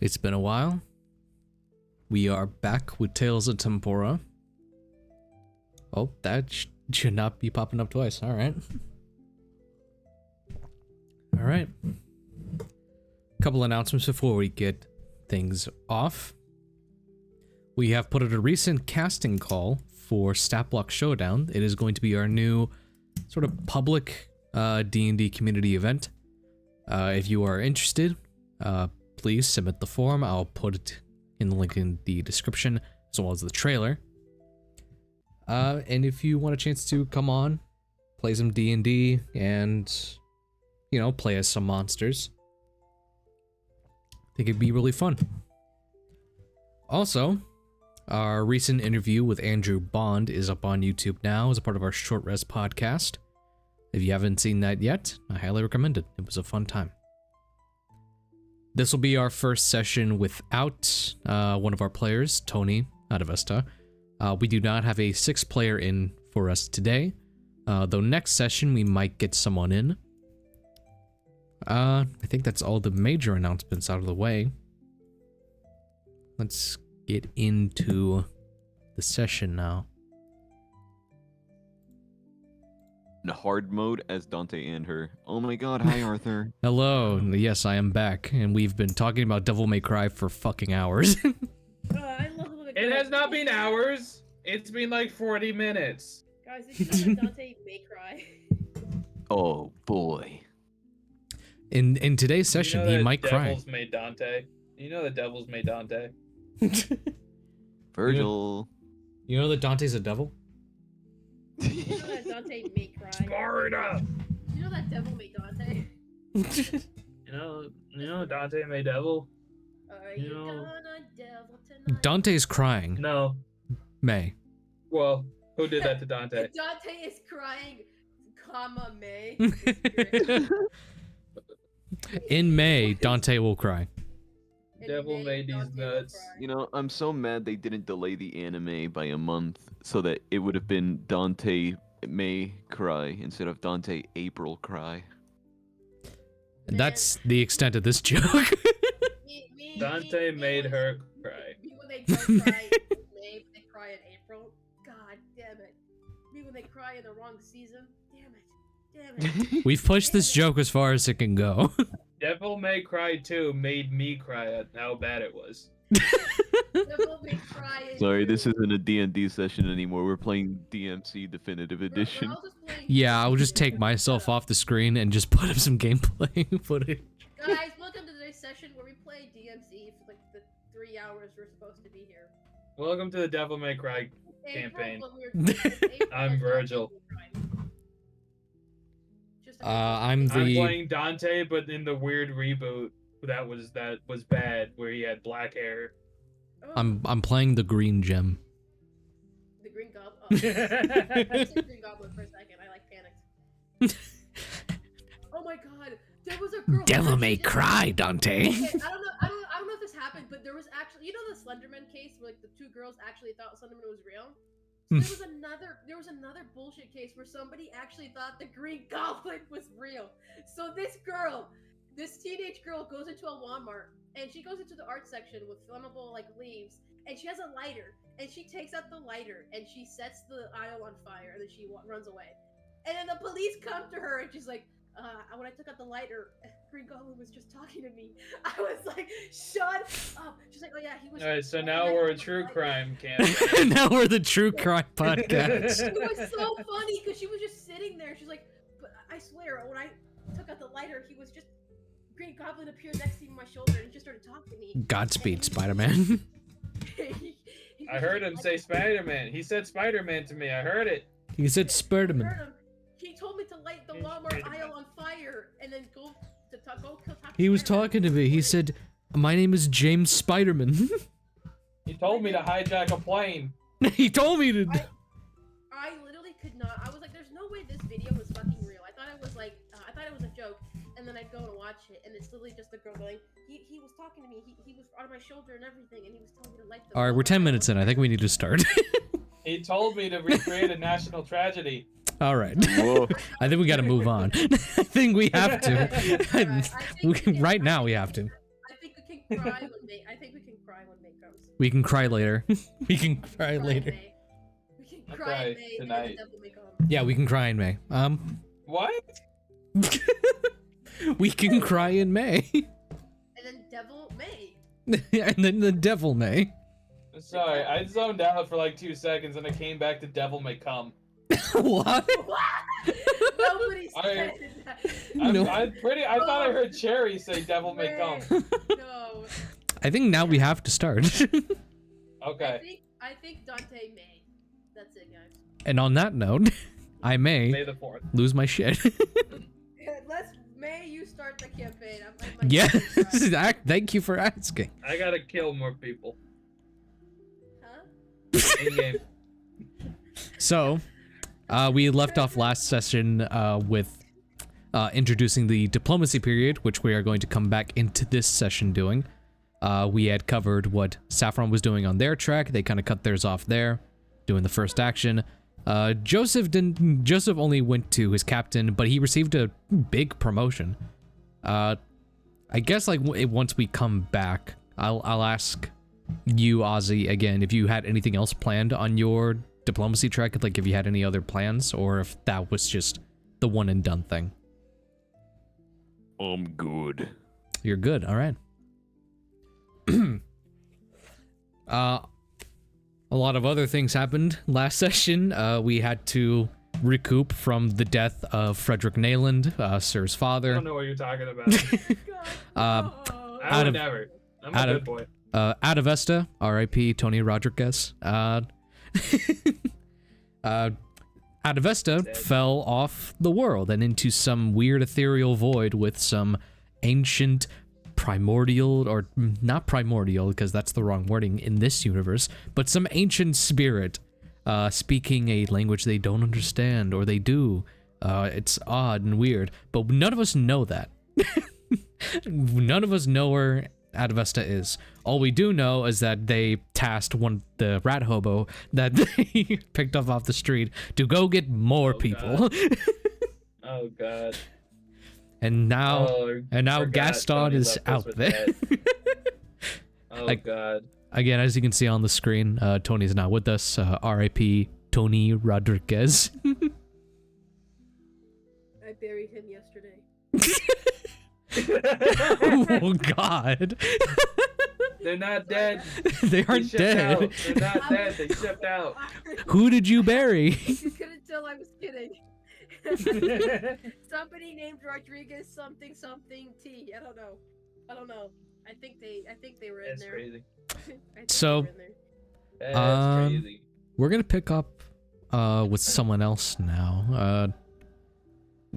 It's been a while. We are back with Tales of Tempora. Oh, that should not be popping up twice. All right. All right. Couple announcements before we get things off. We have put out a recent casting call for Stat Block Showdown. It is going to be our new sort of public D&D community event. If you are interested, please submit the form. I'll put it in the link in the description as well as the trailer. And if you want a chance to come on, play some D&D and, you know, play as some monsters, I think it'd be really fun. Also, our recent interview with Andrew Bond is up on YouTube now as a part of our Short Rest podcast. If you haven't seen that yet, I highly recommend it. It was a fun time. This will be our first session without one of our players, Tony Adavesta. We do not have a 6th player in for us today, though next session we might get someone in. I think that's all the major announcements out of the way. Let's get into the session now. In hard mode as Dante and her. Oh my god, hi Arthur. Hello, yes, I am back, and we've been talking about Devil May Cry for fucking hours. I love it has not been hours. It's been like 40 minutes. Guys, did you know that Dante may cry? Oh boy. In today's session, you know he might cry. Devils made Dante. You know the devils made Dante. Virgil. You know that Dante's a devil? You know that Dante may cry? Sparta! You know that devil made Dante? You know Dante made devil? Are You you know- gonna devil tonight? Dante's crying. No. May. Well, who did that to Dante? Dante is crying, comma, May. In May, Dante will cry. In Devil May, made these Dante will nuts. cry. You know, I'm so mad they didn't delay the anime by a month so that it would have been Dante May cry instead of Dante April cry. That's the extent of this joke. Dante made her cry. Me when they don't cry in May, but they cry in April. God damn it. Me when they cry in the wrong season. Damn it. Damn it. We've pushed this joke as far as it can go. Devil May Cry 2 made me cry at how bad it was. Devil May Cry is Sorry, true. this isn't a D&D session anymore. We're playing DMC Definitive Bro, Edition. I was just playing- Yeah, I'll just take myself off the screen and just put up some gameplay footage. Guys, welcome to today's session where we play DMC for like the 3 hours we're supposed to be here. Welcome to the Devil May Cry. April, Campaign. when we were- April I'm is Virgil. Just a- I'm I'm the... playing Dante, but in the weird reboot that was bad, where he had black hair. Oh, I'm playing the green gem. the Green Goblin. Oh, I said Green Goblin for a second. I like panicked. Oh my god, there was a girl. Devil May she did- Cry, Dante. Okay, I don't know if this happened, but there was actually, you know, the Slenderman case where like the 2 girls actually thought Slenderman was real. So there was another bullshit case where somebody actually thought the Green Goblin was real. So this teenage girl goes into a Walmart and she goes into the art section with flammable like leaves, and she has a lighter, and she takes out the lighter and she sets the aisle on fire, and then she runs away. And then the police come to her and she's like, when I took out the lighter, Green Goblin was just talking to me. I was like, shut up. She's like, oh yeah, he was. Alright, so now we're a true crime campaign. Now we're the True Crime Podcast. It was so funny because she was just sitting there. She's like, but I swear, when I took out the lighter, he was just. Green Goblin appeared next to my shoulder and he just started talking to me. Godspeed, Spider-Man. I heard him say Spider-Man. He said Spider-Man to me. I heard it. He said I Spider-Man. heard him. He told me to light the Walmart aisle on fire and then go talk to He was Spider-Man. talking to me. He said, "My name is James Spider-Man." He told me to hijack a plane. He told me to. I literally could not. I was like, "There's no way this video was fucking real." I thought it was like, I thought it was a joke, and then I'd go and watch it, and it's literally just a girl going, "He was talking to me. He was on my shoulder and everything, and he was telling me to light the." All right, we're 10 minutes in. I think we need to start. He told me to recreate a national tragedy. All right. Whoa. I think we got to move on. I think we have to. I think we can Right cry. now, we have to. I think we can cry when I think we can cry when May comes. We can cry later. We can cry later. May. We can I'll cry cry in May, and then tonight. the devil may come. Yeah, we can cry in May. What? We can cry in May. And then devil May. And then the devil may. Sorry, I zoned out for like 2 seconds and I came back to Devil May Come. What? Nobody I- said that. No. I thought I heard Cherry say Devil May Come. No. I think now we have to start. Okay. I think Dante May. That's it, guys. And on that note, I May may the 4th. lose my shit. May you start the campaign. Yes, thank you for asking. I gotta kill more people. Huh? In game. So, we left off last session with introducing the diplomacy period, which we are going to come back into this session doing. We had covered what Saffron was doing on their track. They kind of cut theirs off there, doing the first action. Joseph only went to his captain, but he received a big promotion. I guess like once we come back, I'll ask you, Ozzy, again, if you had anything else planned on your diplomacy track, like if you had any other plans, or if that was just the one and done thing. I'm good. You're good. All right. A lot of other things happened last session. We had to recoup from the death of Frederick Neyland, Sir's I father. don't know what you're talking about. Um, I Out would of- never. I'm out a of- good boy. Adavesta, R.I.P. Tony Rodriguez. Adavesta Dead. fell off the world and into some weird ethereal void with some ancient primordial, or not primordial because that's the wrong wording in this universe, but some ancient spirit speaking a language they don't understand, or they do. It's odd and weird, but none of us know that. None of us know where Adavesta is. All we do know is that they tasked the rat hobo that they picked up off the street to go get more Oh, people. Oh god. And now, Oh, forgot Gaston Tony is left us out with there. that. Oh Like- god. Again, as you can see on the screen, Tony's not with us. R.I.P. Tony Rodriguez. I buried him yesterday. Oh God. They're not dead. They They aren't shipped dead. out. They're not dead. They shipped out. Who did you bury? You couldn't tell I was kidding. Somebody named Rodriguez something T. I don't know. I think they were in That's there. crazy. I think So- they were in there. That's crazy. We're gonna pick up with someone else now.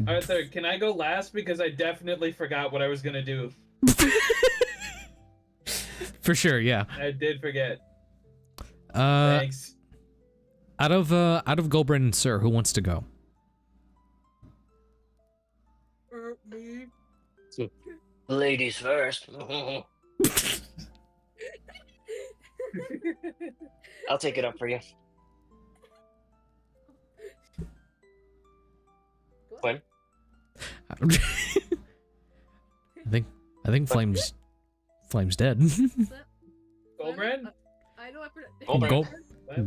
Arthur, can I go last? Because I definitely forgot what I was gonna do. For sure, yeah. I did forget. Uh, Thanks. out of Gulbrand and Sir, who wants to go? Me. Ladies first. I'll take it up for you. When? I think Flame's dead. Gulbrand? I know I put it. Gulbrand.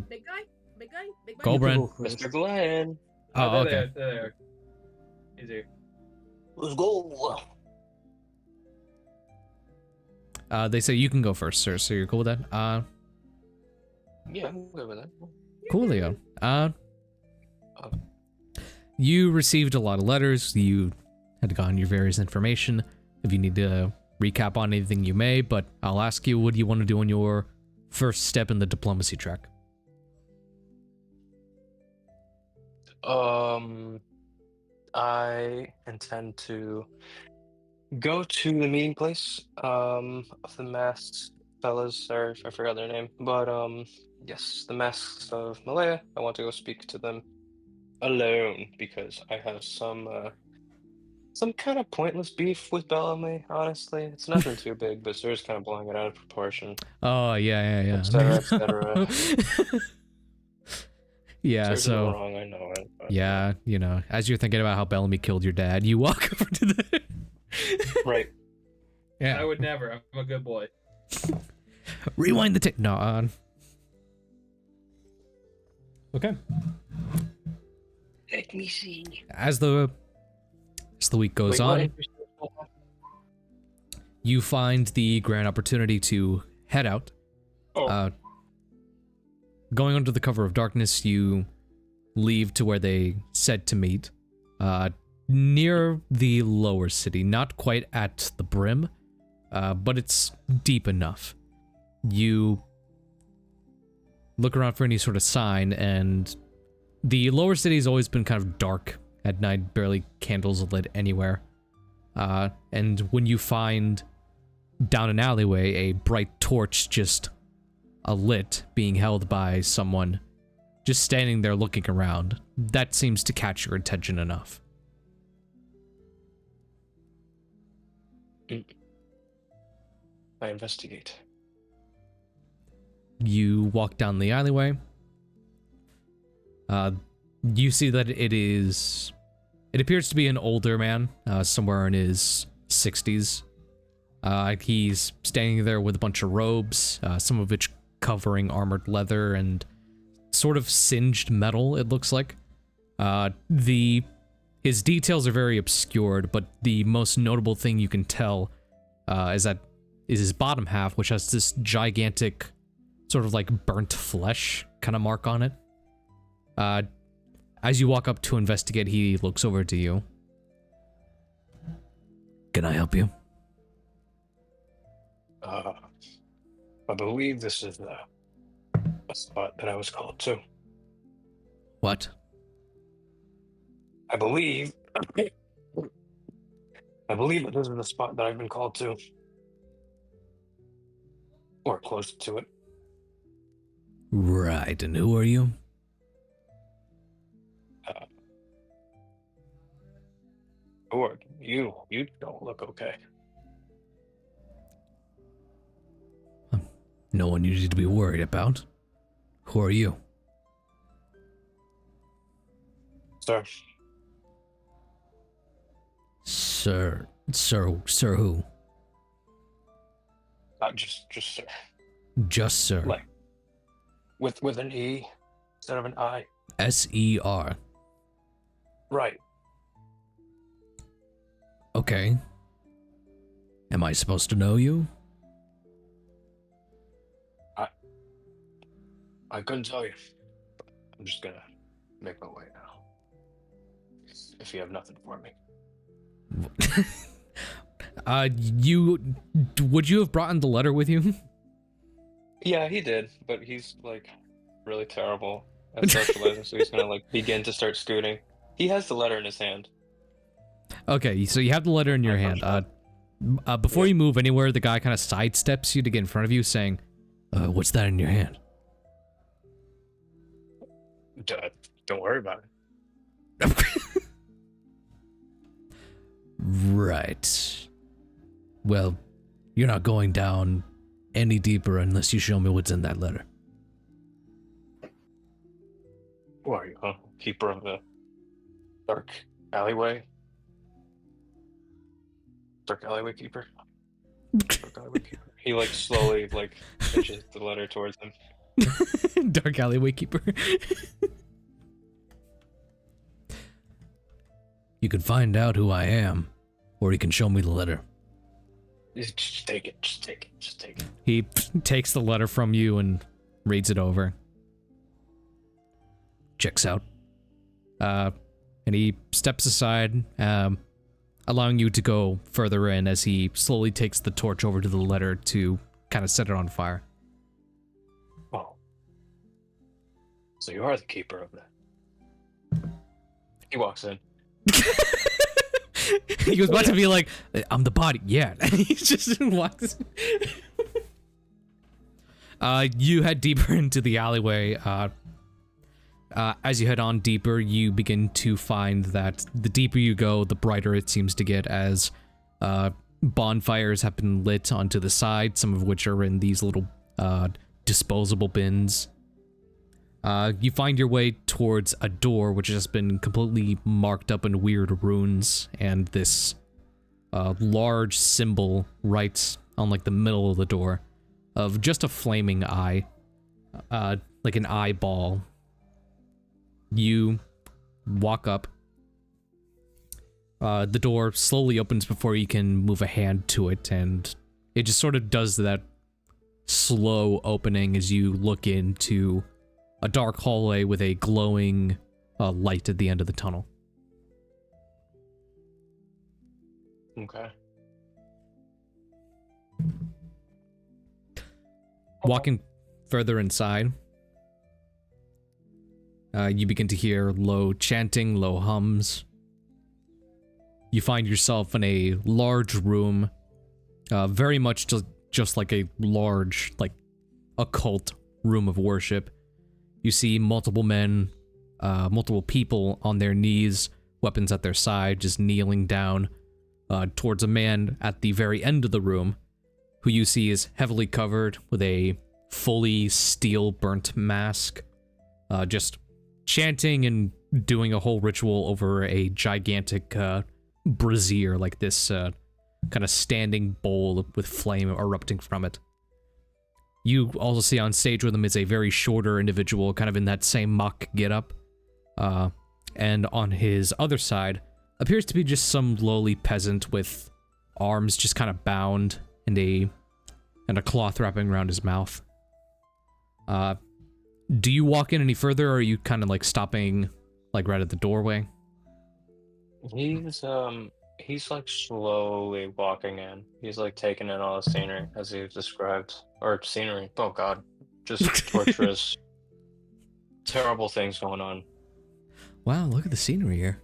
Big guy? Big guy? Big guy? Gulbrand. Mr. Glenn. Oh, they're okay. there. They're there. He's here. Let's go. They say you can go first, Sir. So you're cool with that? Yeah, I'm good with that. Coolio. You received a lot of letters. You had gotten your various information. If you need to recap on anything, you may, but I'll ask you, what do you want to do on your first step in the diplomacy track? I intend to go to the meeting place of the masked fellas, or I forgot their name, but yes, the masks of Malaya. I want to go speak to them alone because I have some kind of pointless beef with Bellamy. Honestly, it's nothing too big, but Sir's kind of blowing it out of proportion. Oh, yeah. Et cetera, et cetera. Yeah, Sir's in the so, wrong, I know it. but- yeah, you know, as you're thinking about how Bellamy killed your dad, you walk over to the... Right. I Yeah. would never. I'm a good boy. Rewind the tape. No. Okay. Let me see. As the week goes on, you find the grand opportunity to head out. Oh. Going under the cover of darkness, you leave to where they said to meet, near the lower city, not quite at the brim, but it's deep enough. You look around for any sort of sign, and the lower city's always been kind of dark at night, barely candles lit anywhere. And when you find down an alleyway a bright torch just lit, being held by someone just standing there looking around, that seems to catch your attention enough. I investigate. You walk down the alleyway. You see that it appears to be an older man, somewhere in his 60s. He's standing there with a bunch of robes, some of which covering armored leather and sort of singed metal, it looks like. His details are very obscured, but the most notable thing you can tell is his bottom half, which has this gigantic sort of like burnt flesh kind of mark on it. As you walk up to investigate, he looks over to you. Can I help you? I believe this is a spot that I was called to. What? I believe that this is the spot that I've been called to. Or close to it. Right, and who are you? Who are you? You don't look okay. No one you need to be worried about. Who are you? Sir. Sir who? Just sir. Just sir. Like, with an E instead of an I. S-E-R. Right. Okay. Am I supposed to know you? I couldn't tell you. I'm just gonna make my way now. If you have nothing for me. Would you have brought in the letter with you? Yeah, he did, but he's like really terrible at socializing, so he's gonna like begin to start scooting. He has the letter in his hand. Okay, so you have the letter in your hand. Before you move anywhere, the guy kind of sidesteps you to get in front of you, saying, what's that in your hand? Don't worry about it. Right. Well, you're not going down any deeper unless you show me what's in that letter. Who are you, huh? Keeper of the dark alleyway? Dark alleyway keeper? Dark alleyway keeper. He like slowly like pitches the letter towards him. Dark alleyway keeper. You can find out who I am, or you can show me the letter. Just take it. Just take it. Just take it. He takes the letter from you and reads it over. Checks out. And he steps aside, allowing you to go further in as he slowly takes the torch over to the letter to kind of set it on fire. Oh. So you are the keeper of that. He walks in. He was about to be like, I'm the body. Yeah. And he just walks. You head deeper into the alleyway. As you head on deeper, you begin to find that the deeper you go, the brighter it seems to get, as bonfires have been lit onto the side, some of which are in these little disposable bins. You find your way towards a door which has been completely marked up in weird runes, and this large symbol right on like the middle of the door of just a flaming eye, like an eyeball. You walk up. The door slowly opens before you can move a hand to it, and it just sort of does that slow opening as you look into a dark hallway with a glowing light at the end of the tunnel. Okay. Walking further inside, you begin to hear low chanting, low hums. You find yourself in a large room, very much just like a large, like, occult room of worship. You see multiple men, multiple people on their knees, weapons at their side, just kneeling down towards a man at the very end of the room, who you see is heavily covered with a fully steel-burnt mask, just chanting and doing a whole ritual over a gigantic brazier, like this kind of standing bowl with flame erupting from it. You also see on stage with him is a very shorter individual, kind of in that same mock getup. And on his other side appears to be just some lowly peasant with arms just kind of bound and a cloth wrapping around his mouth. Do you walk in any further, or are you kind of like stopping like right at the doorway? He's like slowly walking in. He's like taking in all the scenery as he's described. Or scenery. Oh god. Just torturous, terrible things going on. Wow, look at the scenery here.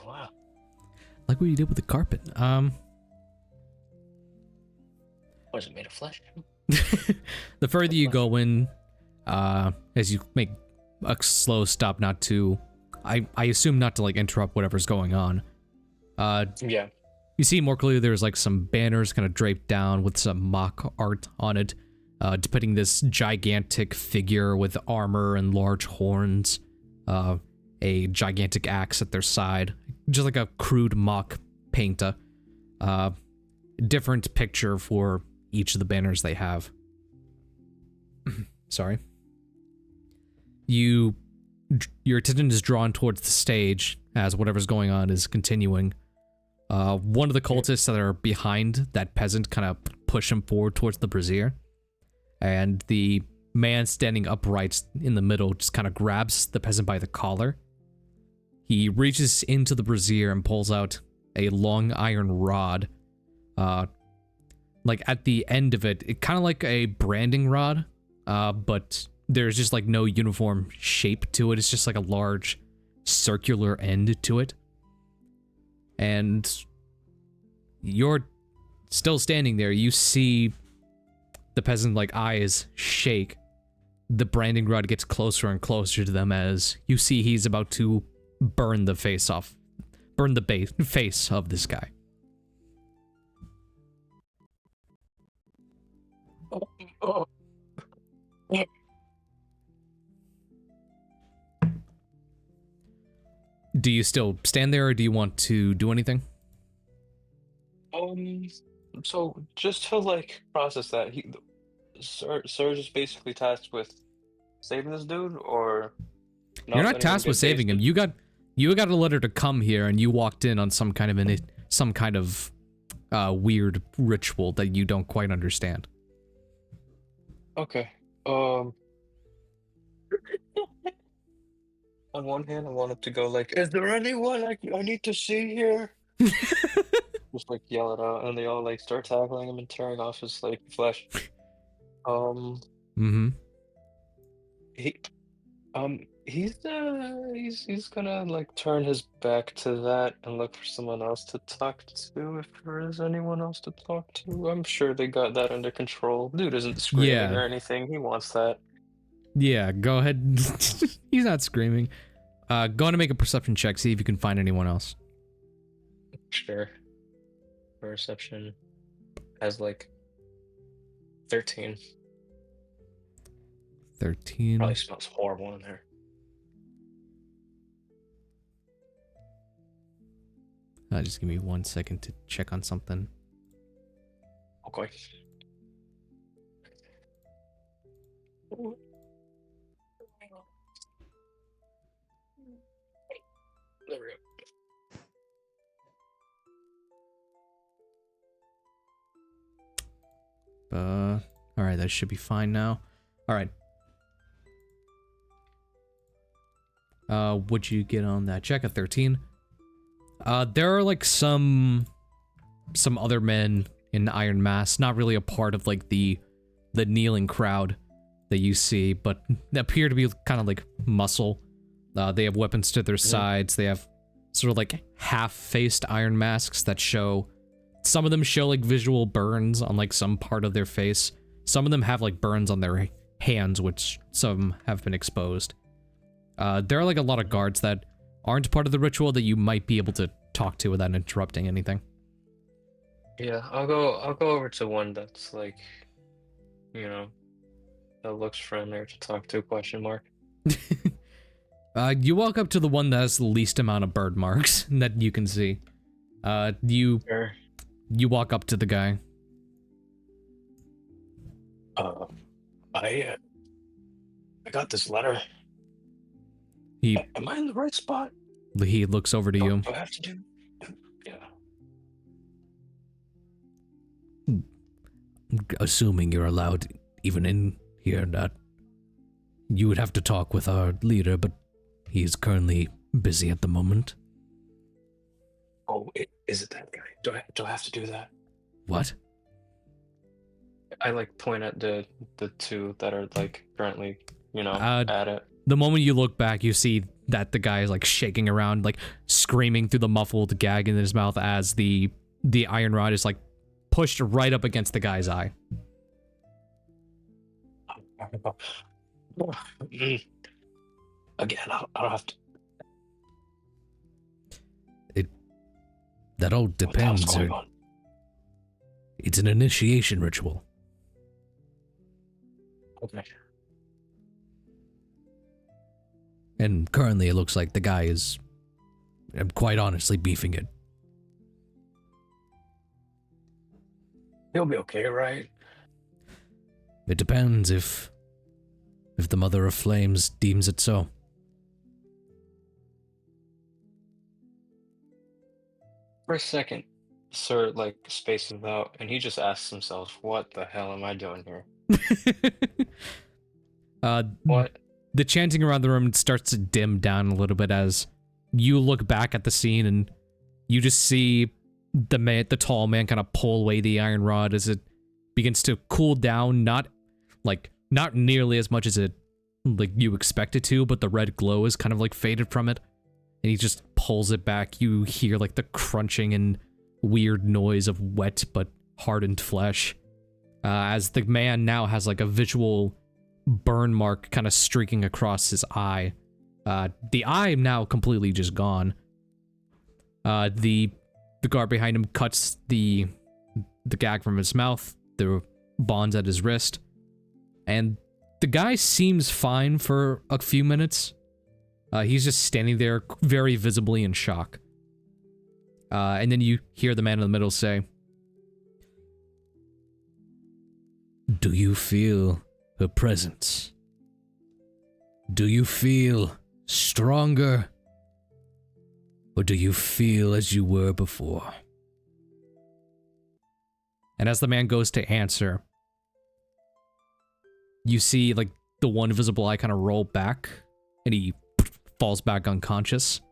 Wow. Like what you did with the carpet. Was it made of flesh? The further you go in, as you make a slow stop, not to, I assume not to like interrupt whatever's going on. Yeah. You see more clearly there's like some banners kind of draped down with some mock art on it, depicting this gigantic figure with armor and large horns, a gigantic axe at their side, just like a crude mock painter. Different picture for each of the banners they have. Sorry. Your attention is drawn towards the stage as whatever's going on is continuing. One of the cultists that are behind that peasant kind of push him forward towards the brazier, and the man standing upright in the middle just kind of grabs the peasant by the collar. He reaches into the brazier and pulls out a long iron rod. Like at the end of it kind of like a branding rod, but there's just like no uniform shape to it. It's just like a large circular end to it. And you're still standing there. You see the peasant like eyes shake. The branding rod gets closer and closer to them as you see he's about to burn the face of this guy. Oh. Do you still stand there, or do you want to do anything? So just to like process that, Serge is basically tasked with saving this dude, or You're not tasked with saving him. You got a letter to come here, and you walked in on some kind of weird ritual that you don't quite understand. Okay. On one hand, I wanted to go like, "Is there anyone I need to see here?" Just like yell it out, and they all like start tackling him and tearing off his like flesh. Mm-hmm. He's gonna like turn his back to that and look for someone else to talk to if there is anyone else to talk to. I'm sure they got that under control. Dude isn't screaming or anything. He wants that. Yeah, go ahead. He's not screaming. Go on and make a perception check, see if you can find anyone else. Sure. Perception has like 13. 13. Probably smells horrible in there. Just give me 1 second to check on something. Okay. There we go. All right, that should be fine now. All right. What'd you get on that check? A 13. There are like some other men in Iron Mask, not really a part of like the kneeling crowd that you see, but they appear to be kind of like muscle. They have weapons to their sides. They have sort of like half-faced iron masks that show. Some of them show like visual burns on like some part of their face. Some of them have like burns on their hands, which some have been exposed. There are like a lot of guards that aren't part of the ritual that you might be able to talk to without interrupting anything. Yeah, I'll go over to one that's like, that looks friendlier to talk to, question mark. You walk up to the one that has the least amount of bird marks that you can see. You walk up to the guy. I got this letter. Am I in the right spot? He looks over to you. Do I have to do? Yeah. Assuming you're allowed even in here, that you would have to talk with our leader, but he's currently busy at the moment. Oh, is it that guy? Do I have to do that? What? I like point at the two that are like currently, at it. The moment you look back, you see that the guy is like shaking around, like screaming through the muffled gag in his mouth as the iron rod is like pushed right up against the guy's eye. Again, I don't have to. That all What the hell's depends. going on? It's an initiation ritual. Okay. And currently it looks like the guy is, quite honestly, beefing it. He'll be okay, right? It depends if the Mother of Flames deems it so. For a second, Sir spaces out, and he just asks himself, "What the hell am I doing here?" What? The chanting around the room starts to dim down a little bit as you look back at the scene and you just see the tall man kind of pull away the iron rod as it begins to cool down, not nearly as much as it you expect it to, but the red glow is kind of faded from it. And he just pulls it back. You hear the crunching and weird noise of wet but hardened flesh. As the man now has a visual burn mark kind of streaking across his eye. The eye now completely just gone. The guard behind him cuts the gag from his mouth, the bonds at his wrist, and the guy seems fine for a few minutes. He's just standing there, very visibly in shock. And then you hear the man in the middle say, "Do you feel her presence? Do you feel stronger? Or do you feel as you were before?" And as the man goes to answer, you see the one visible eye kind of roll back, and he falls back unconscious.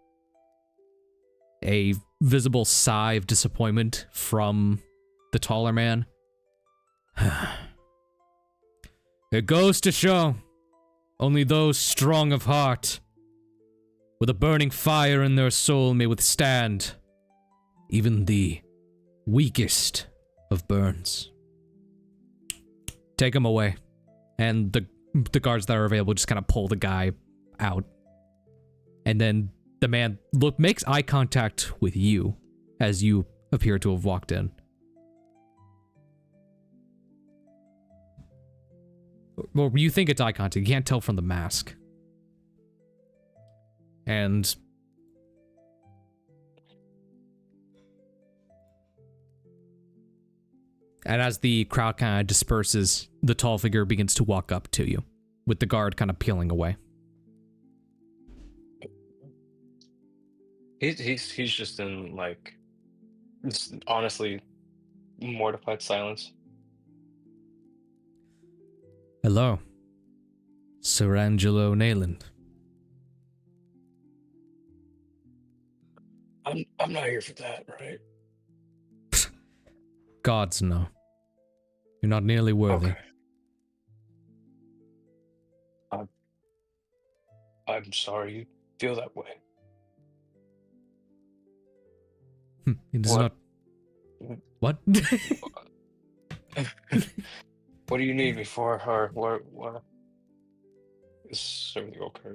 A visible sigh of disappointment from the taller man. It goes to show, only those strong of heart, with a burning fire in their soul, may withstand even the weakest of burns. Take him away. And the guards that are available just kind of pull the guy out. And then the man makes eye contact with you as you appear to have walked in. Well, you think it's eye contact. You can't tell from the mask. And as the crowd kind of disperses, the tall figure begins to walk up to you with the guard kind of peeling away. He's just in like, honestly, mortified silence. Hello, Serangelo Neyland. I'm not here for that, right? Gods no. You're not nearly worthy. Okay. I'm sorry you feel that way. It is What? not. What? What do you need me for, or what? Is everything okay?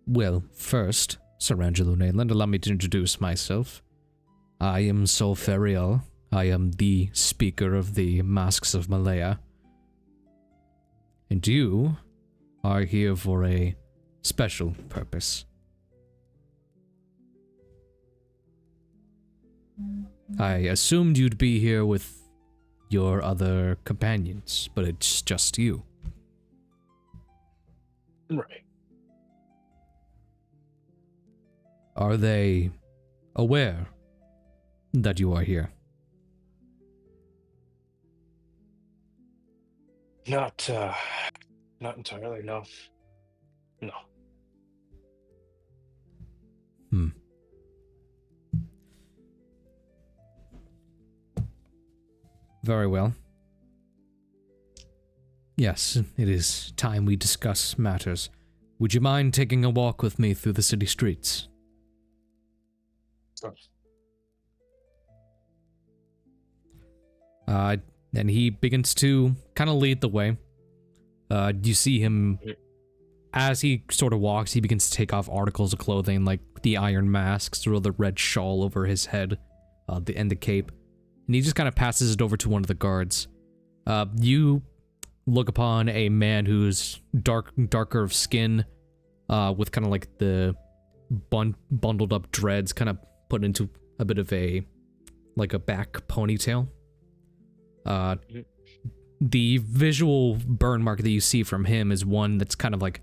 Well, first, Serangelo Neyland, allow me to introduce myself. I am Solferial. I am the speaker of the Masks of Malaya. And you are here for a special purpose. I assumed you'd be here with your other companions, but it's just you. Right. Are they aware that you are here? Not entirely, no. No. Very well. Yes, it is time we discuss matters. Would you mind taking a walk with me through the city streets? Sure. And he begins to kind of lead the way. You see him, as he sort of walks, he begins to take off articles of clothing like the iron mask, throw the red shawl over his head, and the cape. And he just kind of passes it over to one of the guards. You look upon a man who's darker of skin, with kind of like the bundled up dreads kind of put into a bit of a back ponytail. The visual burn mark that you see from him is one that's kind of like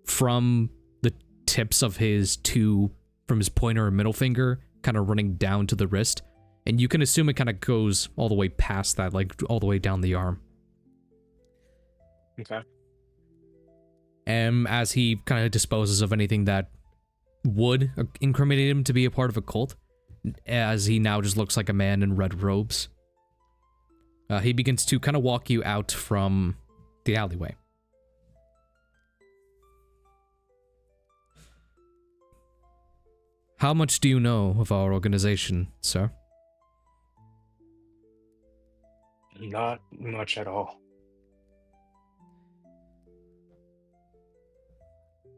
from the tips of from his pointer and middle finger, kind of running down to the wrist. And you can assume it kind of goes all the way past that, like all the way down the arm. Okay. And as he kind of disposes of anything that would incriminate him to be a part of a cult, as he now just looks like a man in red robes, he begins to kind of walk you out from the alleyway. How much do you know of our organization, sir? Not much at all.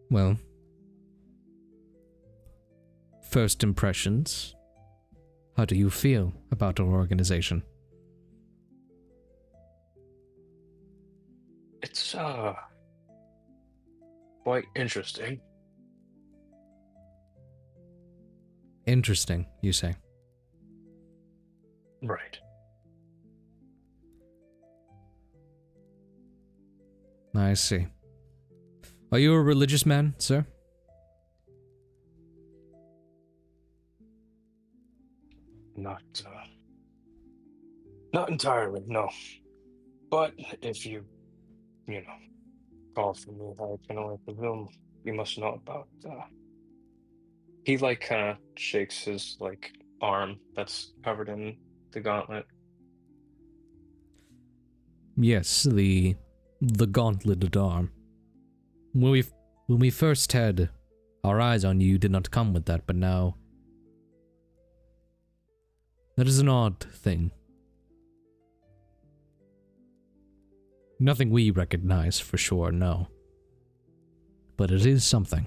Well, first impressions. How do you feel about our organization? It's quite interesting. Interesting, you say? Right. I see. Are you a religious man, sir? Not entirely, no. But if you call for me, I can only presume you must know about, he, like, kind of shakes his, like, arm that's covered in the gauntlet. Yes, the gauntleted arm. When we first had our eyes on you, did not come with that, but now... That is an odd thing. Nothing we recognize for sure, no. But it is something.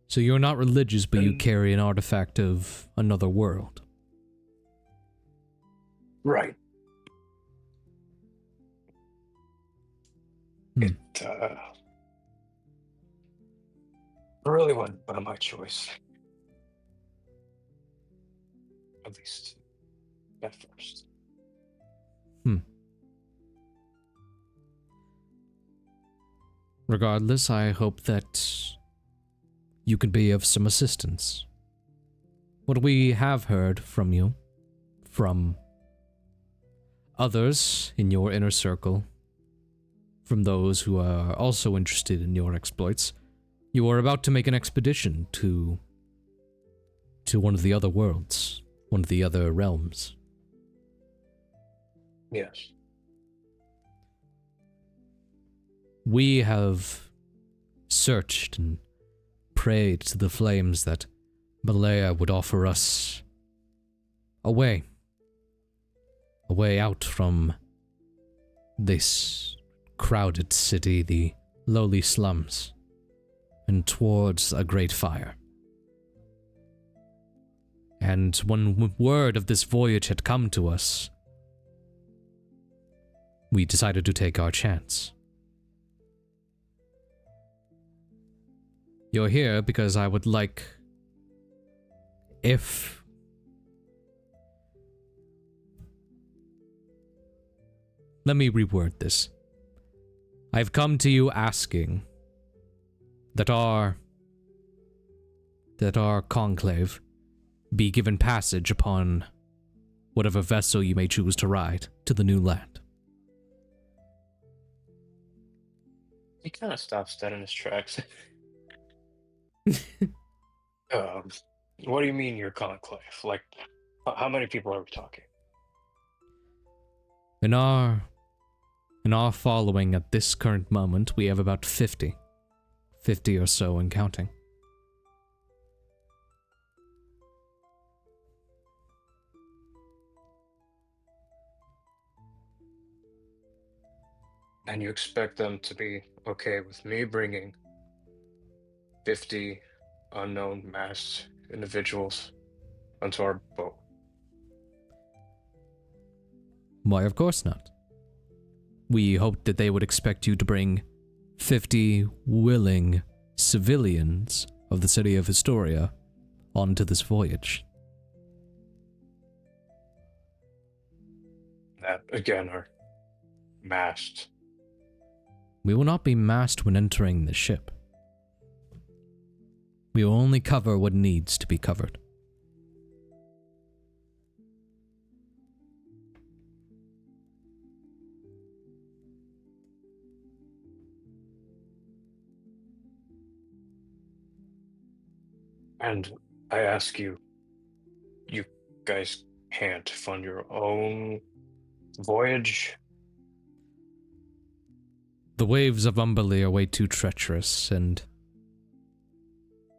So you're not religious, but you carry an artifact of another world. Right. It really wasn't by my choice. At least at first. Regardless, I hope that you can be of some assistance. What we have heard from you, from others in your inner circle, from those who are also interested in your exploits, you are about to make an expedition to one of the other worlds, one of the other realms. Yes. We have searched and prayed to the flames that Malaya would offer us a way out from this crowded city, the lowly slums, and towards a great fire. And when word of this voyage had come to us, we decided to take our chance. You're here because I would like, if let me reword this. I've come to you asking that our conclave be given passage upon whatever vessel you may choose to ride to the new land. He kind of stops dead in his tracks. What do you mean your conclave? Like, how many people are we talking? In our following at this current moment, we have about 50 or so and counting. And you expect them to be okay with me bringing 50 unknown masked individuals onto our boat? Why, of course not. We hoped that they would expect you to bring 50 willing civilians of the city of Historia onto this voyage. That, again, are masked. We will not be masked when entering the ship. We will only cover what needs to be covered. And I ask you, you guys can't fund your own voyage? The waves of Umberley are way too treacherous, and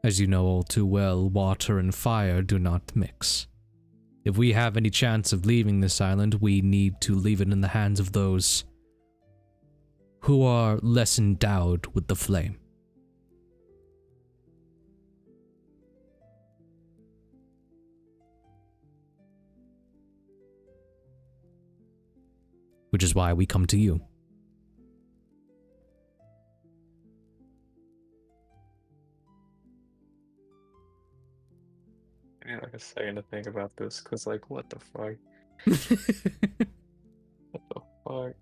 as you know all too well, water and fire do not mix. If we have any chance of leaving this island, we need to leave it in the hands of those who are less endowed with the flame. Which is why we come to you. I need like a second to think about this, because, like, what the fuck? What the fuck?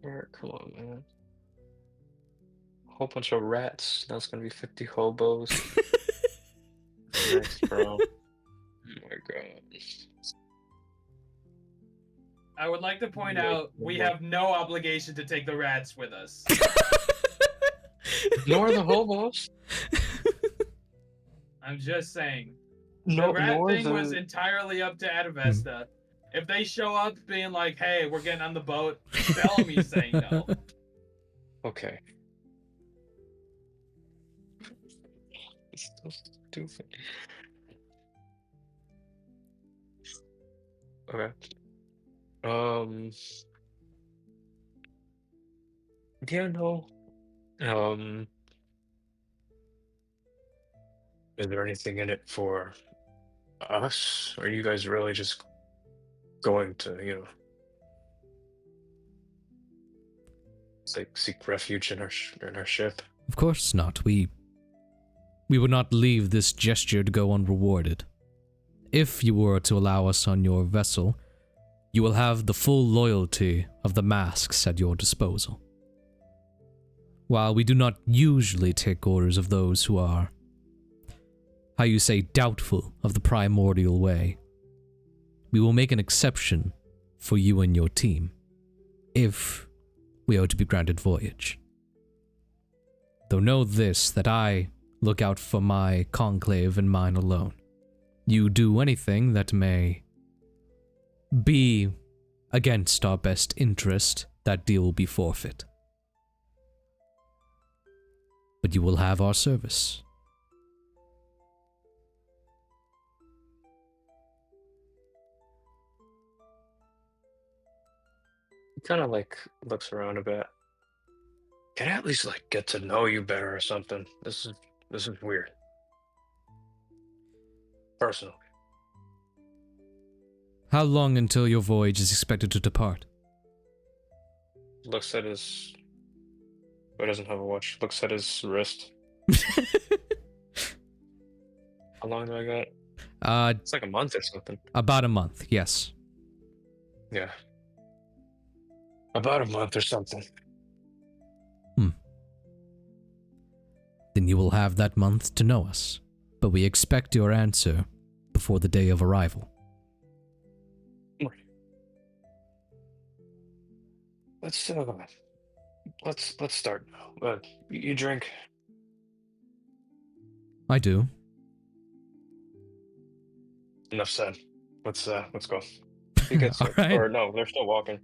Alright, come on, man. A whole bunch of rats. Now it's gonna be 50 hobos. Next, bro. Oh my god. I would like to point out we have no obligation to take the rats with us. Nor the hobos. I'm just saying. No, The rat nor thing the... was entirely up to Adavesta. If they show up being like, hey, we're getting on the boat, Bellamy's saying no. Okay. It's so stupid. Okay. Yeah, no. Is there anything in it for us? Or are you guys really just going to, like, seek refuge in our ship? Of course not. We would not leave this gesture to go unrewarded. if you were to allow us on your vessel, you will have the full loyalty of the masks at your disposal. While we do not usually take orders of those who are, how you say, doubtful of the primordial way, we will make an exception for you and your team, if we are to be granted voyage. Though know this, that I look out for my conclave and mine alone. You do anything that may be against our best interest, that deal will be forfeit. But you will have our service. He kind of like looks around a bit. Can I at least like get to know you better or something? This is weird. Personal. How long until your voyage is expected to depart? Looks at his. He doesn't have a watch. Looks at his wrist. How long do I got? It's like a month or something. About a month, yes. Yeah. About a month or something. Then you will have that month to know us, but we expect your answer before the day of arrival. Let's start now. You drink? I do. Enough said. Let's go. You get All right. Or no, they're still walking.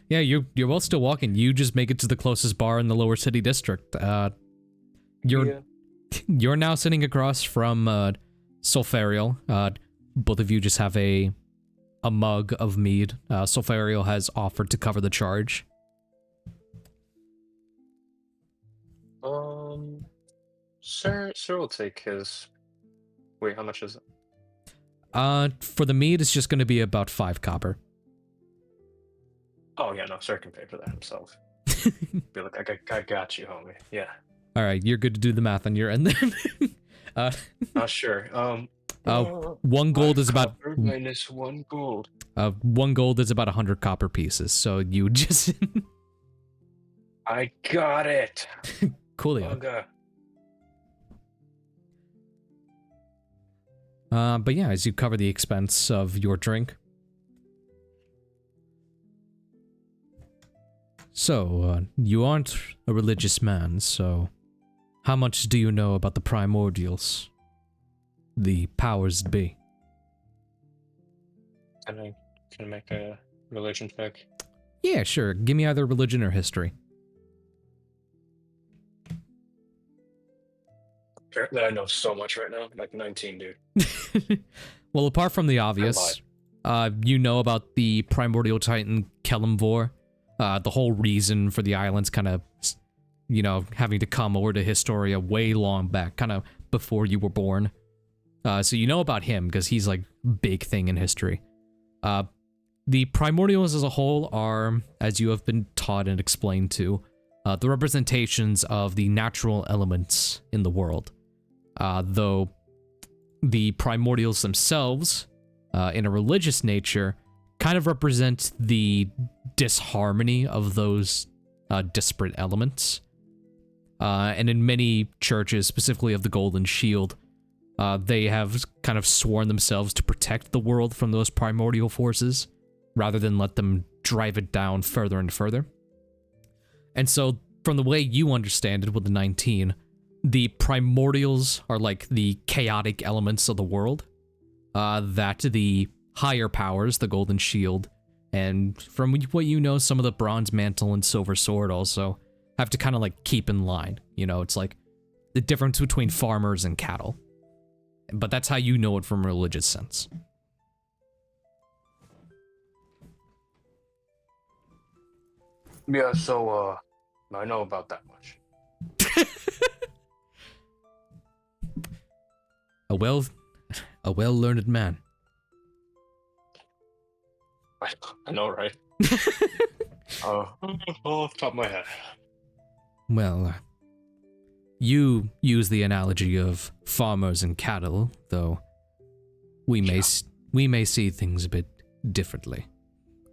Yeah, you're both still walking. You just make it to the closest bar in the lower city district. You're now sitting across from Sulfurial. Both of you just have a mug of mead. Sulfurial has offered to cover the charge. Sir will take his. Wait, how much is it? For the mead, it's just going to be about 5 copper. Oh yeah, no, sir can pay for that himself. Be like, I got you, homie. Yeah. All right, you're good to do the math on your end then. Sure. 1 gold is about minus 1 gold. 1 gold is about 100 copper pieces. So you just I got it. coolio. Okay. But yeah, as you cover the expense of your drink. So, you aren't a religious man, so how much do you know about the primordials? The powers that be? Can I make a religion check? Yeah, sure. Give me either religion or history. Apparently I know so much right now. Like 19, dude. Well, apart from the obvious, you know about the primordial titan Kelimvor, the whole reason for the islands kind of, having to come over to Historia way long back, kind of before you were born. So you know about him because he's like big thing in history. The primordials as a whole are, as you have been taught and explained to, the representations of the natural elements in the world. Though the primordials themselves, in a religious nature, kind of represent the disharmony of those disparate elements. And in many churches, specifically of the Golden Shield, they have kind of sworn themselves to protect the world from those primordial forces, rather than let them drive it down further and further. And so, from the way you understand it with the 19, the primordials are like the chaotic elements of the world, that the higher powers, the Golden Shield, and from what you know, some of the Bronze Mantle and Silver Sword also have to kind of like keep in line. It's like the difference between farmers and cattle. But that's how you know it from a religious sense. Yeah, so, I know about that much. A well-learned man. I know, right? Off the top of my head. Well, you use the analogy of farmers and cattle, though we may Yeah. we may see things a bit differently.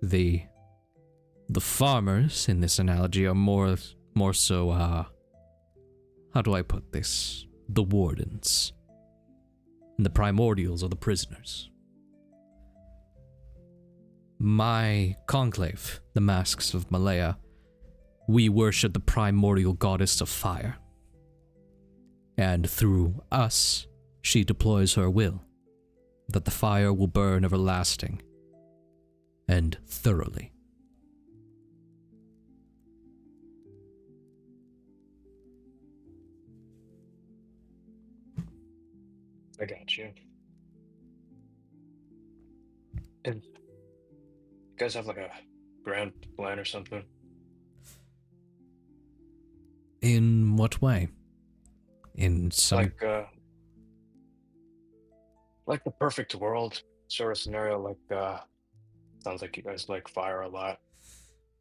The farmers in this analogy are more so how do I put this? The wardens. And the primordials are the prisoners. My conclave, the masks of Malaya, we worship the primordial goddess of fire. And through us, she deploys her will, that the fire will burn everlasting and thoroughly. I got you. And you guys have like a grand plan or something? In what way? In some... Like the perfect world sort of scenario. Like, sounds like you guys like fire a lot.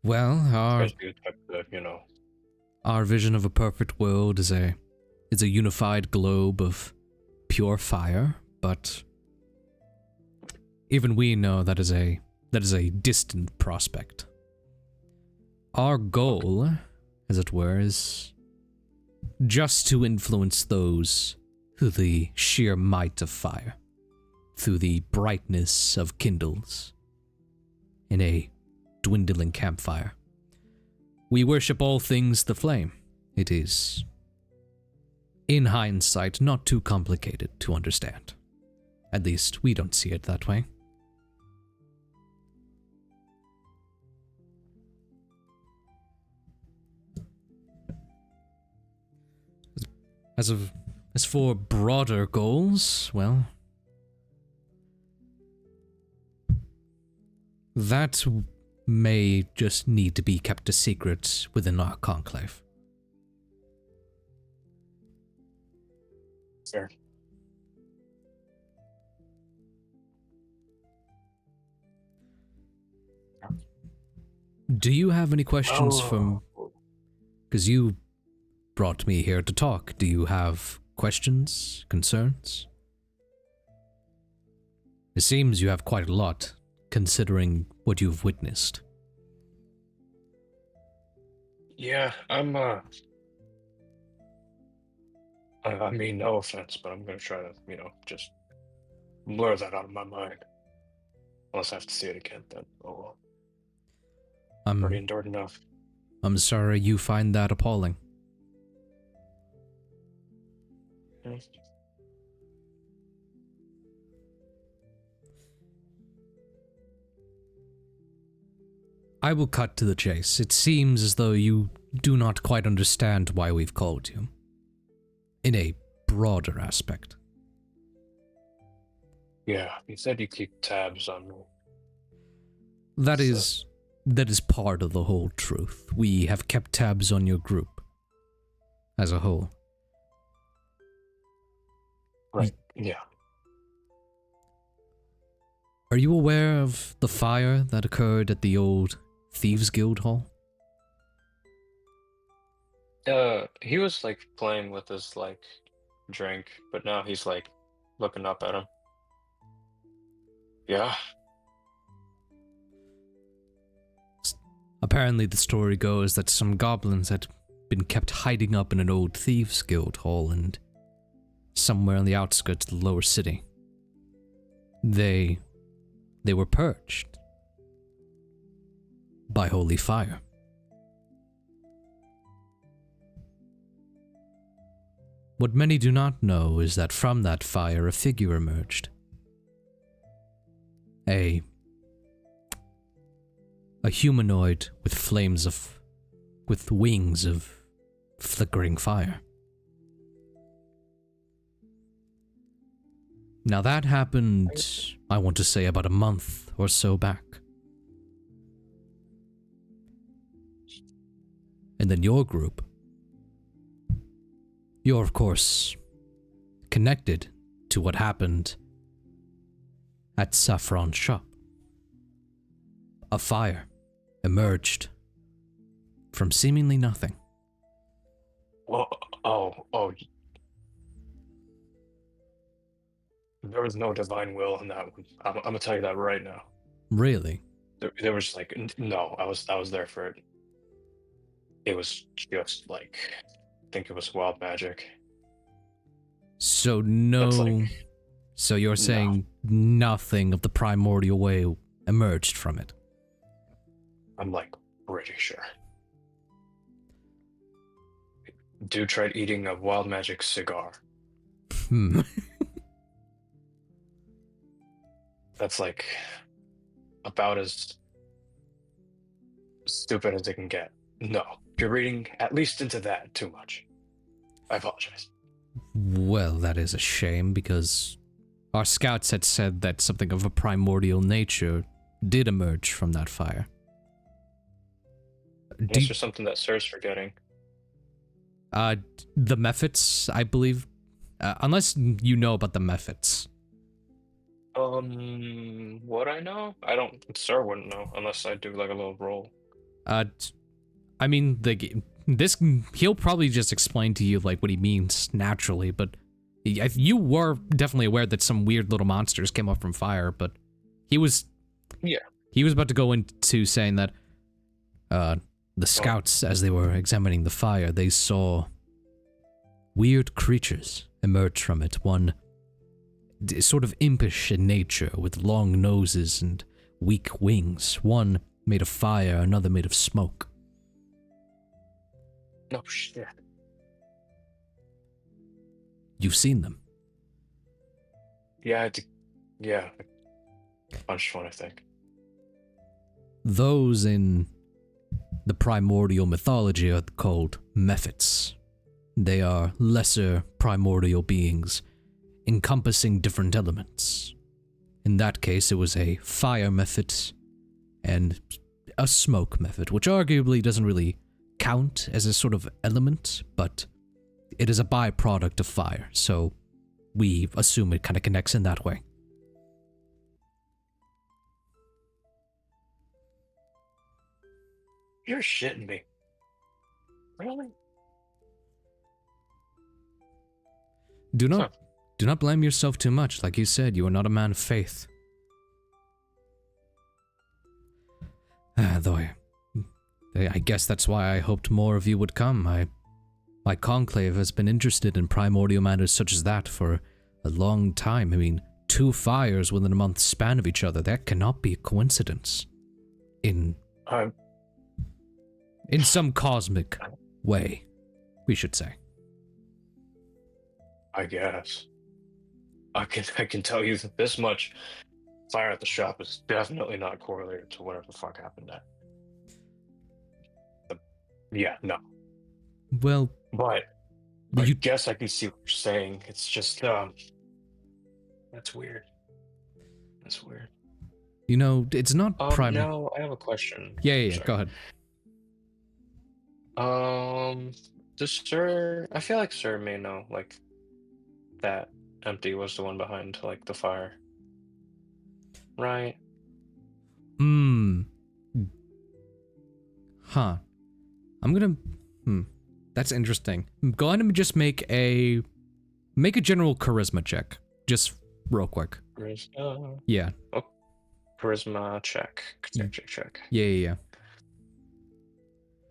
Well, Especially the type that, our vision of a perfect world is a unified globe of pure fire, but even we know that is a distant prospect. Our goal, as it were, is just to influence those through the sheer might of fire, through the brightness of kindles in a dwindling campfire. We worship all things the flame. It is, in hindsight, not too complicated to understand. At least, we don't see it that way. As for broader goals, well, that may just need to be kept a secret within our conclave. Fair. Do you have any questions Oh. from... Because you brought me here to talk. Do you have questions, concerns? It seems you have quite a lot, considering what you've witnessed. Yeah, I mean, no offense, but I'm gonna try to, just blur that out of my mind. Unless I have to see it again, then, oh well. Already endured enough. I'm sorry you find that appalling. Yeah. I will cut to the chase. It seems as though you do not quite understand why we've called you. In a broader aspect. Yeah, you said you keep tabs on me. That is part of the whole truth. We have kept tabs on your group as a whole. Right, yeah. Are you aware of the fire that occurred at the old Thieves Guild Hall? He was, playing with his, drink, but now he's, looking up at him. Yeah. Apparently the story goes that some goblins had been kept hiding up in an old Thieves Guild Hall and somewhere on the outskirts of the lower city. They were purged by holy fire. What many do not know is that from that fire a figure emerged. A humanoid with wings of flickering fire. Now that happened, I want to say, about a month or so back. And then your group, you're of course connected to what happened at Saffron's shop. A fire emerged from seemingly nothing. Oh. There was no divine will in that one. I'm gonna tell you that right now. Really? There was like no. I was there for it. It was just like I think it was wild magic. So That's no. like So you're no. saying nothing of the primordial way emerged from it? I'm like pretty sure. Dude tried eating a wild magic cigar. Hmm. That's like about as stupid as it can get. No, you're reading at least into that too much. I apologize. Well, that is a shame because our scouts had said that something of a primordial nature did emerge from that fire. This is something that Sir's forgetting. The methods, I believe, unless you know about the methods. What I know? I don't. Sir wouldn't know unless I do like a little roll. I mean, he'll probably just explain to you like what he means naturally, but you were definitely aware that some weird little monsters came up from fire, but he was about to go into saying that the scouts, as they were examining the fire, they saw weird creatures emerge from it. One sort of impish in nature, with long noses and weak wings. One made of fire, another made of smoke. No shit. You've seen them? Yeah, yeah. I punched one, I think. Those in the primordial mythology are called mephits. They are lesser primordial beings, encompassing different elements. In that case, it was a fire mephit and a smoke mephit, which arguably doesn't really count as a sort of element, but it is a byproduct of fire, so we assume it kind of connects in that way. You're shitting me. Really? Do not blame yourself too much. Like you said, you are not a man of faith. Though I guess that's why I hoped more of you would come. My conclave has been interested in primordial matters such as that for a long time. I mean, 2 fires within a month's span of each other. That cannot be a coincidence. In some cosmic way, we should say. I guess. I can tell you this much. Fire at the shop is definitely not correlated to whatever the fuck happened there. Yeah, no. Well, But I guess I can see what you're saying. It's just that's weird. That's weird. You know, it's not prime. Now I have a question. Yeah, go ahead. Does Sir? I feel like Sir may know, like, that Empty was the one behind, like, the fire, right? Huh. I'm gonna. That's interesting. Go ahead and just make a general charisma check, just real quick. Charisma. Yeah. Oh, charisma check. Check. Yeah.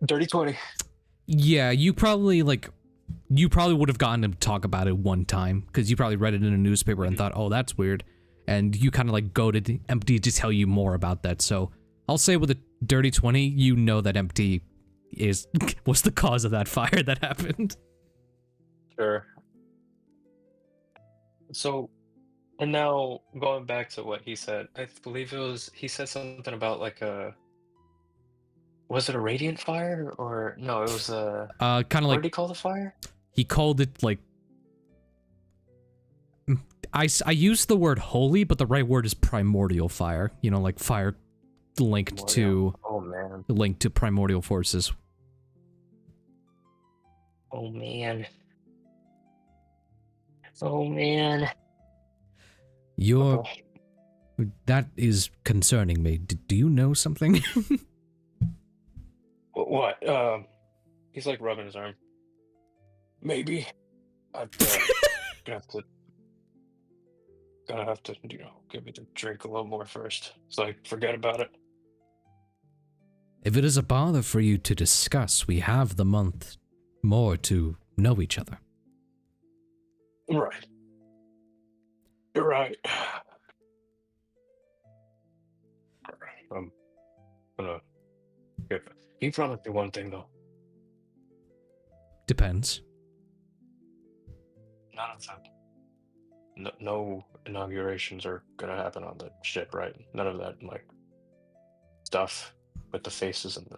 Dirty 20. Yeah, you probably would have gotten him to talk about it one time, because you probably read it in a newspaper and thought, oh, that's weird. And you kind of like go to Empty to tell you more about that. So I'll say with a dirty 20, you know that Empty was the cause of that fire that happened. Sure. So, and now going back to what he said, I believe he said something about like was it a radiant fire or no? It was a kind of like. What did he call the fire? He called it like. I used the word holy, but the right word is primordial fire. You know, like fire linked to. Oh man. Linked to primordial forces. Oh man. Oh man. That is concerning me. Do you know something? What? He's like rubbing his arm. Maybe. I'm gonna have to gonna have to, give me to drink a little more first, so I forget about it. If it is a bother for you to discuss, we have the month more to know each other. Right. You're right. I'm gonna give. Can you promise me one thing though? Depends. None of that. No inaugurations are gonna happen on the ship, right? None of that like stuff with the faces and the.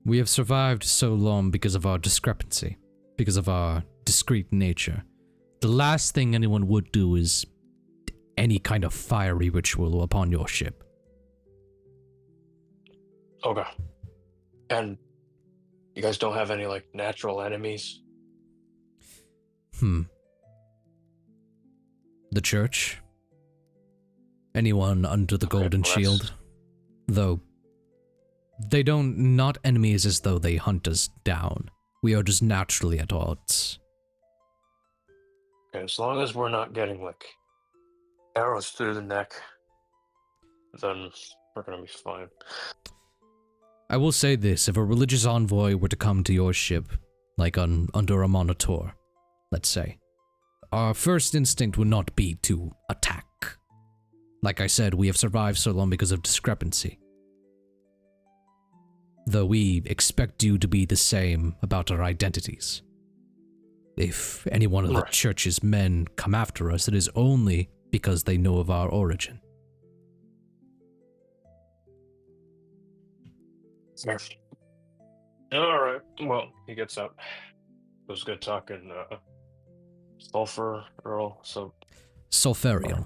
We have survived so long because of our discrepancy, because of our discreet nature. The last thing anyone would do is any kind of fiery ritual upon your ship. Okay. And you guys don't have any like natural enemies? The church? Anyone under the golden shield? Though, they don't, not enemies as though they hunt us down. We are just naturally at odds. Okay, as long as we're not getting like arrows through the neck, then we're gonna be fine. I will say this, if a religious envoy were to come to your ship, like under a monitor, let's say, our first instinct would not be to attack. Like I said, we have survived so long because of discrepancy. Though we expect you to be the same about our identities. If any one of the church's men come after us, it is only because they know of our origin. Alright, well, he gets up. It was good talking, Sulfur, Earl, so... Sulfurial.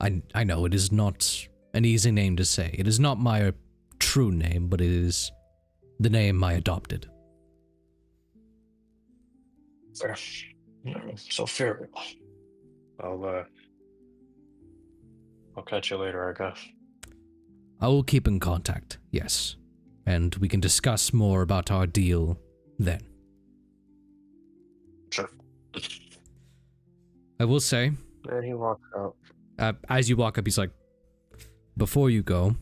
I know it is not an easy name to say. It is not my true name, but it is the name I adopted. Fair. Sulfurial. I'll catch you later, I guess. I will keep in contact, yes. And we can discuss more about our deal then. Sure. I will say... And he walks out. As you walk up, he's like, before you go,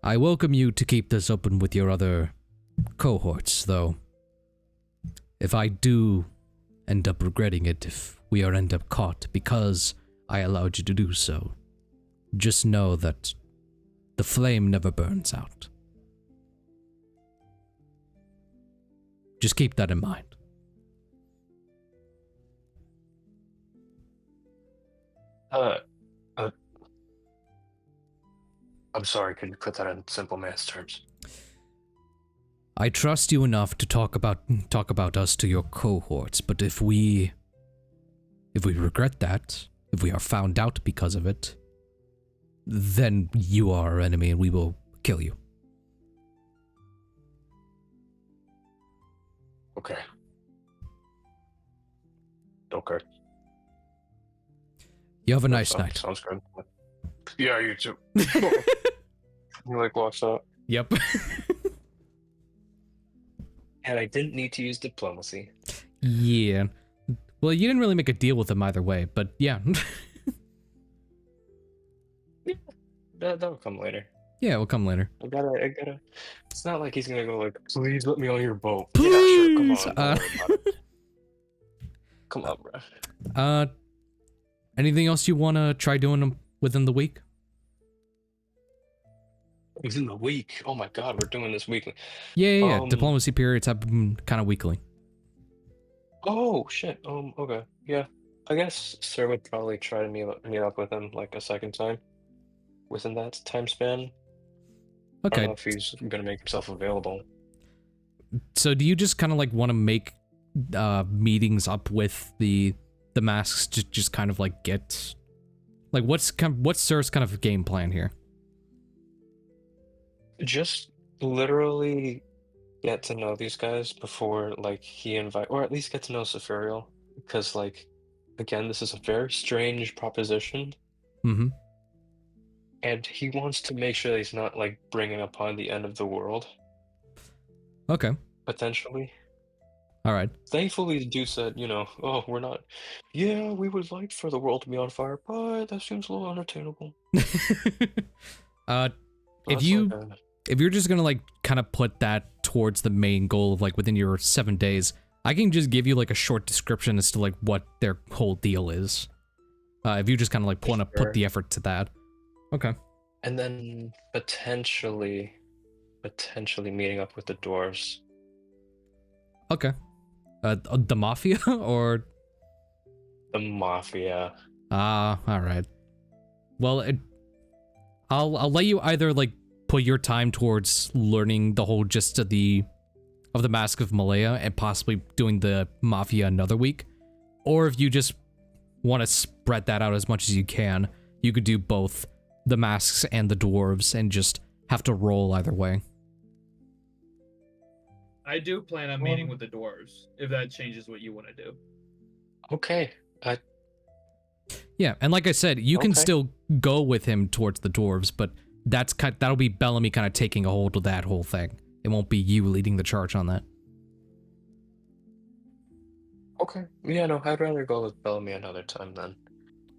I welcome you to keep this open with your other cohorts, though. If I do end up regretting it, if we end up caught because I allowed you to do so, just know that the flame never burns out. Just keep that in mind. I'm sorry, could you put that in simple man's terms? I trust you enough to talk about us to your cohorts, but if we regret that, if we are found out because of it, then you are our enemy and we will kill you. Okay. Okay. You have a nice night. Sounds good. Yeah, you too. He like walks out. Yep. And I didn't need to use diplomacy. Yeah. Well, you didn't really make a deal with him either way, but yeah. That'll come later. Yeah, we'll come later. I gotta. It's not like he's gonna go like, please let me on your boat. Please! Yeah, sure, come on. Don't worry about it. Come on, bro. Anything else you want to try doing within the week? Within the week? Oh my god, we're doing this weekly. Yeah. Diplomacy periods have been kind of weekly. Oh, shit. Okay. Yeah. I guess Sir would probably try to meet up with him like a second time within that time span. Okay. I don't know if he's gonna make himself available. So do you just kind of like want to make meetings up with the masks to just kind of like get like what's Sir's kind of game plan here? Just literally get to know these guys before like he invite, or at least get to know Saffurial, because like again, this is a very strange proposition. Mm-hmm. And he wants to make sure that he's not like bringing upon the end of the world. Okay. Potentially. All right. Thankfully, the dude said, oh, we're not. Yeah, we would like for the world to be on fire, but that seems a little unattainable. uh, So if it's you like if you're just gonna like kind of put that towards the main goal of like within your 7 days, I can just give you like a short description as to like what their whole deal is. If you just kind of like want to Sure. put the effort to that. Okay. And then potentially meeting up with the dwarves. Okay. The mafia or The mafia. all right. Well, I'll let you either like put your time towards learning the whole gist of the Mask of Malaya and possibly doing the mafia another week, or if you just want to spread that out as much as you can, you could do both the masks and the dwarves and just have to roll either way. I do plan on meeting with the dwarves, if that changes what you want to do. Okay. Yeah, and like I said, you can Okay. still go with him towards the dwarves, but that'll be Bellamy kind of taking a hold of that whole thing. It won't be you leading the charge on that. Okay. Yeah, no, I'd rather go with Bellamy another time then.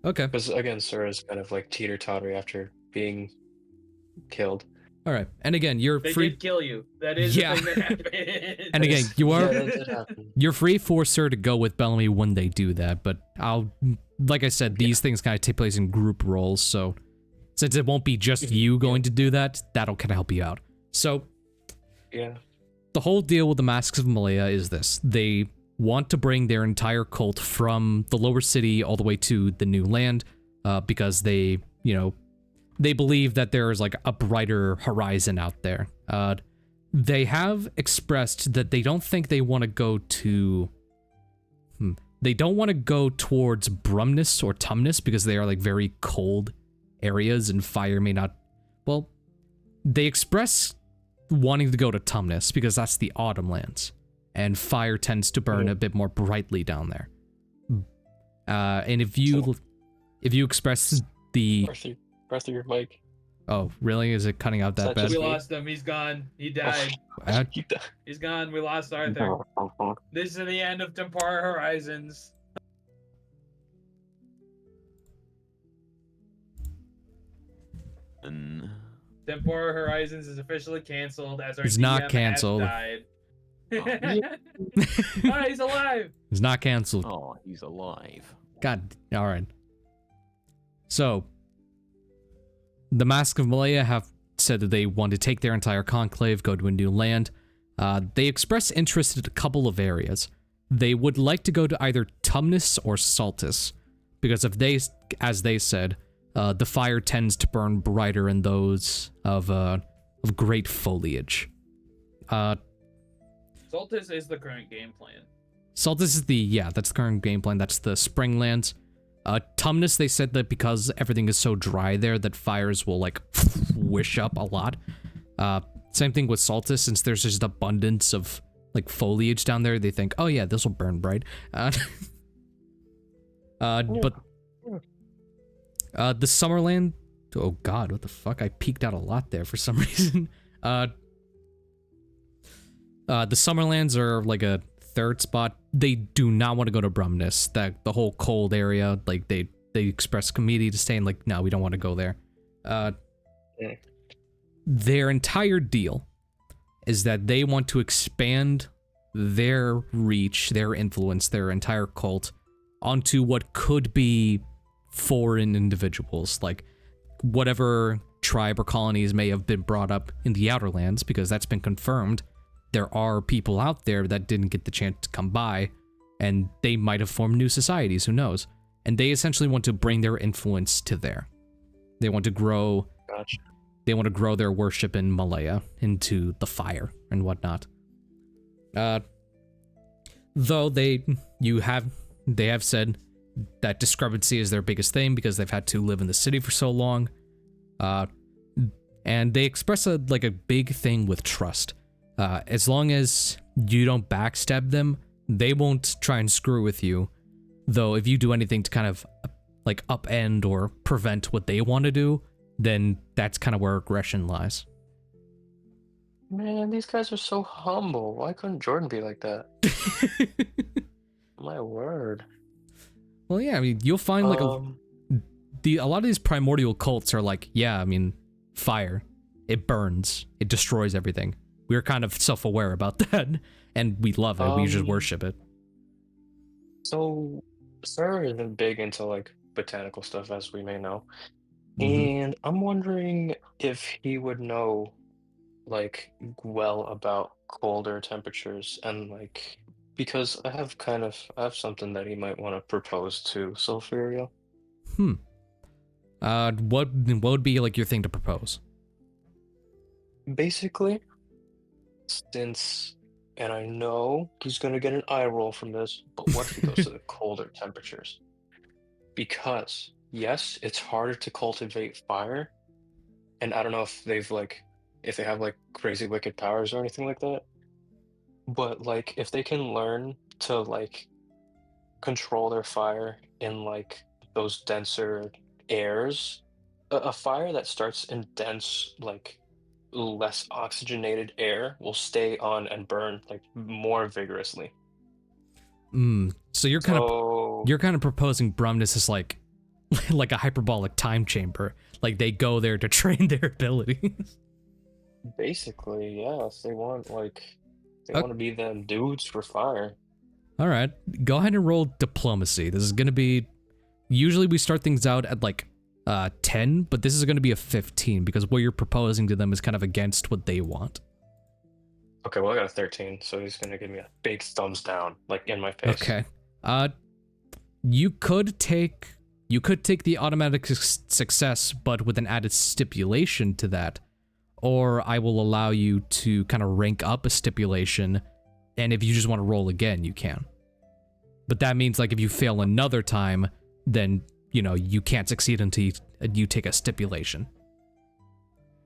Okay. Because again, Sir is kind of like teeter-totter after being killed. All right. And again, you're They free. did kill you. That is Yeah. the thing that happened. And again, you Yeah, are that did happen. you're free for Sir to go with Bellamy when they do that, but like I said, these things kind of take place in group roles, so since it won't be just you going to do that, that'll kind of help you out. So Yeah. the whole deal with the Masks of Malaya is this. They want to bring their entire cult from the lower city all the way to the new land, because they believe that there is like a brighter horizon out there. They have expressed that they don't think they want to go to... They don't want to go towards Brumness or Tumnus because they are like very cold areas and fire may not... Well, they express wanting to go to Tumnus because that's the autumn lands, and fire tends to burn a bit more brightly down there. And if you express the... Arthur, your mic. Oh, really? Is it cutting out that Such bad? We lost him. He's gone. He died. He's gone. We lost Arthur. This is the end of Tempora Horizons. And Tempora Horizons is officially canceled as our It's not DM canceled. has died. Oh, he's alive. It's not canceled. oh, he's alive. God, all right. So, the Mask of Malaya have said that they want to take their entire conclave, go to a new land. They express interest in a couple of areas. They would like to go to either Tumnus or Saltus, because if they, as they said, the fire tends to burn brighter in those of great foliage. Soltis is the current game plan. Saltus is that's the current game plan. That's the spring lands. Tumnus, they said that because everything is so dry there that fires will like wish up a lot. Same thing with Saltus, since there's just abundance of like foliage down there. They think, oh yeah, this will burn bright. But the Summerland, oh god, what the fuck? I peeked out a lot there for some reason. The Summerlands are like a third spot. They do not want to go to Brumness. That the whole cold area, like they express committee to stay, and like, no, we don't want to go there. Their entire deal is that they want to expand their reach, their influence, their entire cult onto what could be foreign individuals, like whatever tribe or colonies may have been brought up in the Outer Lands, because that's been confirmed. There are people out there that didn't get the chance to come by, and they might have formed new societies, who knows? And they essentially want to bring their influence to there. They want to grow. Gotcha. They want to grow their worship in Malaya into the fire and whatnot. Though they have said that discrepancy is their biggest thing because they've had to live in the city for so long. And they express a big thing with trust. As long as you don't backstab them, they won't try and screw with you. Though if you do anything to kind of like upend or prevent what they want to do, then that's kind of where aggression lies. Man, these guys are so humble. Why couldn't Jordan be like that? My word. Well, yeah, I mean, you'll find like a lot of these primordial cults are like, yeah, I mean, fire, it burns, it destroys everything. We're kind of self-aware about that, and we love it. We just worship it. So, Sir isn't big into like botanical stuff, as we may know, Mhm. and I'm wondering if he would know like well about colder temperatures and like because I have something that he might want to propose to Sulfurio. What would be like your thing to propose? Basically, and I know he's gonna get an eye roll from this, but what if he goes to the colder temperatures? Because yes, it's harder to cultivate fire, and I don't know if if they have like crazy wicked powers or anything like that. But like if they can learn to like control their fire in like those denser airs, a fire that starts in dense like less oxygenated air will stay on and burn like more vigorously. So you're kind of proposing Brumnus is like like a hyperbolic time chamber. Like they go there to train their abilities. Basically, yes, they want to be them dudes for fire. All right, go ahead and roll diplomacy. This is gonna be usually we start things out at like 10, but this is gonna be a 15 because what you're proposing to them is kind of against what they want. Okay, well I got a 13, so he's gonna give me a big thumbs down, like in my face. Okay. You could take the automatic success, but with an added stipulation to that, or I will allow you to kind of rank up a stipulation, and if you just want to roll again, you can. But that means like if you fail another time, then you know you can't succeed until you take a stipulation.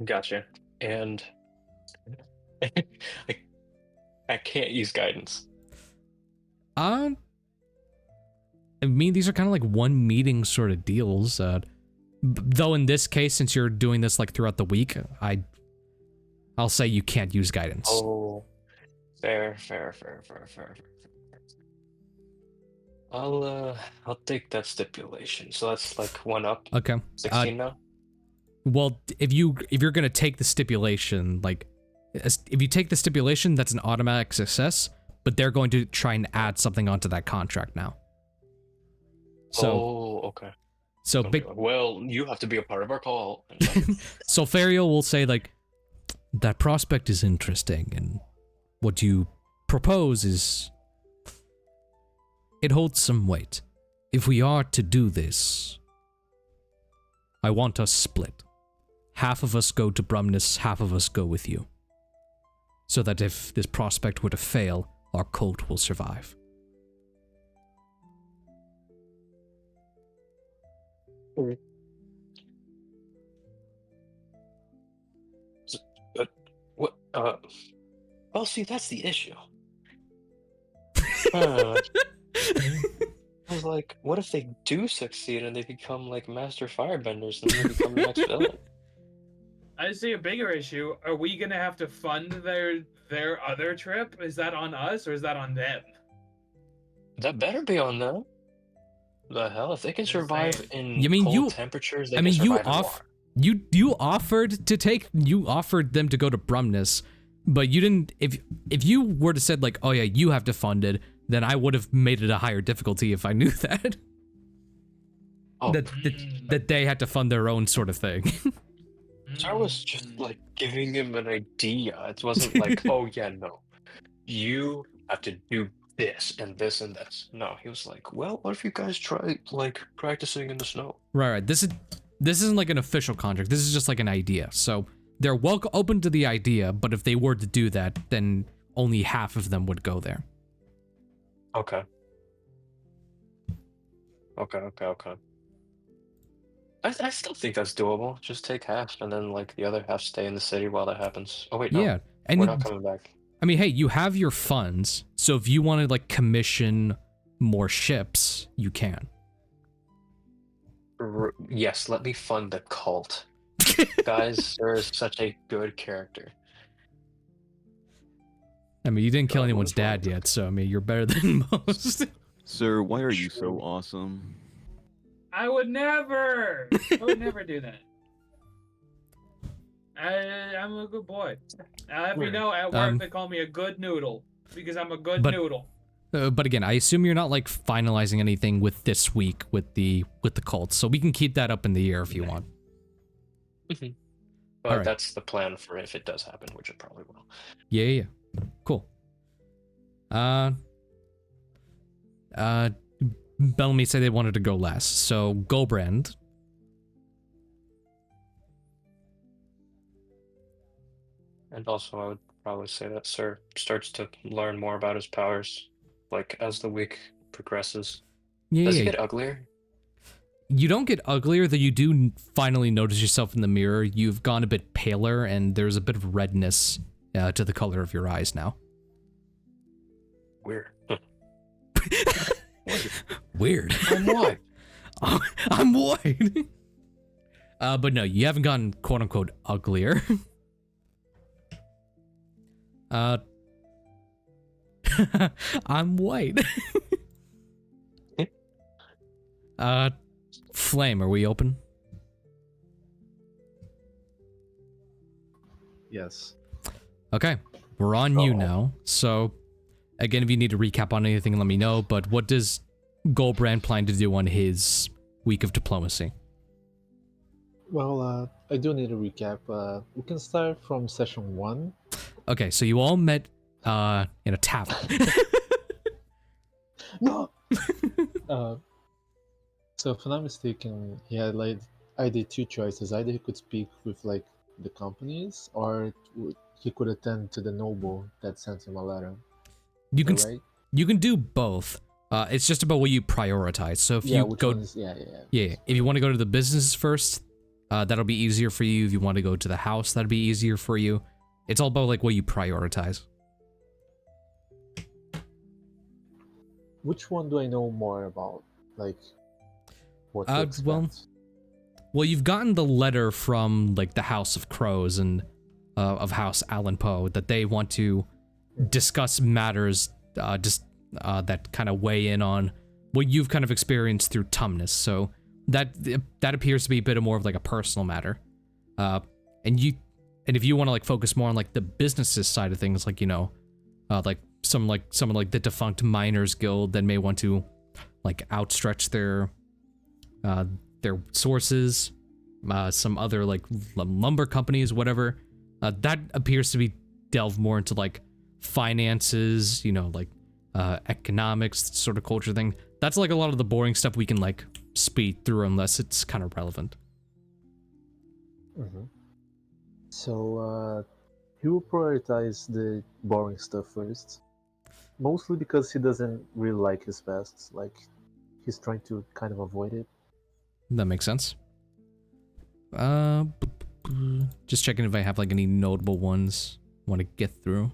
Gotcha. And I can't use guidance. I mean, these are kind of like one meeting sort of deals. Though in this case, since you're doing this like throughout the week, I'll say you can't use guidance. Oh, fair. I'll take that stipulation. So that's like one up. Okay. 16 now. Well, if you're gonna take the stipulation, like if you take the stipulation, that's an automatic success. But they're going to try and add something onto that contract now. So, okay. So big. Well, you have to be a part of our call. So Ferio will say like, that prospect is interesting, and what you propose is it holds some weight. If we are to do this, I want us split. Half of us go to Brumnus, half of us go with you. So that if this prospect were to fail, our cult will survive. What? Well, see, that's the issue. I was like, what if they do succeed and they become like master firebenders and they become the next villain? I see a bigger issue. Are we gonna have to fund their other trip? Is that on us or is that on them? That better be on them. The hell, if they can survive in cold temperatures, they can survive in water. You offered them to go to Brumnus, but you didn't. If you were to said like, oh yeah, you have to fund it, then I would have made it a higher difficulty if I knew that. Oh. That they had to fund their own sort of thing. I was just like giving him an idea. It wasn't like, oh yeah, no, you have to do this and this and this. No, he was like, well, what if you guys try like practicing in the snow? Right. This isn't like an official contract. This is just like an idea. So they're open to the idea, but if they were to do that, then only half of them would go there. Okay. I still think that's doable. Just take half, and then like the other half stay in the city while that happens. Oh wait, no. Yeah, and we're not coming back. I mean, hey, you have your funds, so if you want to like commission more ships, you can. Yes, let me fund the cult. Guys, Sir is such a good character. I mean, you didn't kill anyone's dad yet, so I mean, you're better than most. Sir, why are you so awesome? I would never do that. I'm a good boy. You know, at work they call me a good noodle because I'm a good noodle. But again, I assume you're not like finalizing anything with this week with the cult, so we can keep that up in the air if you want. But right. That's the plan for if it does happen, which it probably will. Yeah. Cool. Bellamy said they wanted to go last, so Gulbrand. And also, I would probably say that Sir starts to learn more about his powers, like as the week progresses. Does he get uglier? You don't get uglier, though you do finally notice yourself in the mirror. You've gone a bit paler, and there's a bit of redness to the color of your eyes now. Weird. Weird. I'm white. I'm white. But no, you haven't gotten quote-unquote uglier. I'm white. Flame, are we open? Yes. Okay, we're on you now. So, again, if you need to recap on anything, let me know. But what does Gulbrand plan to do on his week of diplomacy? Well, I do need a recap. We can start from session 1. Okay, so you all met in a tavern. No! So if I'm not mistaken, he had like either two choices. Either he could speak with like the companies, or he could attend to the noble that sent him a letter. You can right? You can do both. It's just about what you prioritize. So if you go, if you want to go to the businesses first, that'll be easier for you. If you want to go to the house, that'll be easier for you. It's all about like what you prioritize. Which one do I know more about? Like, what to expect? Well, you've gotten the letter from like the House of Crows and of House Allen Poe that they want to discuss matters that kind of weigh in on what you've kind of experienced through Tumnus. So that appears to be a bit more of like a personal matter. And if you want to like focus more on like the businesses side of things, like, you know, like someone like the defunct Miners Guild that may want to like outstretch their sources, some other like lumber companies, whatever, that appears to be delved more into like finances, you know, like economics, sort of culture thing. That's like a lot of the boring stuff we can like speed through unless it's kind of relevant. Mm-hmm. So he will prioritize the boring stuff first, mostly because he doesn't really like his past. Like, he's trying to kind of avoid it. That makes sense. Just checking if I have like any notable ones I want to get through.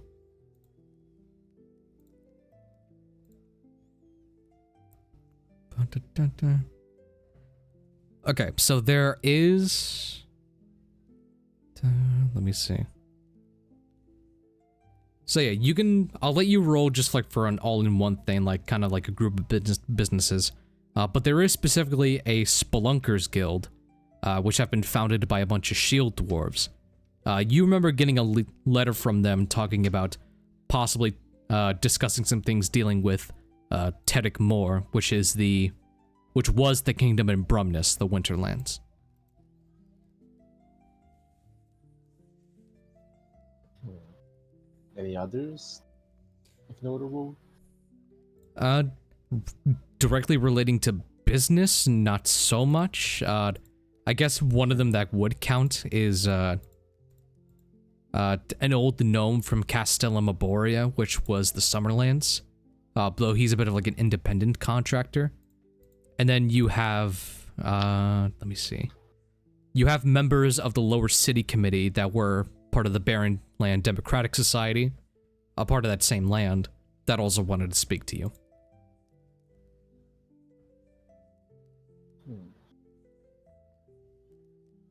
Okay, so there is... let me see. So yeah, you can... I'll let you roll just like for an all-in-one thing, like kind of like a group of businesses. But there is specifically a Spelunkers Guild, which have been founded by a bunch of shield dwarves. You remember getting a letter from them talking about possibly discussing some things dealing with Tedic Moor, which was the kingdom in Brumnus, the Winterlands. Any others of notable? Directly relating to business, not so much. I guess one of them that would count is an old gnome from Castellum Arborea, which was the Summerlands. Though he's a bit of like an independent contractor. And then you have, let me see. You have members of the Lower City Committee that were part of the Barren Land Democratic Society, a part of that same land, that also wanted to speak to you.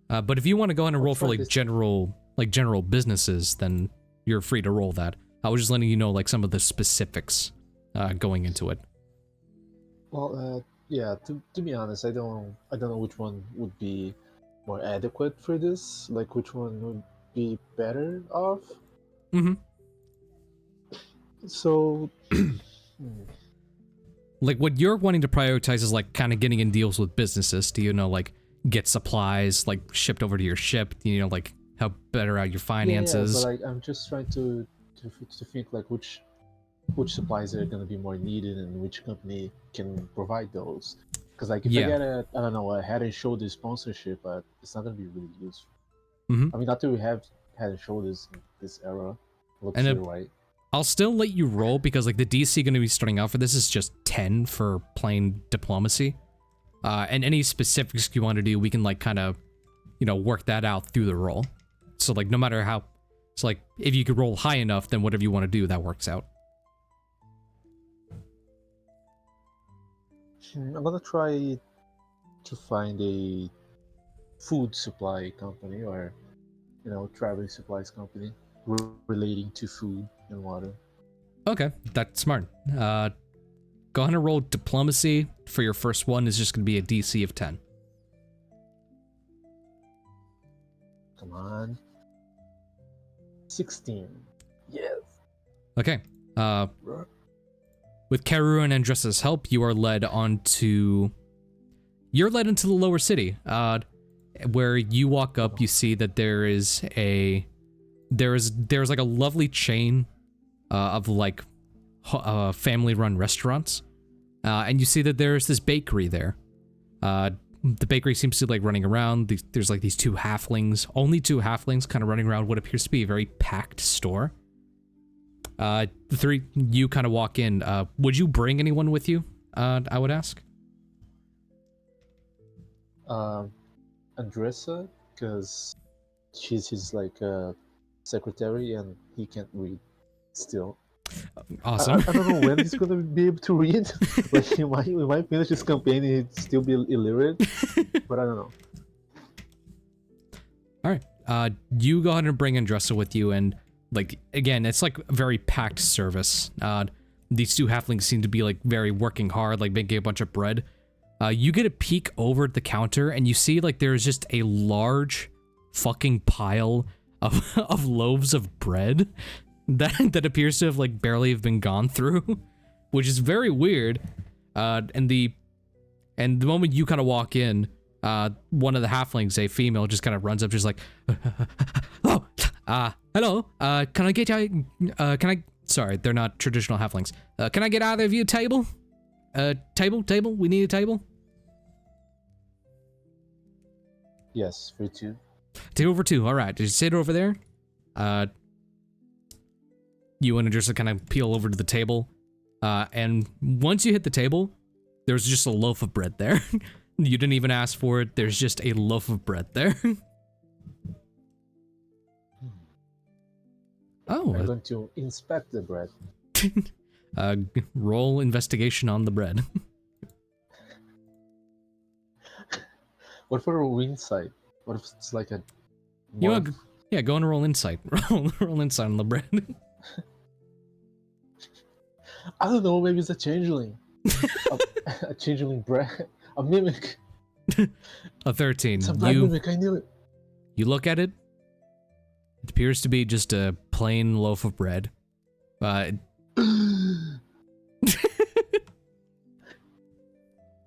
But if you want to go on and roll for like general businesses, then you're free to roll that. I was just letting you know like some of the specifics going into it. Well, yeah. To be honest, I don't know which one would be more adequate for this. Like, which one would be better off. Mm-hmm. So, like what you're wanting to prioritize is like kind of getting in deals with businesses. Do you know like get supplies like shipped over to your ship? You know like help better out your finances. Yeah, but like I'm just trying to think like which supplies are going to be more needed and which company can provide those. Because like if I get a I don't know a Head and Shoulders sponsorship, it's not going to be really useful. I mean, not that we have Head and Shoulders in this era. Looks and right. I'll still let you roll because like the DC going to be starting out for this is just 10 for plain diplomacy. And any specifics you want to do, we can like kind of, you know, work that out through the roll. So like no matter how, it's like if you could roll high enough, then whatever you want to do, that works out. I'm gonna try to find a food supply company or, you know, traveling supplies company relating to food and water. Okay, that's smart. Go ahead and roll diplomacy for your first one. Is just going to be a DC of 10. Come on. 16. Yes. Okay. With Karu and Andressa's help, you are led into the lower city. Where you walk up, you see that there's like a lovely chain of like family-run restaurants, and you see that there's this bakery there. The bakery seems to be like running around. There's like these two halflings, only two halflings, kind of running around what appears to be a very packed store. The three you kind of walk in. Would you bring anyone with you? I would ask. Andressa, because she's his like secretary and he can't read still. Awesome. I don't know when he's gonna be able to read. Like he might finish this campaign and he'd still be illiterate, but I don't know. All right. You go ahead and bring Andressa with you, and like again, it's like a very packed service. These two halflings seem to be like very working hard, like making a bunch of bread. You get a peek over at the counter, and you see like there's just a large fucking pile of loaves of bread that appears to have like barely have been gone through, which is very weird. And the moment you kind of walk in, one of the halflings, a female, just kind of runs up, just like, oh, hello, can I get you? Sorry, they're not traditional halflings. Can I get either of you a table? Table. We need a table. Yes, for two. Table for two. All right, just sit over there. You and Andressa kind of peel over to the table, and once you hit the table, there's just a loaf of bread there. You didn't even ask for it. There's just a loaf of bread there. Oh, I'm going to inspect the bread. Roll investigation on the bread. What for a insight? What if it's like a... You know, yeah, go and roll insight. Roll insight on the bread. I don't know, maybe it's a changeling. A changeling bread. A mimic. A 13. It's a black mimic, I knew it. You look at it. It appears to be just a plain loaf of bread. Just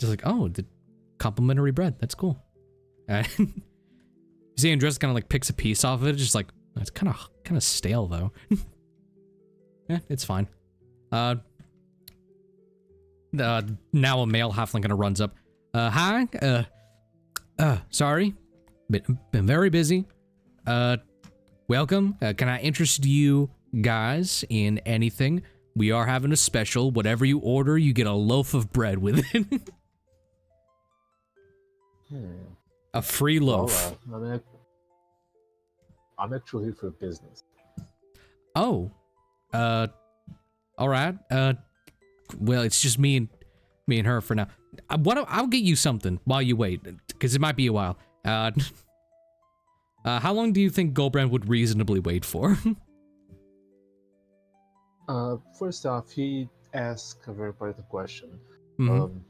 like, oh, the complimentary bread. That's cool. You see Andressa kind of like picks a piece off of it, just like, it's kind of stale though. Yeah, it's fine. Now a male halfling kind of runs up. Hi. Sorry. Been very busy. Welcome. Can I interest you guys in anything? We are having a special. Whatever you order, you get a loaf of bread with it. A free loaf. I'm actually here for business. Oh. All right. Well, it's just me and her for now. I'll get you something while you wait, because it might be a while. How long do you think Gulbrand would reasonably wait for? First off, he asked a very important question. Mhm.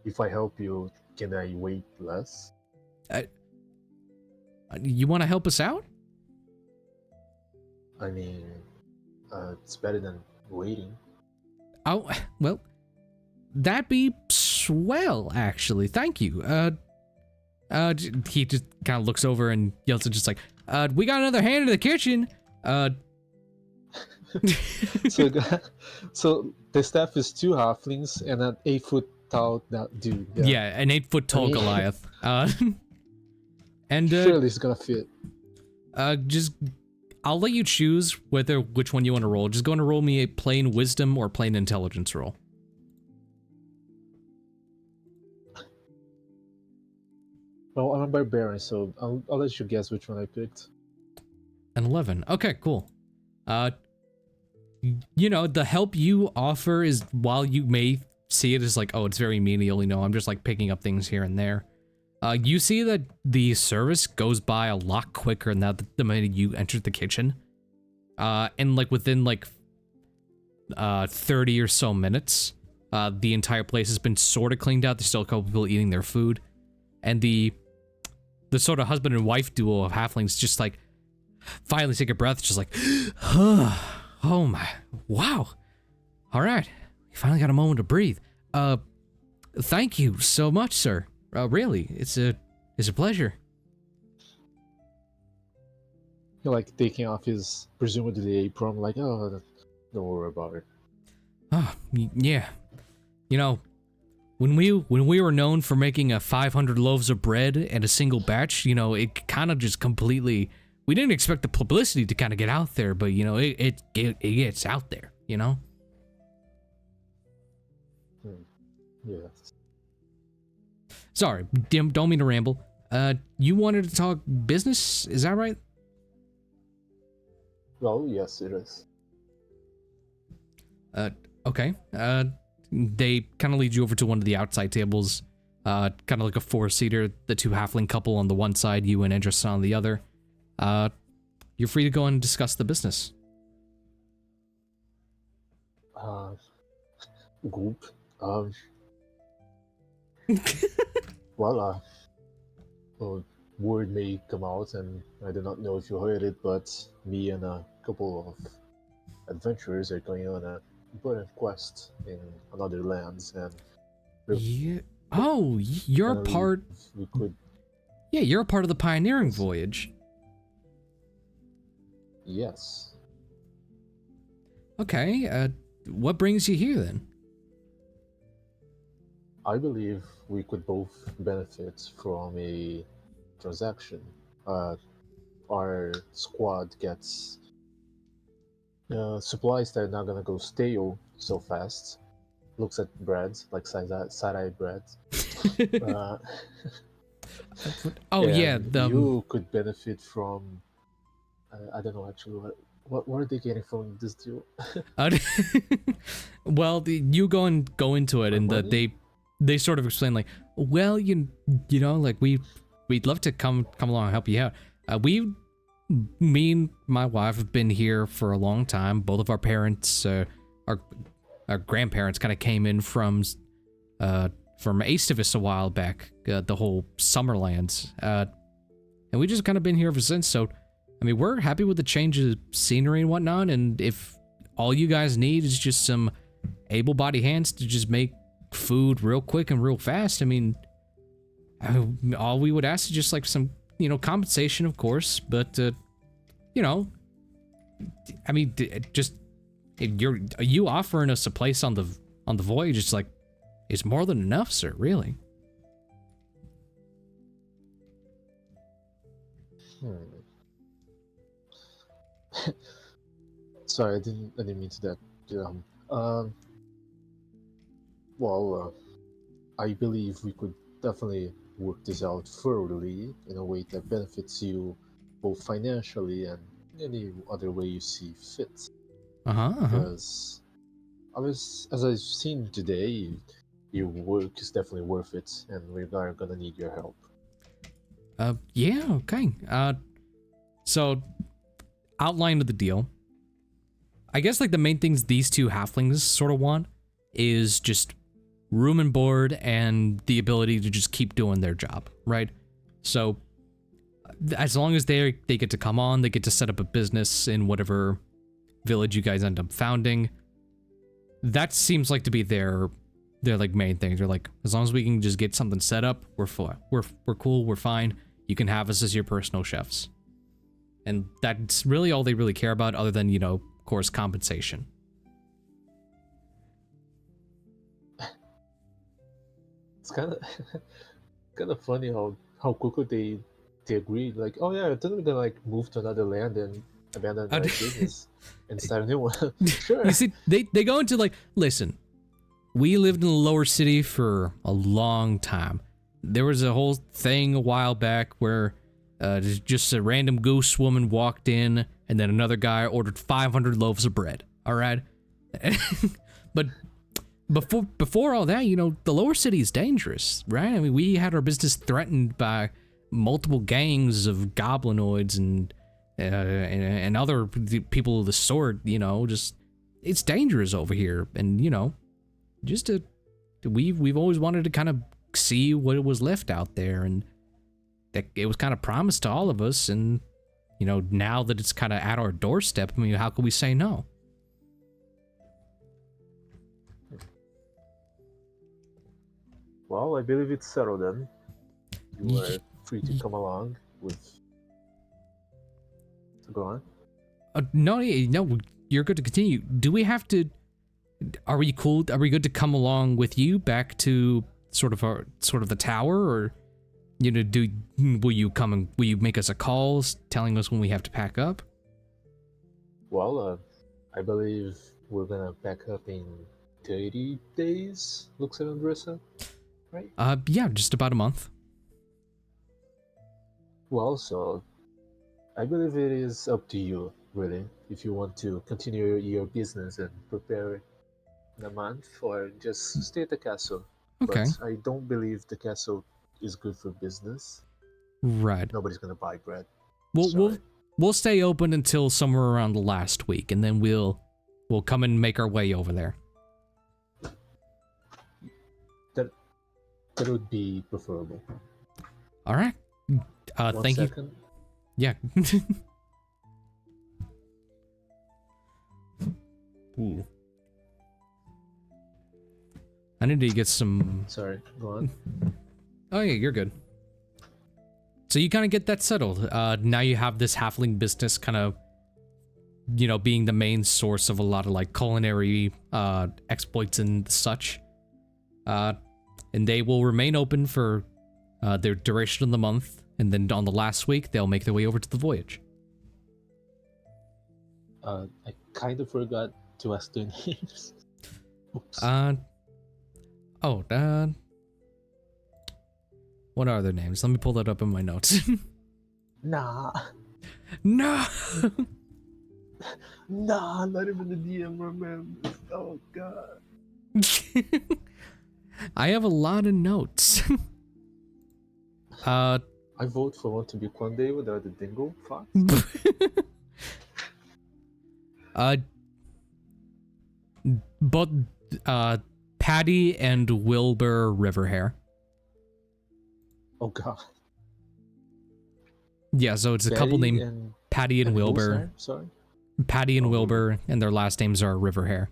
If I help you, can I wait less? You want to help us out? I mean, it's better than waiting. Oh, well, that'd be swell, actually. Thank you. He just kind of looks over and yells at just like, we got another hand in the kitchen. So, so the staff is 2 halflings and an 8-foot tall dude. Yeah, an 8-foot tall Goliath. And surely it's gonna fit. just I'll let you choose which one you want to roll. Just going to roll me a plain wisdom or plain intelligence roll. Well, I'm a barbarian, so I'll let you guess which one I picked. An 11. Okay, cool. You know, the help you offer is, while you may see it as like, oh, it's very menial, you know, I'm just like picking up things here and there. You see that the service goes by a lot quicker now the minute you entered the kitchen. And like within like 30 or so minutes, the entire place has been sort of cleaned out. There's still a couple people eating their food. And the sort of husband and wife duo of halflings just like finally take a breath, just like, oh my, wow. All right, we finally got a moment to breathe. Thank you so much, sir. Really, it's a pleasure. You're like taking off his presumably apron, like, oh, don't worry about it. Oh, yeah. You know, when we were known for making 500 loaves of bread and a single batch, you know, it kind of just completely. We didn't expect the publicity to kind of get out there, but you know, it gets out there, you know. Yes. Sorry, don't mean to ramble. You wanted to talk business, is that right? Well, yes, it is. Okay. They kind of lead you over to one of the outside tables, kind of like a 4-seater, the 2 halfling couple on the one side, you and Anderson on the other. You're free to go and discuss the business. Group. Well, word may come out, and I do not know if you heard it, but me and a couple of adventurers are going on a important quest in another lands, and Yeah. Oh, you're a part. We could. Yeah, you're a part of the pioneering voyage. Yes. Okay. What brings you here then? I believe we could both benefit from a transaction. Our squad gets supplies that are not gonna go stale so fast. Looks at bread, like side-eye bread. Oh yeah, you could benefit from. I don't know actually what are they getting from this deal? Well, you go into it, and they sort of explain like, well, you know, like we'd love to come along and help you out. Me and my wife have been here for a long time. Both of our parents, our grandparents, kind of came in from Adavesta a while back, the whole Summerlands, and we just kind of been here ever since. So, I mean, we're happy with the change of scenery and whatnot. And if all you guys need is just some able-bodied hands to just make food real quick and real fast, I mean, all we would ask is just like some, you know, compensation, of course, but you know, I mean, just you offering us a place on the voyage, it's like, it's more than enough, sir, really. Sorry, I didn't mean to that. Well, I believe we could definitely work this out thoroughly in a way that benefits you both financially and any other way you see fit. Because as I've seen today, your work is definitely worth it, and we are gonna need your help. Yeah, okay. So, outline of the deal. I guess like the main things these two halflings sort of want is just room and board and the ability to just keep doing their job, right? So as long as they get to come on, they get to set up a business in whatever village you guys end up founding. That seems like to be their like main thing. They're like, as long as we can just get something set up, we're cool, we're fine. You can have us as your personal chefs. And that's really all they really care about, other than, you know, of course, compensation. It's kind of funny how quickly they agreed. Like, oh yeah, then we're gonna like move to another land and abandon our business and start a new one. Sure. You see, they go into like, listen, we lived in the lower city for a long time. There was a whole thing a while back where just a random goose woman walked in, and then another guy ordered 500 loaves of bread. All right, but before all that, you know, the lower city is dangerous, right? I mean, we had our business threatened by multiple gangs of goblinoids and other people of the sort. You know, just it's dangerous over here, and you know, we've always wanted to kind of see what was left out there, and that it was kind of promised to all of us, and you know, now that it's kind of at our doorstep, I mean, how could we say no? Well, I believe it's settled then. You are free to come along with. So go on. No, you're good to continue. Do we have to? Are we cool? Are we good to come along with you back to sort of the tower, or you know, will you make us a call telling us when we have to pack up? Well, I believe we're gonna pack up in 30 days. Looks at Andressa, right? Yeah, just about a month. Well, so I believe it is up to you, really, if you want to continue your business and prepare in a month, or just stay at the castle. Okay. But I don't believe the castle is good for business. Right. Nobody's gonna buy bread. We'll stay open until somewhere around the last week, and then we'll come and make our way over there. That would be preferable. All right. Thank you. Yeah. Ooh. I need to get some. Sorry, go on. Oh yeah, you're good. So you kind of get that settled. Now you have this halfling business kind of, you know, being the main source of a lot of like culinary exploits and such. And they will remain open for their duration of the month, and then on the last week they'll make their way over to the voyage. I kind of forgot to ask their names. Oops. What are their names? Let me pull that up in my notes. Nah, No. not even the DM remembers. Oh god. I have a lot of notes. I vote for one to be Quande without the dingo fox. But Patty and Wilbur Riverhair. Oh god. Yeah, so it's a couple named Patty and Wilbur. Sorry. Patty and Wilbur, and their last names are Riverhair.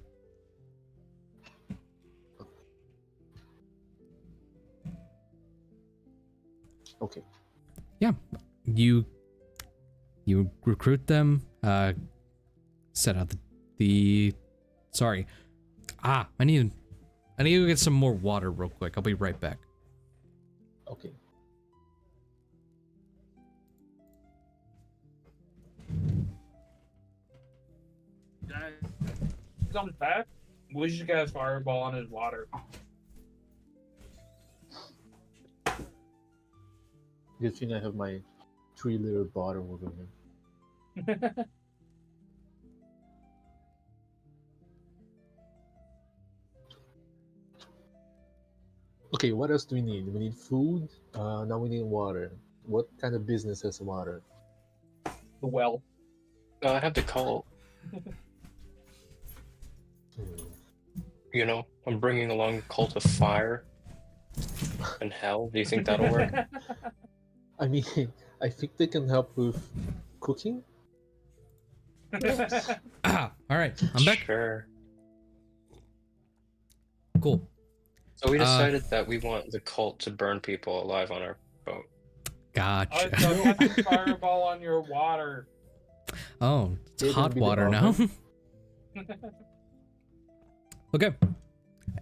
Okay. Yeah, you recruit them. Set out the sorry. I need to go get some more water real quick. I'll be right back. Okay. Comes back. We should cast fireball on his water. Good thing I have my 3-liter bottle over here. Okay, what else do we need? We need food. Now we need water. What kind of business has water? The well. I have the call. you know, I'm bringing along Cult of Fire and Hell. Do you think that'll work? I mean, I think they can help with cooking. All right, I'm back. Sure. Cool. So we decided that we want the cult to burn people alive on our boat. Gotcha. Oh, so you have to fireball on your water. Oh, it's They're hot gonna be the water now. oven. Okay.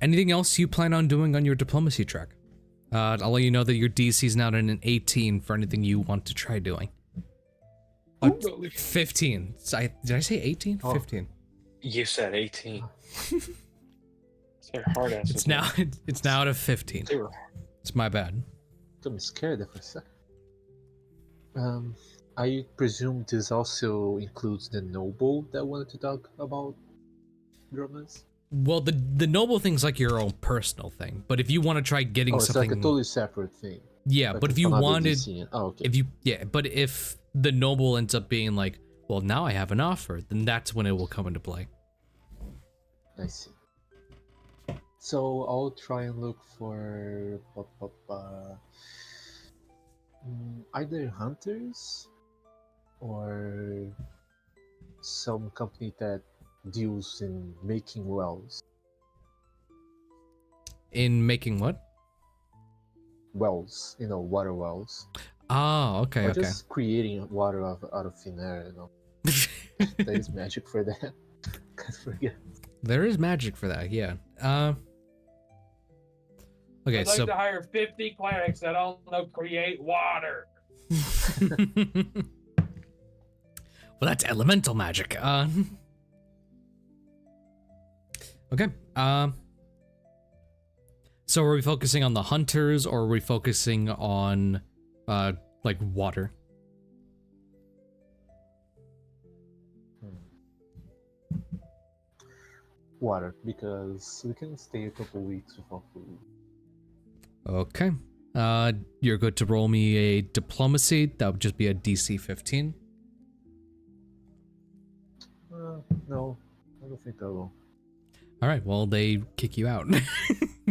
Anything else you plan on doing on your diplomacy track? I'll let you know that your DC's now at an 18 for anything you want to try doing. 15. Did I say 18? Oh. 15. You said 18. They're hard asses. It's now at a 15. They were It's my bad. Got me scared there for a second. I presume this also includes the noble that wanted to talk about drummers. Well, the noble thing's like your own personal thing, but if you want to try getting It's something, like a totally separate thing. yeah. Like But if you another wanted, DC. Oh, okay. but if the noble ends up being like, well, now I have an offer, then that's when it will come into play. I see. So I'll try and look for either hunters or some company that deals in making wells. In making what? Wells, water wells. Oh, okay, Or okay. just creating water out of thin air, There is magic for that. Can't forget. There is magic for that, yeah. Okay, I'd like so to hire 50 clerics that all know create water. well, that's elemental magic. Okay. So are we focusing on the hunters, or are we focusing on, like water? Water, because we can stay a couple weeks without food. Okay. You're good to roll me a diplomacy. That would just be a DC 15. No, I don't think I will. All right. Well, they kick you out.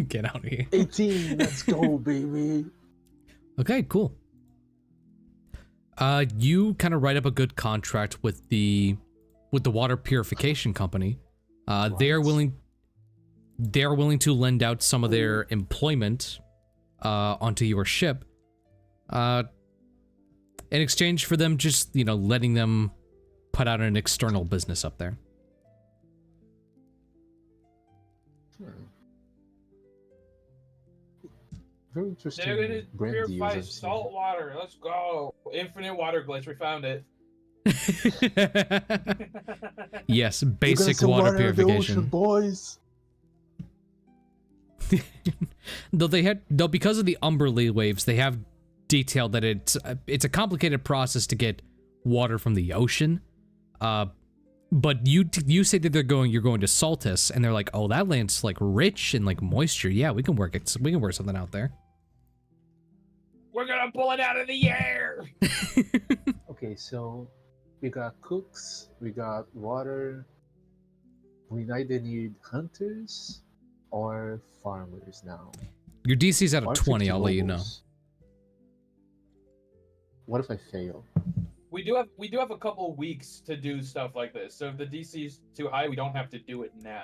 Get out of here. 18, let's go, baby. Okay, cool. You kind of write up a good contract with the water purification company. They're willing to lend out some of their employment onto your ship in exchange for them just, letting them put out an external business up there. Very interesting. They're gonna brand deals purify I've seen. salt water. Let's go. Infinite water glitch. We found it. Yes, We're gonna basic sell water in the purification. ocean, boys. Though because of the Umberly waves, they have detailed that it's a complicated process to get water from the ocean. But you say that you're going to Saltus, and they're like, oh, that land's like rich in like moisture. Yeah, we can work something out there. We're gonna pull it out of the air. Okay, so we got cooks, we got water. We either need hunters or farmers now. Your DC's at a Or 20. 50 I'll let you know. nobles. What if I fail? We do have a couple weeks to do stuff like this. So if the DC's too high, we don't have to do it now.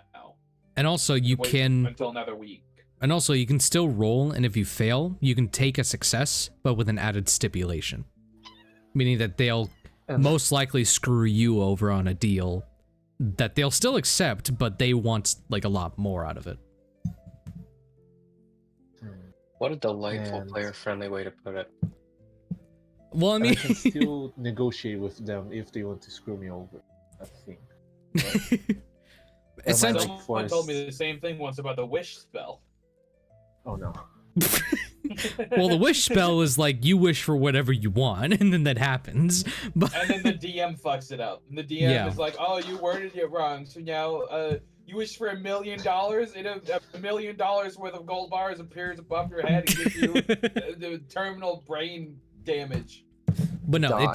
And also you Wait can until another week. And also, you can still roll, and if you fail, you can take a success, but with an added stipulation. Meaning that they'll most likely screw you over on a deal that they'll still accept, but they want, like, a lot more out of it. What a delightful And- player-friendly way to put it. Well, I And I mean... can still negotiate with them if they want to screw me over, I think. Right? Essentially... Like Someone told me force- the same thing once about the wish spell. Oh no. Well, the wish spell is like, you wish for whatever you want, and then that happens. But And then the DM fucks it up. And the DM Yeah. is like, oh, you worded it wrong. So now, you wish for $1 million, and $1 million worth of gold bars appears above your head and gives you the terminal brain damage. But no, Die.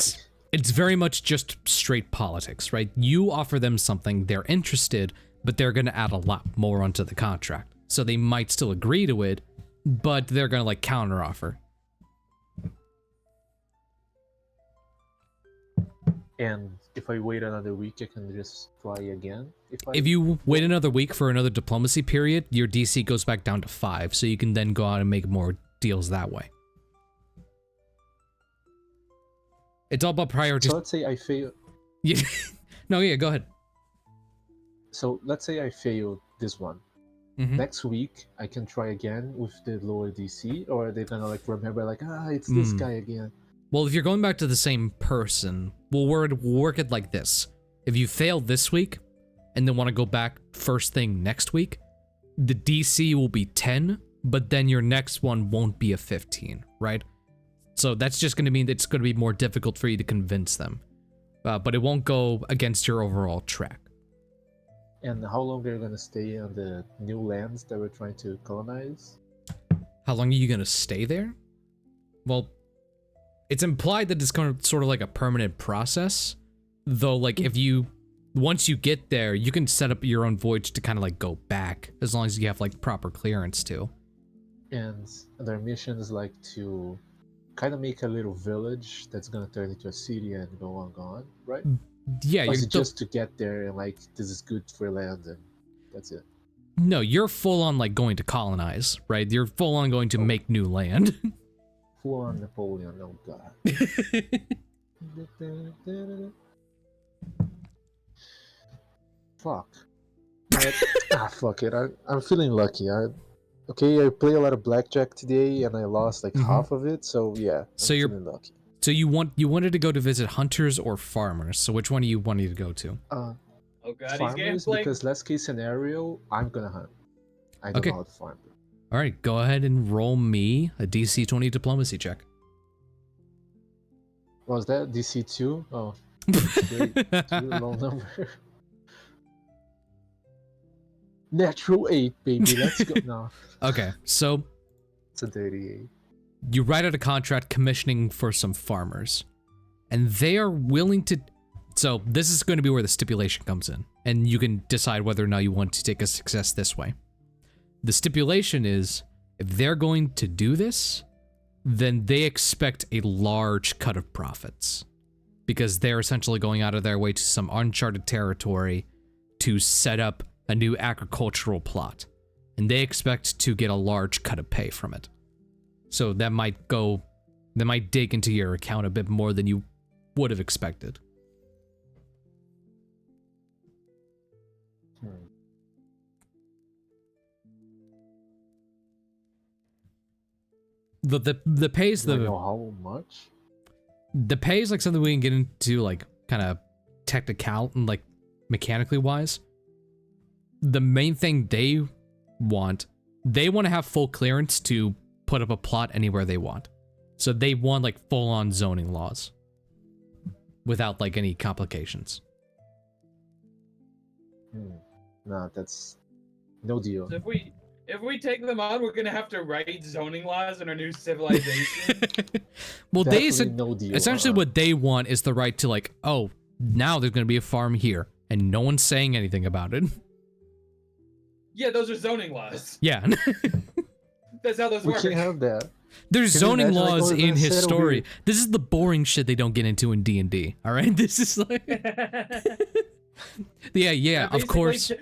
it's very much just straight politics, right? You offer them something, they're interested, but they're going to add a lot more onto the contract. So they might still agree to it, but they're going to like counteroffer. And if I wait another week, I can just try again. If you wait another week for another diplomacy period, your DC goes back down to 5, so you can then go out and make more deals that way. It's all about priorities. So let's say I fail. Yeah. No, yeah, go ahead. So let's say I fail this one. Mhm. Next week, I can try again with the lower DC, or are they gonna like remember like, it's this guy again? Well, if you're going back to the same person, we'll work it like this. If you fail this week, and then want to go back first thing next week, the DC will be 10, but then your next one won't be a 15, right? So that's just going to mean that it's going to be more difficult for you to convince them. But it won't go against your overall track. And how long are you gonna stay on the new lands that we're trying to colonize? How long are you going to stay there? Well, it's implied that it's kind of sort of like a permanent process, though. Like once you get there, you can set up your own voyage to kind of like go back as long as you have like proper clearance too. And their mission is like to kind of make a little village that's gonna turn into a city and go on, right? Yeah, or is it just to get there and like this is good for land and that's it? No, you're full on like going to colonize, right? You're full on going to make new land. Full on Napoleon, oh god. Fuck. Fuck it. I'm feeling lucky. I play a lot of blackjack today and I lost like half of it, so yeah. So you're feeling lucky. So you wanted to go to visit hunters or farmers. So which one are you wanting to go to? Oh god, he's Farmers, gameplay. because last case scenario, I'm gonna hunt. I don't know how to farm. All right, go ahead and roll me a DC 20 diplomacy check. Was that DC 2? Oh, great. Low number. Natural 8, baby. Let's go. No, Okay, so it's a dirty 8. you write out a contract commissioning for some farmers, and they are willing to. So this is going to be where the stipulation comes in, and you can decide whether or not you want to take a success this way. The stipulation is, if they're going to do this, then they expect a large cut of profits, because they're essentially going out of their way to some uncharted territory to set up a new agricultural plot, and they expect to get a large cut of pay from it. So that might dig into your account a bit more than you would have expected. The pay's Do I know how much? The pay is like something we can get into, like kind of technical and like mechanically wise. The main thing they want to have full clearance to put up a plot anywhere they want. So they want like full on zoning laws without like any complications. Nah, that's no deal. So if we take them on, we're gonna have to write zoning laws in our new civilization. Well, Definitely no deal. essentially what they want is the right to like, oh, now there's going to be a farm here, and no one's saying anything about it. Yeah, those are zoning laws. Yeah. That's how those We work. can't have that. There's Can you zoning imagine, like, laws we're in gonna his settle story. here? This is the boring shit they don't get into in D&D. All right, this is like, yeah, of course.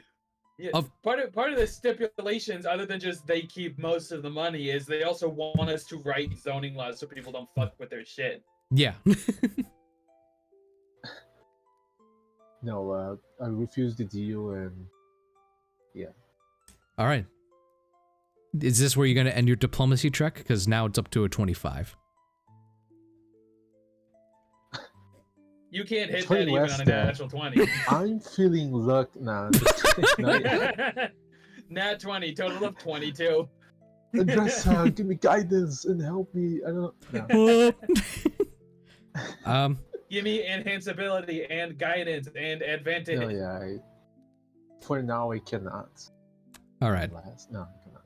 Yeah, part of the stipulations, other than just they keep most of the money, is they also want us to write zoning laws so people don't fuck with their shit. Yeah. No, I refused the deal and yeah. All right. Is this where you're going to end your diplomacy trek? Because now it's up to a 25. You can't hit It's way that even less on a than- natural 20. I'm feeling luck now. Nat 20, total of 22. Adavesta, give me guidance and help me. I don't know. Give me enhanceability and guidance and advantage. No, yeah. For now, I cannot. All right. No, I cannot.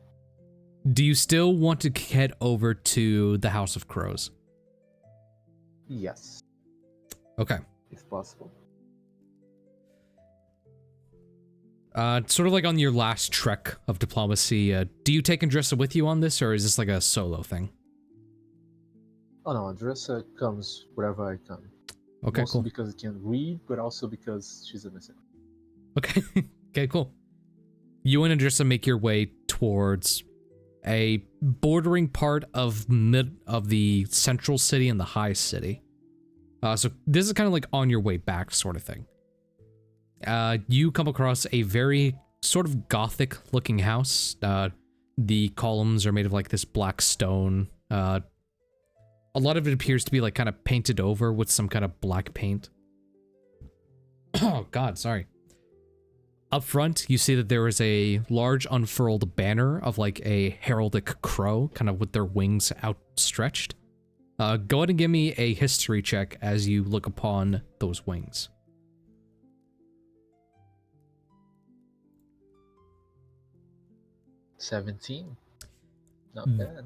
Do you still want to head over to the House of Crows? Yes, Okay. if possible. Sort of like on your last trek of diplomacy, do you take Andressa with you on this, or is this like a solo thing? Oh no, Andressa comes wherever I come. Okay, Mostly cool. because it can read, but also because she's a missing. Okay, okay, cool. You and Andressa make your way towards a bordering part of the central city and the high city. So this is kind of like on your way back sort of thing. You come across a very sort of gothic looking house. The columns are made of like this black stone. A lot of it appears to be like kind of painted over with some kind of black paint. Oh god, sorry. Up front, you see that there is a large unfurled banner of like a heraldic crow, kind of with their wings outstretched. Go ahead and give me a history check as you look upon those wings. 17. Not bad.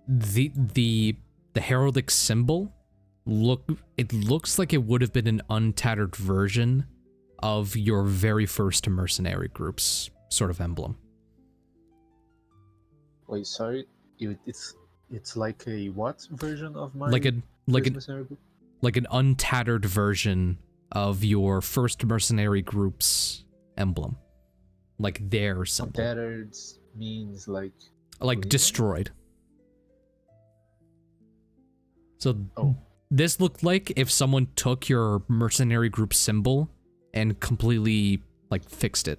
The heraldic symbol looks like it would have been an untattered version of your very first mercenary group's sort of emblem. Wait, sorry. It's like a what version of my Like mercenary group? like an untattered version of your first mercenary group's emblem. Like their symbol. Untattered means like Like destroyed. So Oh. this looked like if someone took your mercenary group symbol and completely like fixed it.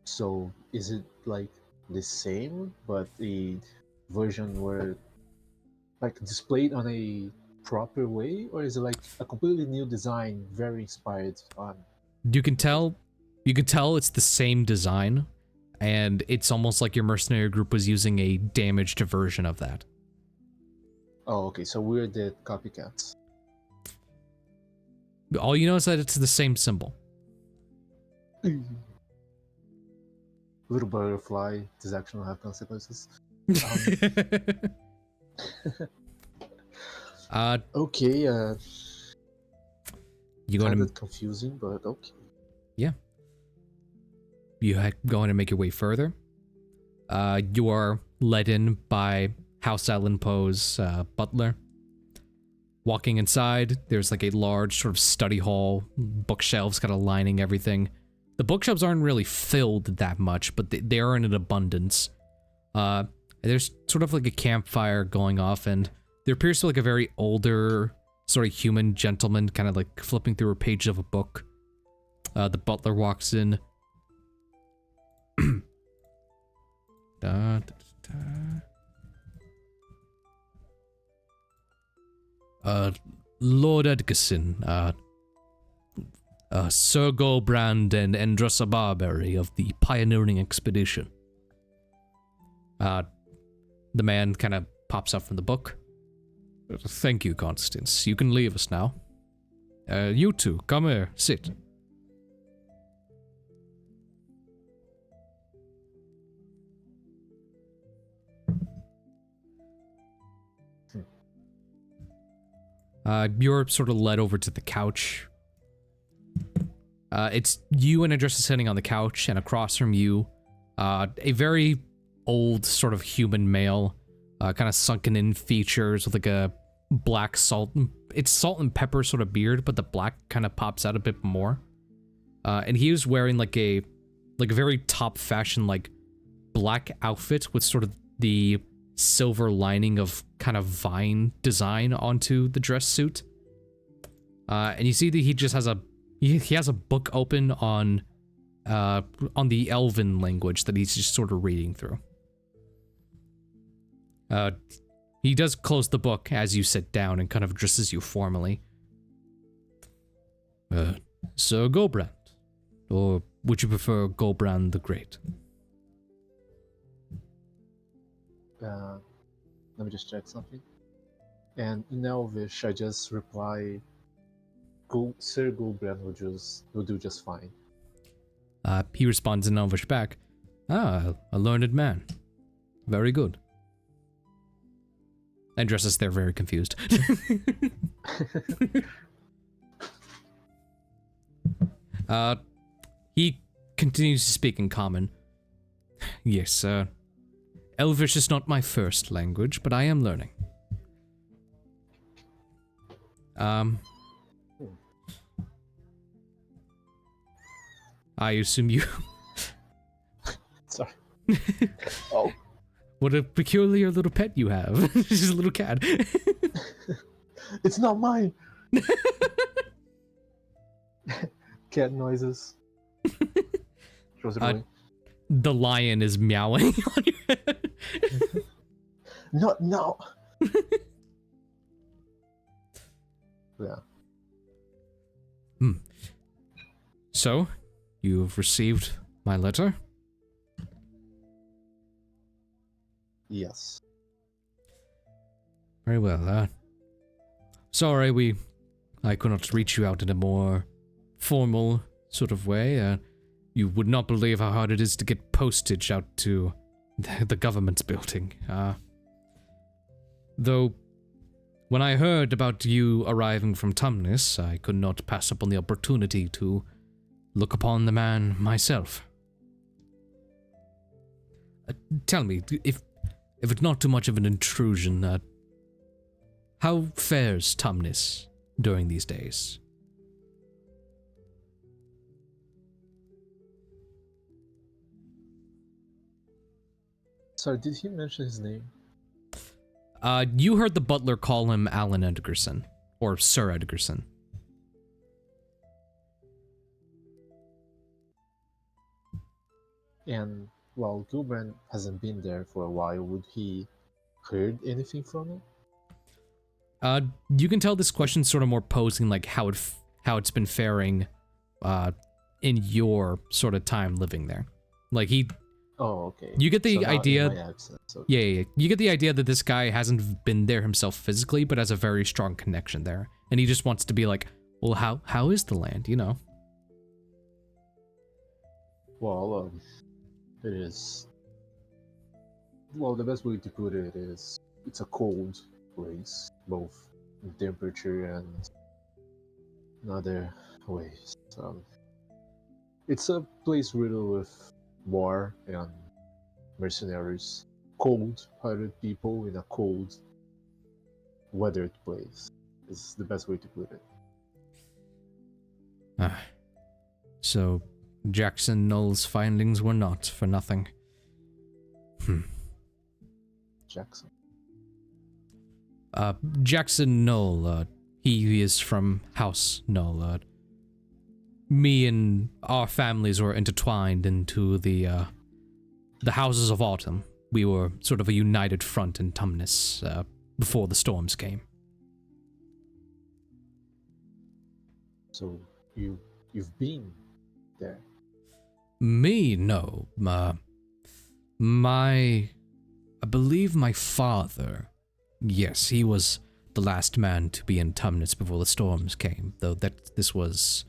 So is it like the same, but the version where like displayed on a proper way, or is it like a completely new design, very inspired on? You can tell it's the same design, and it's almost like your mercenary group was using a damaged version of that. Oh, okay. So we're the copycats. All you know is that it's the same symbol. Little butterfly. Does actually have consequences. Okay. You going Kind to of confusing, but okay. go on and make your way further. You are led in by House Allenpoe's butler. Walking inside, there's like a large sort of study hall, bookshelves kind of lining everything. The bookshelves aren't really filled that much, but they are in an abundance. There's sort of like a campfire going off, and there appears to be like a very older sort of human gentleman kind of like flipping through a page of a book. The butler walks in. Lord Edgerson, Sir Gulbrand and Andressa Barberry of the pioneering expedition. The man kind of pops up from the book. Thank you, Constance. You can leave us now. You two, come here, sit. You're sort of led over to the couch. It's you and Andressa sitting on the couch, and across from you, a very old sort of human male, kind of sunken in features with like a black it's salt and pepper sort of beard, but the black kind of pops out a bit more. And he was wearing like a very top fashion, like black outfit with sort of the silver lining of kind of vine design onto the dress suit. And you see that he just has he has a book open on the Elven language that he's just sort of reading through. He does close the book as you sit down and kind of addresses you formally. Sir Gulbrand, or would you prefer Gulbrand the Great? Let me just check something. And in Elvish, I just reply, Sir Gulbrand will do just fine. He responds in Elvish back. Ah, a learned man. Very good. And Andressa's there very confused. He continues to speak in common. Yes, Elvish is not my first language, but I am learning. I assume you... Sorry. Oh. What a peculiar little pet you have. Just a little cat. It's not mine. Cat noises. Throws it away. The lion is meowing on your head. Not now. Yeah. So, you've received my letter? Yes. Very well, sorry I could not reach you out in a more formal sort of way. You would not believe how hard it is to get postage out to the government's building. Though, when I heard about you arriving from Tumnus, I could not pass up on the opportunity to look upon the man myself. Tell me, if it's not too much of an intrusion, how fares Tumnus during these days? Sorry, did he mention his name? You heard the butler call him Alan Edgerson, or Sir Edgerson. And while Gulbrand hasn't been there for a while, would he heard anything from him? You can tell this question's sort of more posing like how it's been faring, in your sort of time living there. Like Oh, okay. You get the So not idea. in my absence, okay. Yeah. You get the idea that this guy hasn't been there himself physically, but has a very strong connection there, and he just wants to be like, well, how is the land, you know? Well, it is. Well, the best way to put it is it's a cold place, both in temperature and in other ways. It's a place riddled with war and mercenaries, cold-hearted people in a cold, weathered place. Is the best way to put it. So Jackson Null's findings were not for nothing. Jackson. Jackson Null, he is from House Null. Me and our families were intertwined into the Houses of Autumn. We were sort of a united front in Tumnus, before the storms came. So you've been there? Me? No. I believe my father, yes, he was the last man to be in Tumnus before the storms came, though this was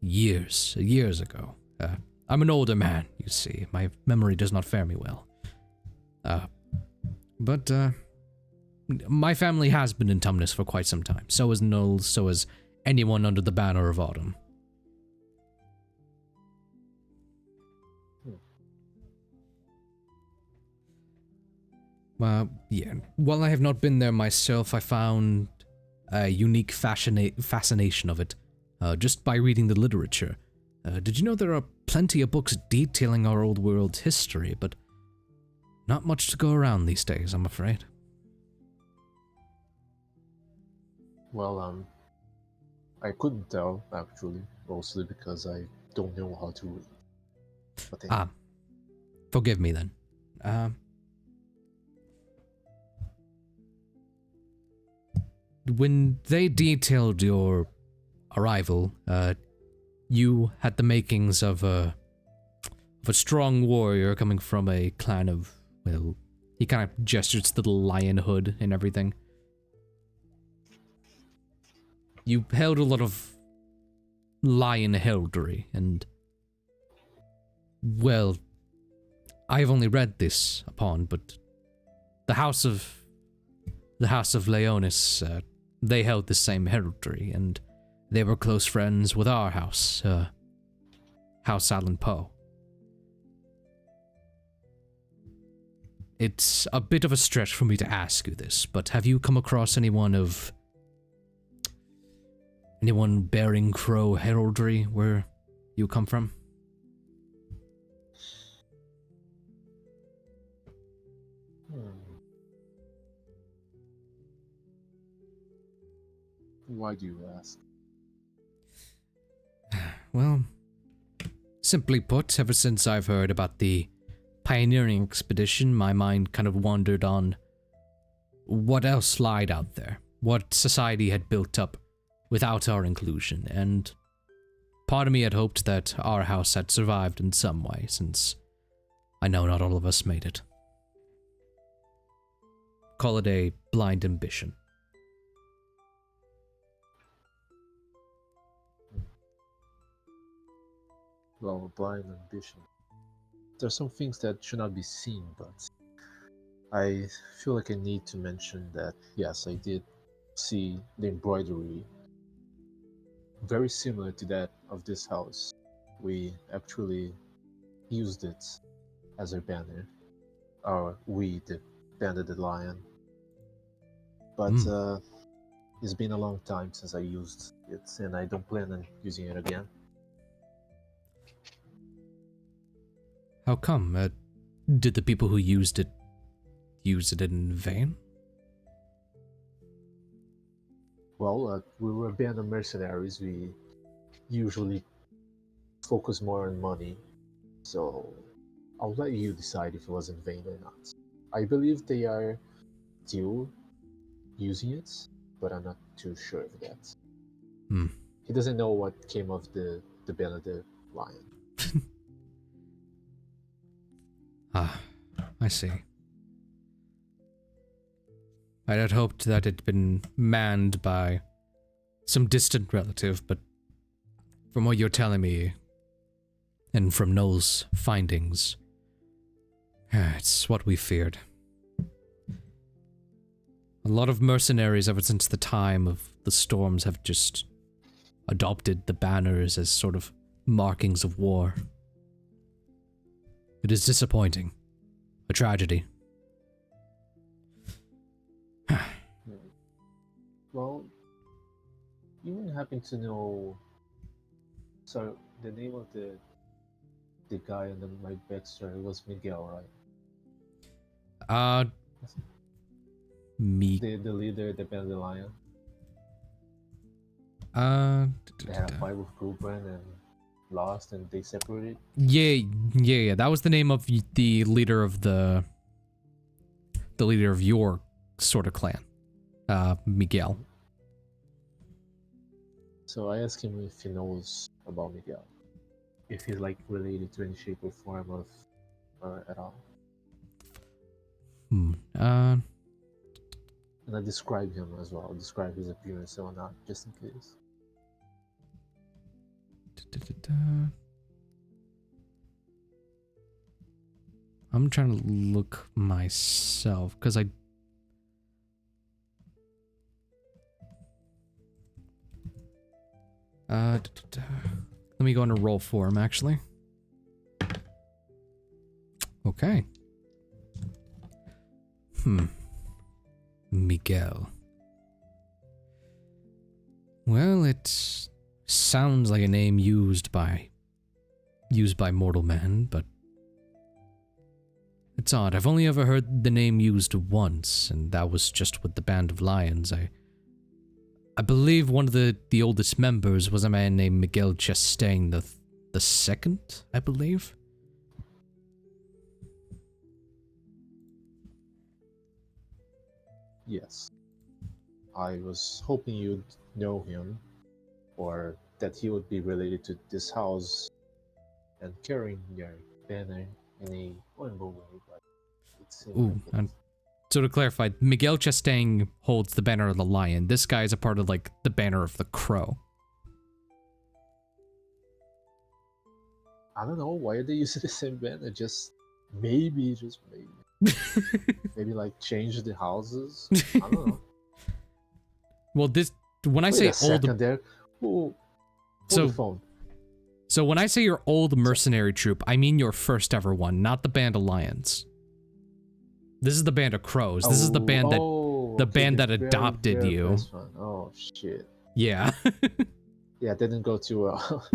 years ago. I'm an older man, you see. My memory does not fare me well. But my family has been in Tumnus for quite some time. So is Null, so is anyone under the banner of Autumn. Yeah. While I have not been there myself, I found a unique fascination of it, just by reading the literature. Did you know there are plenty of books detailing our old world's history, but not much to go around these days, I'm afraid. Well, I couldn't tell, actually, mostly because I don't know how to read. But anyway. Forgive me then. When they detailed your arrival, you had the makings of a strong warrior coming from a clan of, well, he kind of gestures to the lion hood and everything. You held a lot of lion heraldry, and, well, I have only read this upon, but the House of Leonis, they held the same heraldry, and they were close friends with our house. House Allen Poe. It's a bit of a stretch for me to ask you this, but have you come across anyone bearing Crow heraldry where you come from? Why do you ask? Well, simply put, ever since I've heard about the pioneering expedition, my mind kind of wandered on what else lied out there, what society had built up without our inclusion, and part of me had hoped that our house had survived in some way, since I know not all of us made it. Call it a blind ambition. Well, blind ambition. There's some things that should not be seen, but I feel like I need to mention that, yes, I did see the embroidery very similar to that of this house. We actually used it as our banner, or we, the banded lion. But it's been a long time since I used it, and I don't plan on using it again. How come? Did the people who used it use it in vain? Well, we were a band of mercenaries. We usually focus more on money, so I'll let you decide if it was in vain or not. I believe they are still using it, but I'm not too sure of that. He doesn't know what came of the band of the lion. Ah, I see. I had hoped that it'd been manned by some distant relative, but from what you're telling me, and from Noel's findings, it's what we feared. A lot of mercenaries ever since the time of the storms have just adopted the banners as sort of markings of war. It is disappointing. A tragedy. Well, you wouldn't happen to know... So, the name of the guy on my backstory was Miguel, right? The leader, the band of the lion. They had a fight with Gulbrand and lost, and they separated. Yeah. That was the name of the leader of the leader of your sort of clan, Miguel. So I asked him if he knows about Miguel, if he's like related to any shape or form of at all. And I describe him as well. Describe his appearance and whatnot, just in case. I'm trying to look myself, because let me go into roll form, actually. Okay. Miguel. Well, it sounds like a name used by mortal man, but it's odd. I've only ever heard the name used once, and that was just with the Band of Lions. I believe one of the oldest members was a man named Miguel Chastain the second, I believe. Yes. I was hoping you'd know him, or that he would be related to this house and carrying your banner in a honorable way, but it seems Ooh, and so to clarify, Miguel Chastain holds the banner of the lion. This guy is a part of, like, the banner of the crow. I don't know, why are they using the same banner? Just maybe. Maybe like change the houses? I don't know. Well, when I Wait say a second old... there. Hold the phone. So when I say your old mercenary troop, I mean your first ever one, not the Band Alliance. This is the Band of Crows. This is the band that that adopted very you. first one. Oh shit. Yeah. Yeah, that didn't go too well.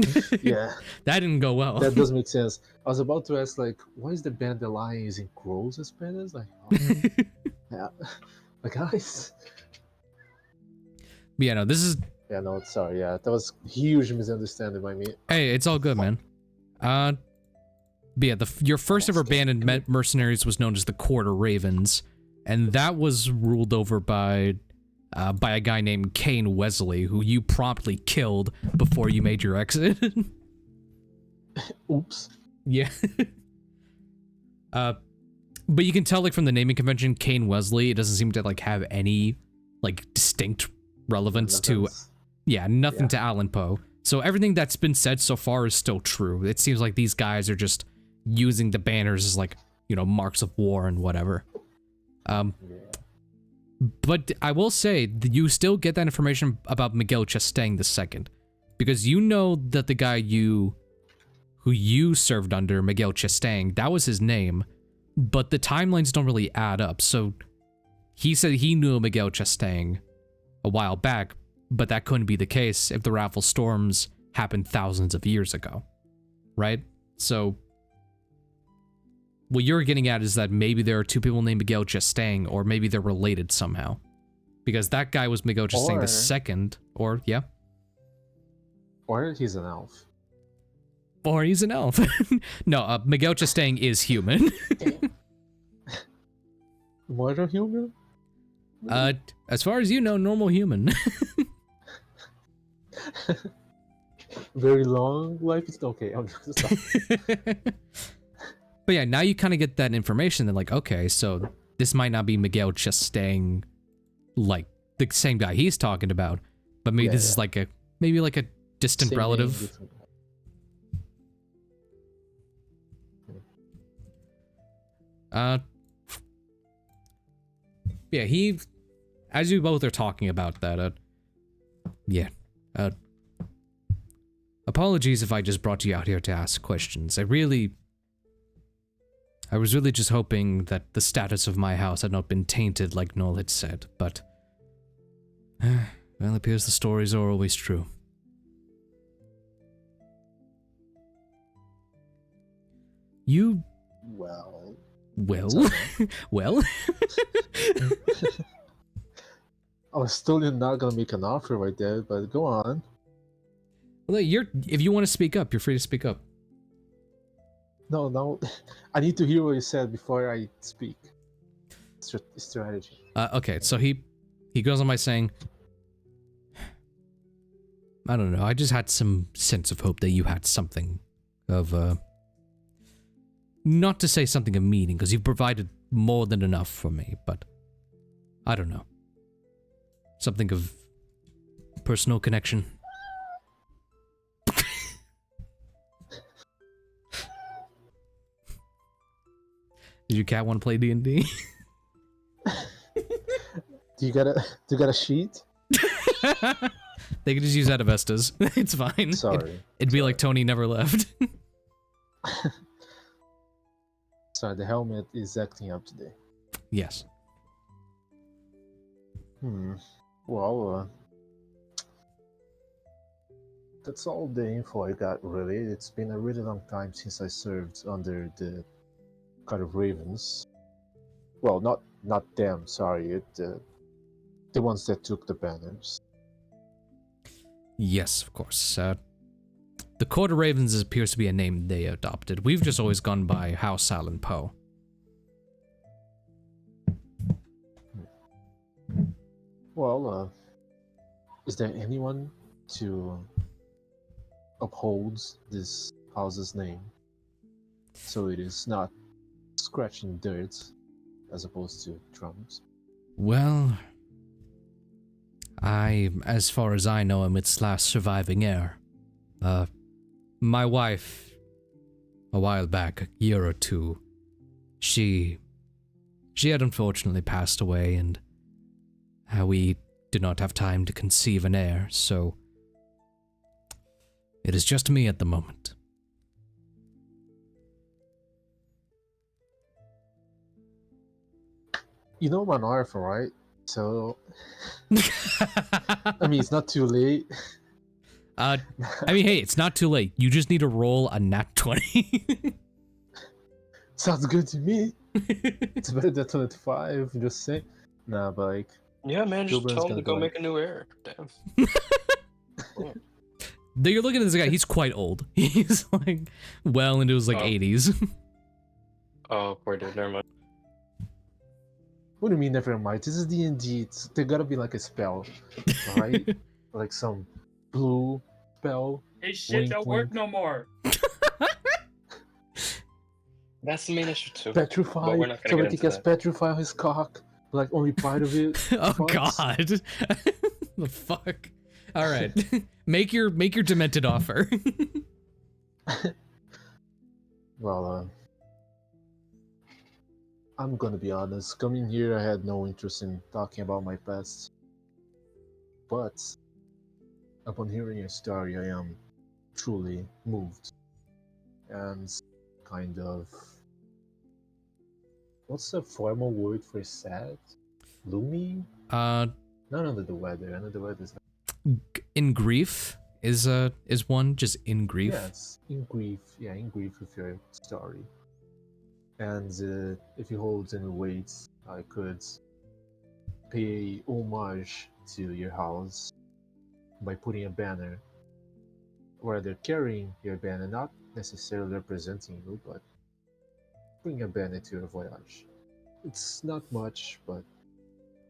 Yeah, That didn't go well. that does make sense. I was about to ask, like, why is the Band Alliance using crows as banners? Like, oh, yeah, like guys. Yeah, no, this is... Yeah, no, sorry. Yeah, that was huge misunderstanding by me. Hey, it's all good, man. But yeah, your first ever band in mercenaries was known as the Quarter Ravens, and that was ruled over by a guy named Kane Wesley, who you promptly killed before you made your exit. Oops. Yeah. But you can tell, like, from the naming convention, Kane Wesley, it doesn't seem to, like, have any, like, distinct relevance to... Yeah, nothing to Allan Poe. So everything that's been said so far is still true. It seems like these guys are just using the banners as, like, you know, marks of war and whatever. But I will say, that you still get that information about Miguel Chastain II. Because you know that the guy who you served under, Miguel Chastain, that was his name. But the timelines don't really add up. So he said he knew Miguel Chastain a while back, but that couldn't be the case if the Raffle Storms happened thousands of years ago, right? So what you're getting at is that maybe there are two people named Miguel Chastain, or maybe they're related somehow. Because that guy was Miguel Chastain II, or, yeah. Or he's an elf. Or he's an elf. No, Miguel Chastain is human. What a human? As far as you know, normal human. Very long life is okay. I'm just But yeah, now you kind of get that information. Then, like, okay, so this might not be Miguel Chastain, like the same guy he's talking about, but maybe this is like a distant same relative. Yeah, as you both are talking about that, apologies if I just brought you out here to ask questions. I was really just hoping that the status of my house had not been tainted like Noel had said, but, well, it appears the stories are always true. Well. Well? I was still not gonna make an offer right there, but go on. Well, if you want to speak up, you're free to speak up. No, I need to hear what you said before I speak. Strategy. Okay, so he goes on by saying, I don't know, I just had some sense of hope that you had something of, not to say something of meaning, because you've provided more than enough for me, but I don't know. Something of personal connection. Did your cat want to play D&D? Do you got a sheet? They can just use Adavestas. It's fine. Sorry. It'd be like Tony never left. Sorry, the helmet is acting up today. Yes. Well, that's all the info I got, really. It's been a really long time since I served under the kind of Ravens. Well, not them, sorry. The ones that took the banners. Yes, of course. The Court of Ravens appears to be a name they adopted. We've just always gone by House Allan Poe. Well, is there anyone to uphold this house's name so it is not scratching dirt as opposed to drums? Well, as far as I know, am its last surviving heir. My wife, a while back, a year or two, she had unfortunately passed away, and we did not have time to conceive an heir, so It is just me at the moment. You know Manarfa, right? So, I mean, it's not too late. I mean, hey, it's not too late. You just need to roll a nat 20. Sounds good to me. It's better than 25, just say. Nah, but like, Yeah, man, just Gulbrand's tell him gonna to go be make like, a new heir. Damn. Yeah. Then you're looking at this guy, he's quite old. He's like well into his like Oh. 80s. Oh, poor dude. Never mind. what do you mean, never mind? This is D&D. There gotta be like a spell, right? Like some blue spell. His shit Wink, don't work wink. no more. That's the main issue too. Petrify. But we're not gonna So get that he into can that. petrify his cock. Like only part of it. Oh fucks. god. The fuck? Alright. make your demented offer. Well, I'm gonna be honest. Coming here, I had no interest in talking about my past. But upon hearing your story, I am truly moved and kind of. What's the formal word for sad? Gloomy? Not under the weather. Under the weather is In grief is one, just in grief. yes, in grief. Yeah, in grief with your story. And if you hold any weight, I could pay homage to your house by putting a banner, where they're carrying your banner, not necessarily representing you, but bring a banner to your voyage. It's not much, but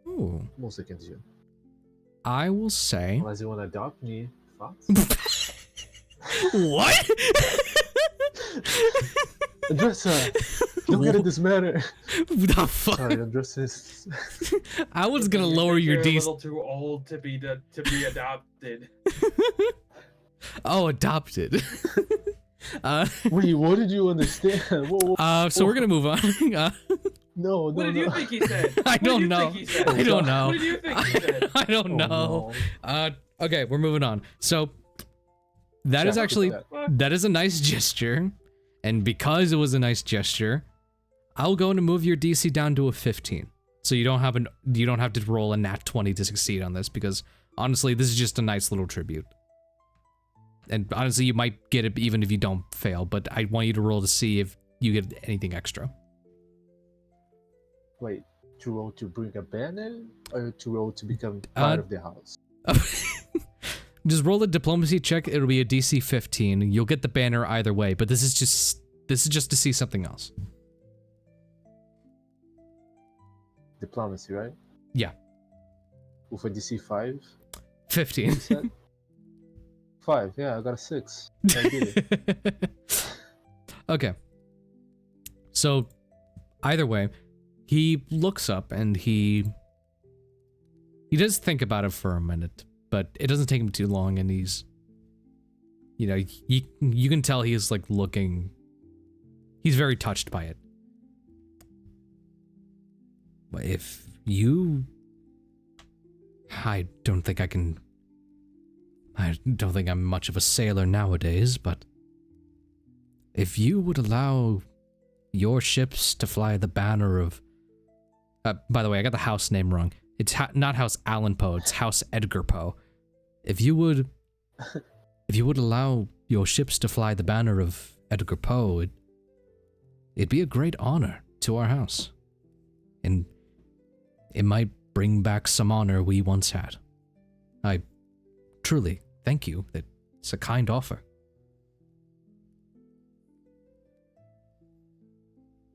Ooh. most I can do. I will say Unless you want to adopt me, thoughts? what? Adressa, don't get in this matter. The fuck? Sorry, Adressa. I was gonna You lower think your you're a DC. little too old to be adopted. Oh, adopted. Wait, what did you understand? Whoa, So we're gonna move on. no, What did you think he said? I What did don't you know. think he said? I don't know. What did you think he said? I don't know. Okay, we're moving on. So that is Check actually that. that is a nice gesture, and because it was a nice gesture, I'll go to move your DC down to a 15. So you don't have to roll a nat 20 to succeed on this, because honestly, this is just a nice little tribute. And honestly, you might get it even if you don't fail, but I want you to roll to see if you get anything extra. Wait, to roll to bring a banner, or to roll to become part of the house? Just roll a diplomacy check. It'll be a DC 15. You'll get the banner either way, but this is just to see something else. Diplomacy, right? Yeah. With a DC 5? 15. You said? 5, yeah, I got a 6. I did it. Okay. So, either way, he looks up and he does think about it for a minute, but it doesn't take him too long, and he's, you know, you can tell he's like looking, he's very touched by it. But if you, I don't think I'm much of a sailor nowadays, but if you would allow your ships to fly the banner of, by the way, I got the house name wrong. It's not House Allan Poe, it's House Edgar Poe. If you would allow your ships to fly the banner of Edgar Poe, it'd be a great honor to our house. And it might bring back some honor we once had. I truly thank you. It's a kind offer.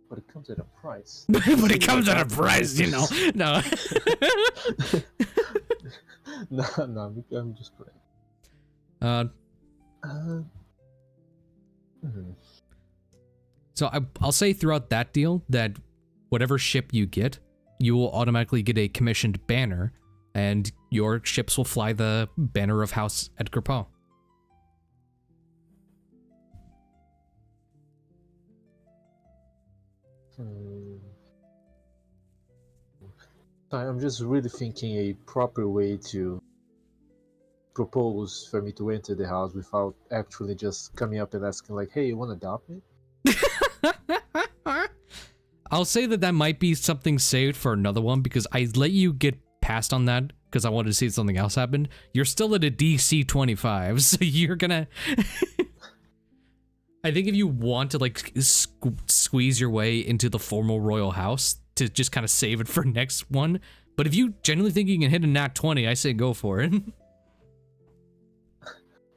But it comes at a price. But it comes at a price, you know. No. no, I'm just playing. So I'll say throughout that deal that whatever ship you get, you will automatically get a commissioned banner, and your ships will fly the banner of House Edgar Poe. I'm just really thinking a proper way to propose for me to enter the house without actually just coming up and asking like, "Hey, you want to adopt me?" I'll say that might be something saved for another one because I let you get past on that because I wanted to see if something else happened. You're still at a DC 25, so you're gonna... I think if you want to like squeeze your way into the formal royal house to just kind of save it for next one, but if you genuinely think you can hit a nat 20, I say go for it.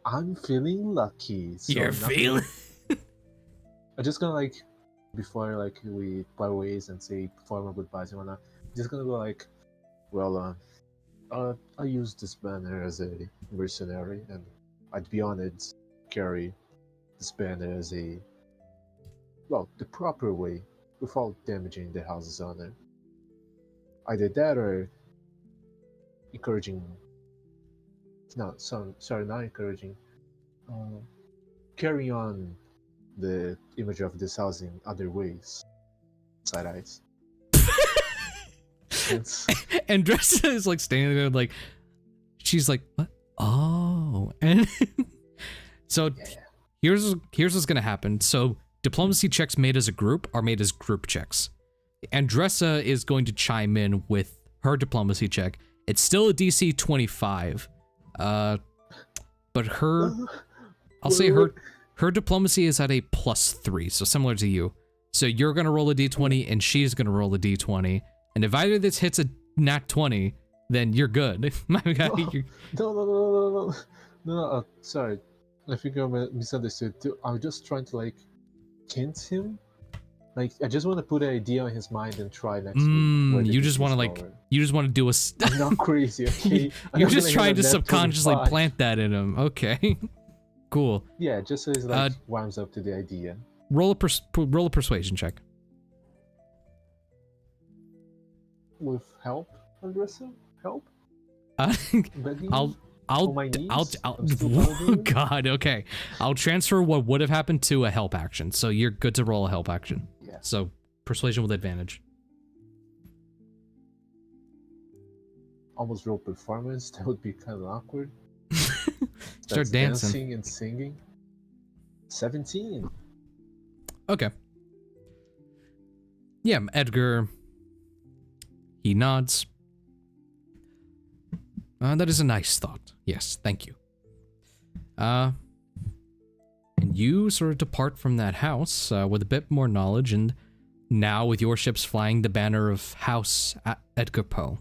I'm feeling lucky. So You're feeling... I'm just gonna like, before like we part ways and say formal goodbyes and whatnot, just gonna go like, well, I used this banner as a mercenary, and I'd be honored to carry this banner as a, well, the proper way, without damaging the house's honor. Either that or encouraging, not encouraging, carrying on the image of this house in other ways. Side eyes. And Dressa is like standing there like, she's like, what? Oh. And so here's what's gonna happen. So diplomacy checks made as a group are made as group checks. Andressa is going to chime in with her diplomacy check. It's still a DC 25. But her, I'll say her diplomacy is at a +3, so similar to you. So you're gonna roll a d20 and she's gonna roll a d20. And if either of this hits a nat 20, then you're good. My guy, No, sorry. I think I misunderstood too. I'm just trying to like hint him. Like, I just want to put an idea in his mind and try next week. You just want to like, you just want to do a... I'm not crazy, okay? You're just trying to subconsciously plant that in him. Okay. Cool. Yeah, just so he's like warms up to the idea. Roll a persuasion check. With help, Andressa? Help? I'll oh God, okay. I'll transfer what would have happened to a help action. So you're good to roll a help action. Yeah. So persuasion with advantage. Almost roll performance. That would be kind of awkward. Start dancing and singing. 17. Okay. Yeah, Edgar. He nods. That is a nice thought. Yes, thank you. And you sort of depart from that house with a bit more knowledge, and now with your ships flying the banner of House Edgar Poe.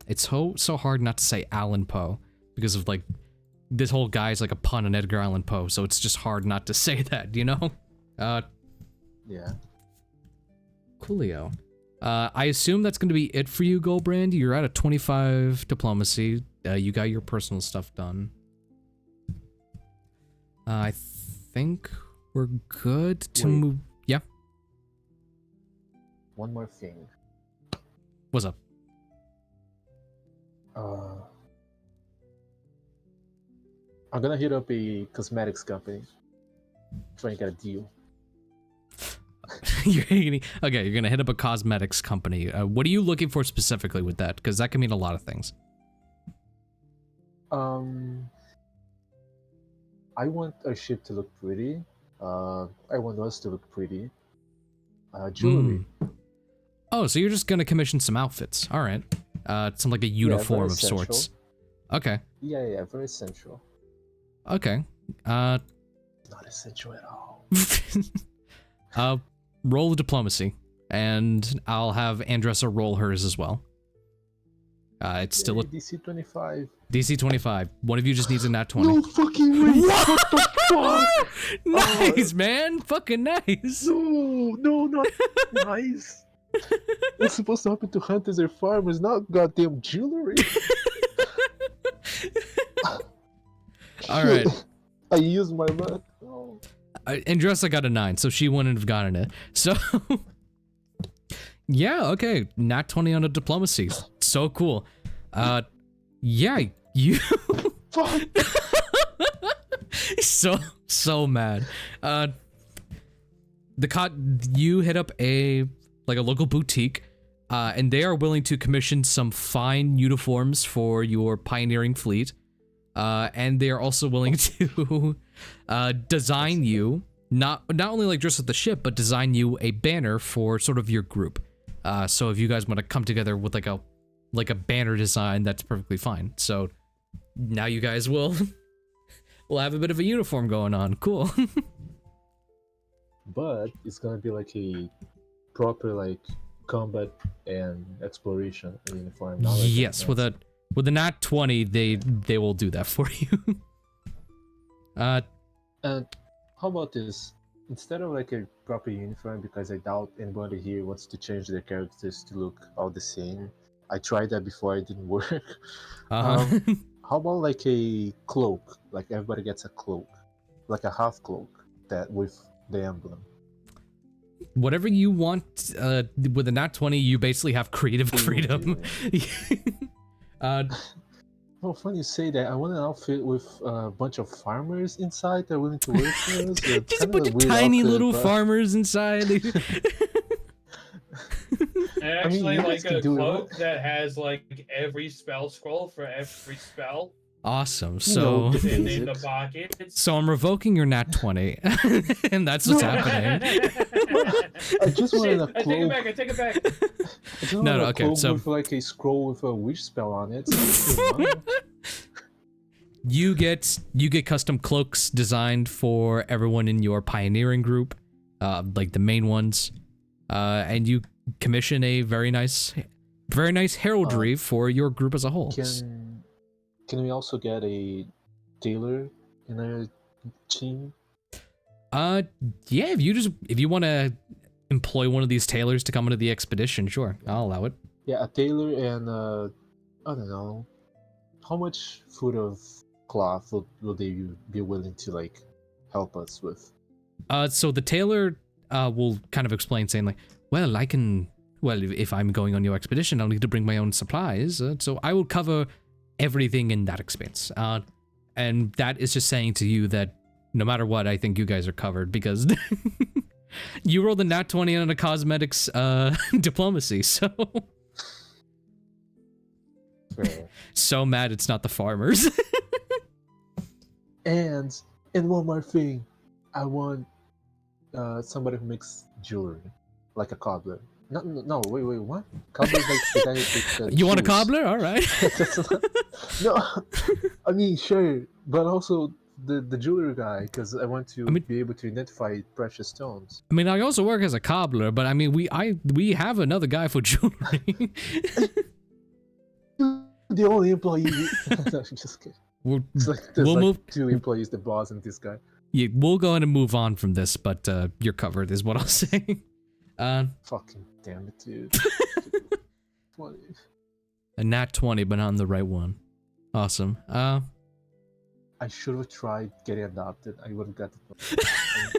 It's so hard not to say Allan Poe because of like this whole guy's like a pun on Edgar Allan Poe, so it's just hard not to say that, you know? Yeah. Coolio. I assume that's going to be it for you, Gulbrand. You're at a 25 diplomacy. You got your personal stuff done. I think we're good to move. Yeah. One more thing. What's up? I'm gonna hit up a cosmetics company. Try and get a deal. You're gonna hit up a cosmetics company. What are you looking for specifically with that? Because that can mean a lot of things. I want our ship to look pretty. I want us to look pretty. Jewelry. Oh, so you're just gonna commission some outfits. All right. Some like a uniform of sorts. Okay. Yeah, very essential. Okay. Not essential at all. Roll diplomacy, and I'll have Andressa roll hers as well. It's still a DC 25. DC 25. One of you just needs a nat 20. No fucking way! What the fuck? Nice, man! Fucking nice! No, not nice. That's supposed to happen to hunters or farmers, not goddamn jewelry. Alright. I used my luck. Oh. Andressa got a 9, so she wouldn't have gotten it. So, yeah, okay. Nat 20 on a diplomacy. So cool. Yeah, you... Fuck. so mad. You hit up a local boutique, and they are willing to commission some fine uniforms for your pioneering fleet. and they are also willing to design you not only like dress up the ship, but design you a banner for sort of your group. So if you guys want to come together with like a banner design, that's perfectly fine. So now you guys will have a bit of a uniform going on. Cool. But it's gonna be like a proper like combat and exploration uniform. Not like Yes, with a nat 20, they will do that for you. And how about this? Instead of like a proper uniform, because I doubt anybody here wants to change their characters to look all the same. I tried that before, it didn't work. Uh-huh. How about like a cloak? Like everybody gets a cloak, like a half cloak that with the emblem. Whatever you want. With a nat 20, you basically have creative freedom. Well, funny you say that. I want an outfit with a bunch of farmers inside that are willing to work for us. Just a bunch of tiny little farmers inside. Actually, you like guys can a do it, cloak right? that has like every spell scroll for every spell Awesome. know, So, in the Physics. pockets. so I'm revoking your nat 20, and that's what's happening. I just wanted a I take it cloak. back. I take it back. I just No, wanted no, a okay, cloak so- with like a scroll with a wish spell on it. So You get custom cloaks designed for everyone in your pioneering group, like the main ones, and you commission a very nice heraldry for your group as a whole. can we also get a tailor in our team? Yeah, if you want to employ one of these tailors to come into the expedition, sure, I'll allow it. Yeah, a tailor and I don't know, how much foot of cloth will they be willing to like help us with? So the tailor will kind of explain, saying like, well, if I'm going on your expedition, I'll need to bring my own supplies, so I will cover everything in that expense. And that is just saying to you that no matter what, I think you guys are covered, because you rolled a nat 20 on a cosmetics diplomacy, so Fair. so mad it's not the farmers. And one more thing, I want somebody who makes jewelry, like a cobbler. No, wait, what? Cobbler's like the guy who makes You want a shoes. cobbler? All right. That's not- no, I mean sure, but also the jewelry guy, because I want to be able to identify precious stones. I mean, I also work as a cobbler, but I mean, we have another guy for jewelry. The only employee. No, just kidding. It's like there's We'll like move- 2 employees, the boss and this guy. Yeah, we'll go ahead and move on from this, but you're covered, is what I'll say. Fucking damn it, dude. What? A nat 20, but not on the right one. Awesome. I should have tried getting adopted. I would have got the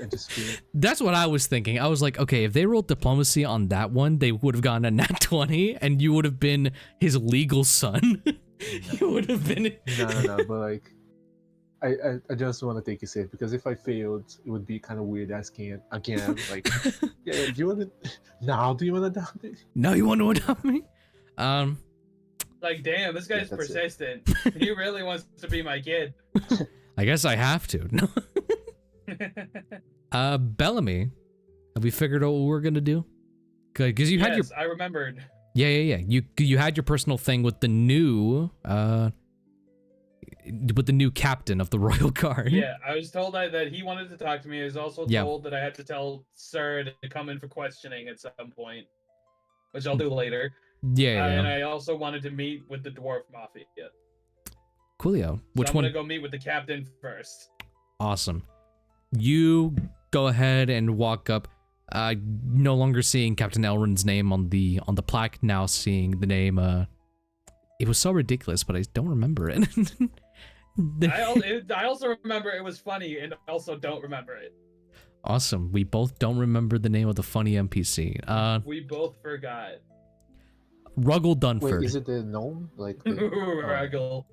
I just feel That's what I was thinking. I was like, okay, if they rolled diplomacy on that one, they would have gotten a nat 20, and you would have been his legal son. You would have been. no, but like, I just want to take it safe, because if I failed, it would be kind of weird asking it again. Like, yeah, do you want to? Now, do you want to adopt me? No, you want to adopt me? Like, damn, this guy's that's it. persistent. He really wants to be my kid. I guess I have to. No. Bellamy, have we figured out what we're gonna do? Because you had your. I remembered. Yeah. You had your personal thing with the new captain of the Royal Guard. Yeah, I was told that he wanted to talk to me. I was also Yeah. told that I had to tell Sir to come in for questioning at some point, which I'll do later. Yeah. And I also wanted to meet with the Dwarf Mafia. Coolio. Which I'm one? gonna go meet with the captain first. Awesome. You go ahead and walk up. No longer seeing Captain Elrond's name on the plaque. Now seeing the name. It was so ridiculous, but I don't remember it. I also remember it was funny, and also don't remember it. Awesome. We both don't remember the name of the funny NPC. We both forgot. Ruggle Dunford. Wait, is it the gnome? Like the, Ruggle.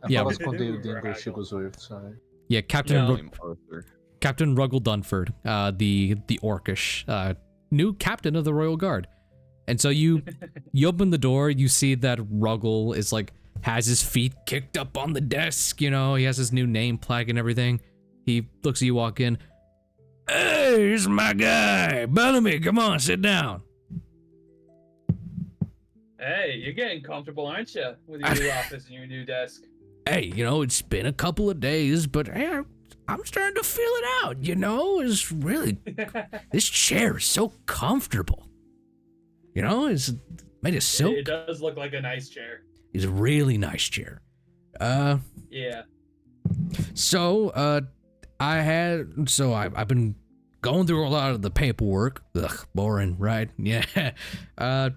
I Yeah. thought it was Conde Dingo Shigglesworth, sorry. Yeah, Captain Yeah, I'm Arthur. Captain Ruggle Dunford, the orcish new captain of the Royal Guard. And so you open the door, you see that Ruggle is like has his feet kicked up on the desk, you know, he has his new name plaque and everything. He looks at you walk in. Hey, here's my guy, Bellamy, come on, sit down. Hey, you're getting comfortable, aren't you, with your new office and your new desk? Hey, you know, it's been a couple of days, but hey, I'm starting to feel it out, you know? It's really, this chair is so comfortable. You know, it's made of silk. It does look like a nice chair. It's a really nice chair. Yeah. So, I've been going through a lot of the paperwork. Ugh, boring, right? Yeah. I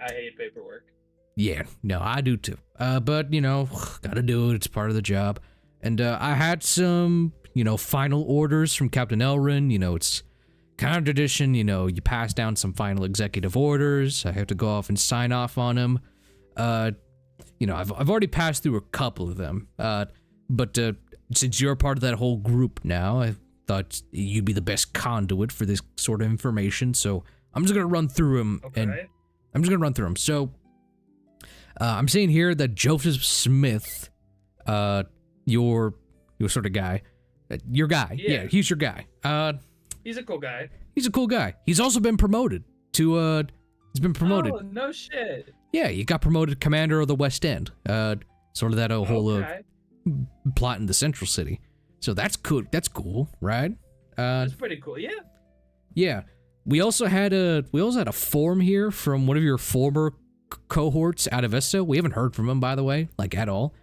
hate paperwork. Yeah, no, I do too. But, you know, gotta do it. It's part of the job. And, I had some, you know, final orders from Captain Elrin. You know, it's kind of tradition. You know, you pass down some final executive orders. I have to go off and sign off on them. You know, I've already passed through a couple of them. But since you're part of that whole group now, I thought you'd be the best conduit for this sort of information. So I'm just gonna run through them. Okay. So, I'm saying here that Joseph Smith, your sort of guy, your guy, yeah, he's your guy. He's a cool guy. He's a cool guy. He's also been promoted to, he's been promoted. Oh, no shit. Yeah, he got promoted commander of the West End. Sort of that whole plot in the Central City. So that's cool. That's cool, right? That's pretty cool. Yeah. Yeah. We also had a form here from one of your former cohorts, Adavesta. We haven't heard from him, by the way, like at all.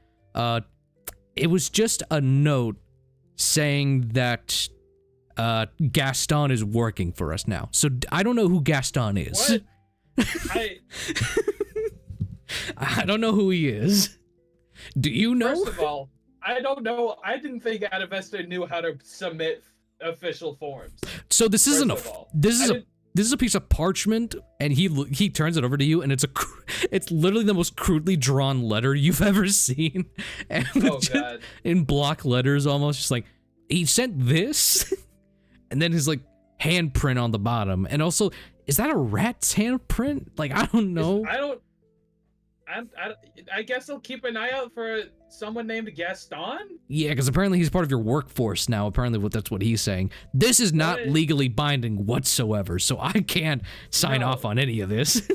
It was just a note saying that Gaston is working for us now. So I don't know who Gaston is. What? I don't know who he is. Do you know? First of all, I don't know. I didn't think Adavesta knew how to submit official forms. So this isn't this is a piece of parchment, and he turns it over to you, and it's literally the most crudely drawn letter you've ever seen, and God. in block letters almost, just like he sent this, and then his like handprint on the bottom, and also is that a rat's handprint? Like I don't know. I guess I'll keep an eye out for someone named Gaston. Yeah, because apparently he's part of your workforce now. Apparently that's what he's saying. This is not legally binding whatsoever, so I can't sign off on any of this.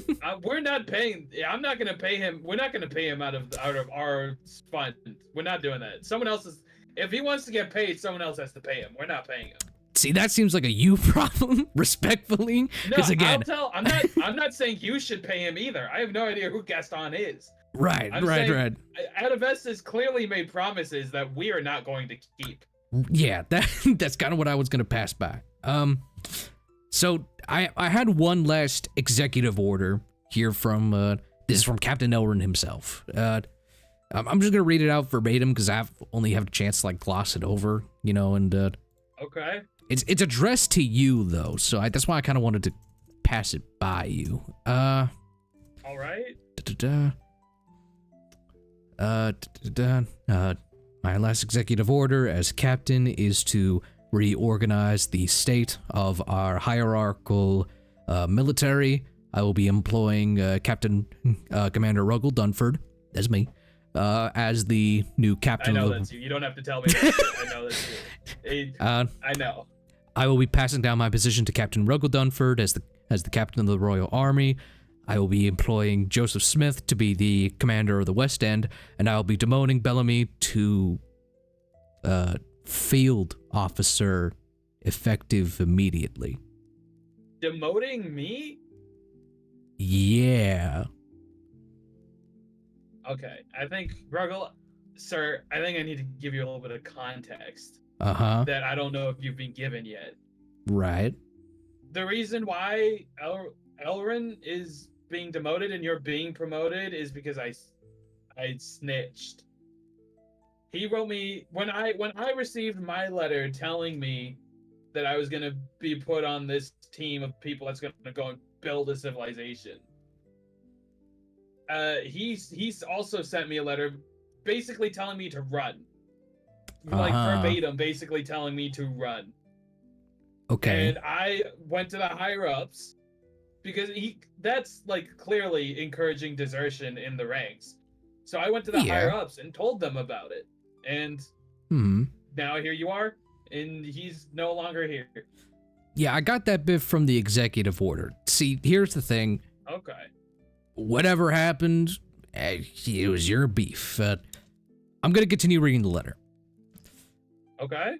We're not paying. I'm not gonna pay him. We're not gonna pay him out of our fund. We're not doing that. Someone else is. If he wants to get paid, someone else has to pay him. We're not paying him. See, that seems like a you problem, respectfully. No, again, I'm not saying you should pay him either. I have no idea who Gaston is. Right. Adavesta's clearly made promises that we are not going to keep. Yeah, that's kind of what I was gonna pass by. So I had one last executive order here from this is from Captain Elrin himself. I'm just gonna read it out verbatim because I only have a chance to like gloss it over, you know, and okay. It's addressed to you though, so that's why I kind of wanted to pass it by you. All right. My last executive order as captain is to reorganize the state of our hierarchical military. I will be employing Captain Commander Ruggles Dunford, that's me, as the new captain. I know that's you. You don't have to tell me. I know that's you. I know. I will be passing down my position to Captain Ruggles Dunford as the captain of the Royal Army. I will be employing Joseph Smith to be the commander of the West End, and I will be demoting Bellamy to field officer effective immediately. Demoting me? Yeah. Okay, I think, Ruggles, sir, I think I need to give you a little bit of context. That I don't know if you've been given yet. Right. The reason why Elrin is being demoted and you're being promoted is because I snitched. He wrote me when I received my letter telling me that I was gonna be put on this team of people that's gonna go and build a civilization. He's also sent me a letter basically telling me to run. Like verbatim, basically telling me to run. Okay. And I went to the higher ups because that's like clearly encouraging desertion in the ranks. So I went to the Yeah. higher ups and told them about it. And now here you are, and he's no longer here. Yeah, I got that bit from the executive order. See, here's the thing. Okay. Whatever happened, it was your beef. I'm going to continue reading the letter. Okay.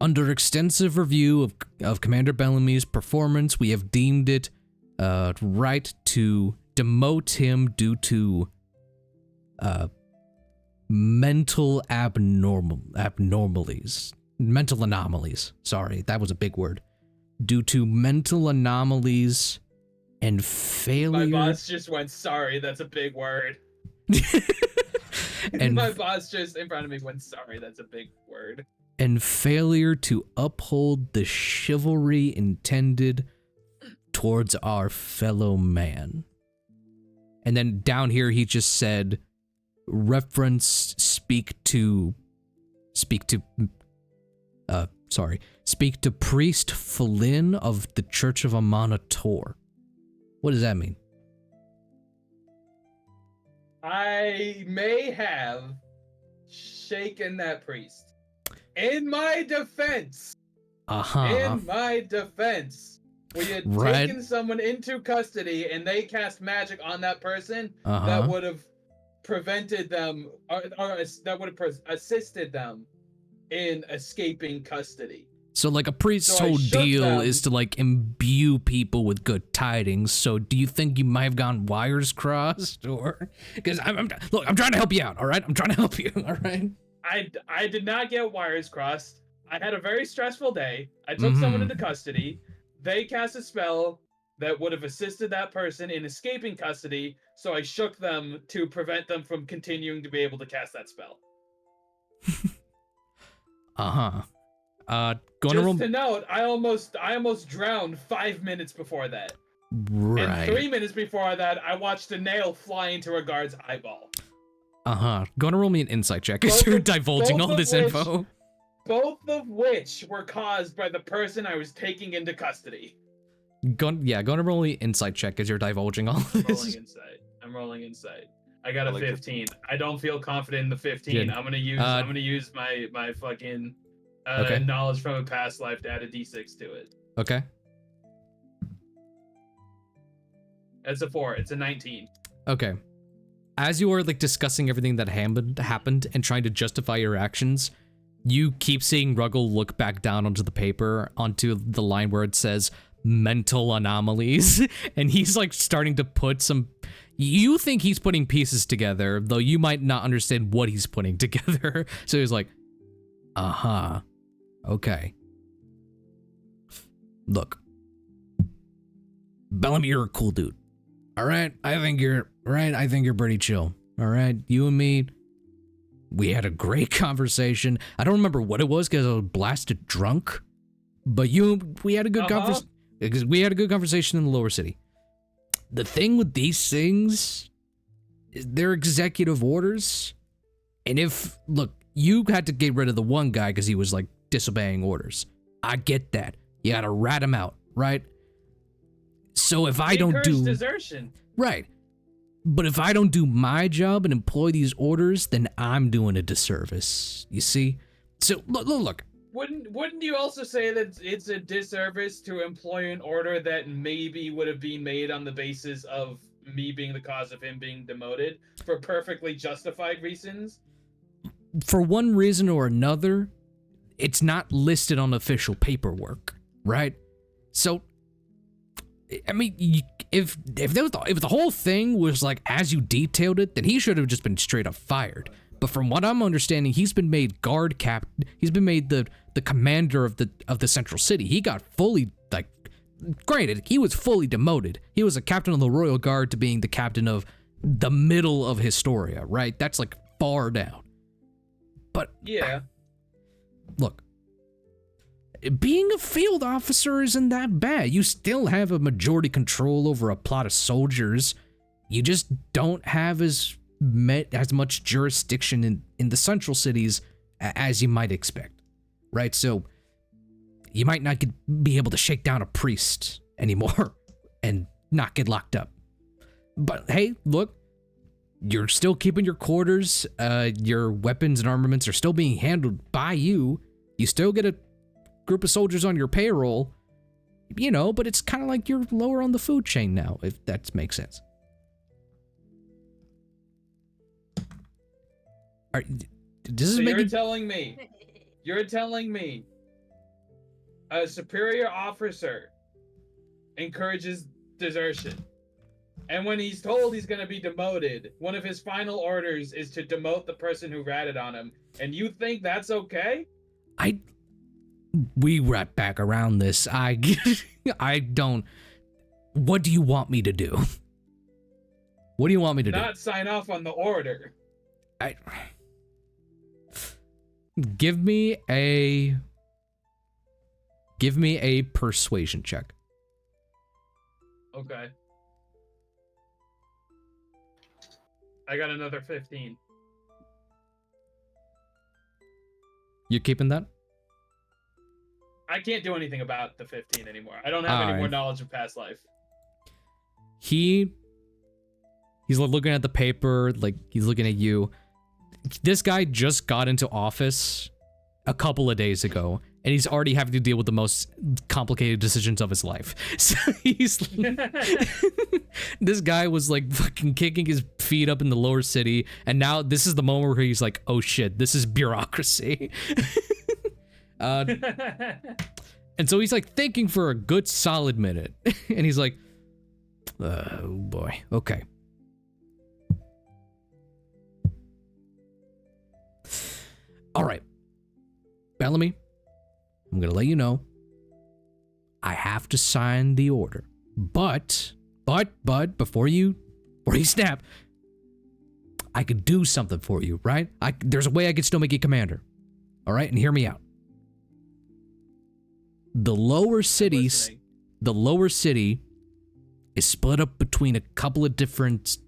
Under extensive review of Commander Bellamy's performance, we have deemed it right to demote him due to mental abnormalities. Mental anomalies. Sorry, that was a big word. Due to mental anomalies and failure. My boss just went, sorry, that's a big word. And my boss just in front of me went, sorry, that's a big word. And failure to uphold the chivalry intended towards our fellow man. And then down here he just said, reference speak to Priest Flynn of the Church of Amanator. What does that mean? I may have shaken that priest. In my defense, when you had taken someone into custody and they cast magic on that person, that would have prevented them, or that would have assisted them in escaping custody. So like a priest's whole deal is to like imbue people with good tidings. So do you think you might have gotten wires crossed, or because I'm trying to help you out, all right? I'm trying to help you, all right? I did not get wires crossed. I had a very stressful day. I took someone into custody. They cast a spell that would have assisted that person in escaping custody, so I shook them to prevent them from continuing to be able to cast that spell. To note, I almost drowned 5 minutes before that. Right. And 3 minutes before that, I watched a nail fly into a guard's eyeball. Gonna roll me an insight check as you're divulging all this info. Both of which were caused by the person I was taking into custody. Gonna roll me an insight check as you're divulging all this. I'm rolling insight. I got a 15. I don't feel confident in the 15. Good. I'm gonna use my fucking knowledge from a past life to add a d6 to it. Okay. It's a 4. It's a 19. Okay. As you are like discussing everything that happened and trying to justify your actions, you keep seeing Ruggle look back down onto the paper, onto the line where it says mental anomalies, and he's like starting to put some. You think he's putting pieces together, though you might not understand what he's putting together. So he's like, okay. Look, Bellamy, you're a cool dude. All right, I think you're pretty chill. All right, you and me, we had a great conversation. I don't remember what it was because I was blasted drunk, but we had a good conversation. Because we had a good conversation in the lower city. The thing with these things is they're executive orders, and look, you had to get rid of the one guy because he was like disobeying orders. I get that. You gotta rat him out, right? So if I don't do desertion, right, but if I don't do my job and employ these orders, then I'm doing a disservice. You see? So look. Wouldn't you also say that it's a disservice to employ an order that maybe would have been made on the basis of me being the cause of him being demoted for perfectly justified reasons? For one reason or another, it's not listed on official paperwork, right? So, I mean, if the whole thing was like as you detailed it, then he should have just been straight up fired. But from what I'm understanding, he's been made guard captain. He's been made the commander of the central city. He got fully, like, granted, he was fully demoted. He was a captain of the royal guard to being the captain of the middle of Historia, right? That's like far down. But yeah, look, being a field officer isn't that bad. You still have a majority control over a plot of soldiers. You just don't have as much jurisdiction in the central cities as you might expect, right? So you might not be able to shake down a priest anymore and not get locked up. But hey, look, You're still keeping your quarters. Your weapons and armaments are still being handled by you. You still get a group of soldiers on your payroll, you know, but it's kind of like you're lower on the food chain now, if that makes sense. You're telling me a superior officer encourages desertion, and when he's told he's going to be demoted, one of his final orders is to demote the person who ratted on him, and you think that's okay? We wrap back around this. I don't. What do you want me to do? What do you want me to do? Not sign off on the order. Give me a persuasion check. Okay. I got another 15. You keeping that? I can't do anything about the 15 anymore. I don't have any more knowledge of past life. He's like looking at the paper, like he's looking at you. This guy just got into office a couple of days ago, and he's already having to deal with the most complicated decisions of his life. So he's this guy was like fucking kicking his feet up in the lower city, and now this is the moment where he's like, oh shit, this is bureaucracy. And so he's like thinking for a good solid minute, and he's like, oh boy, okay. All right, Bellamy, I'm gonna let you know I have to sign the order, but before you snap, I could do something for you, right? There's a way I can still make you commander. All right, and hear me out. The lower city is split up between a couple of different,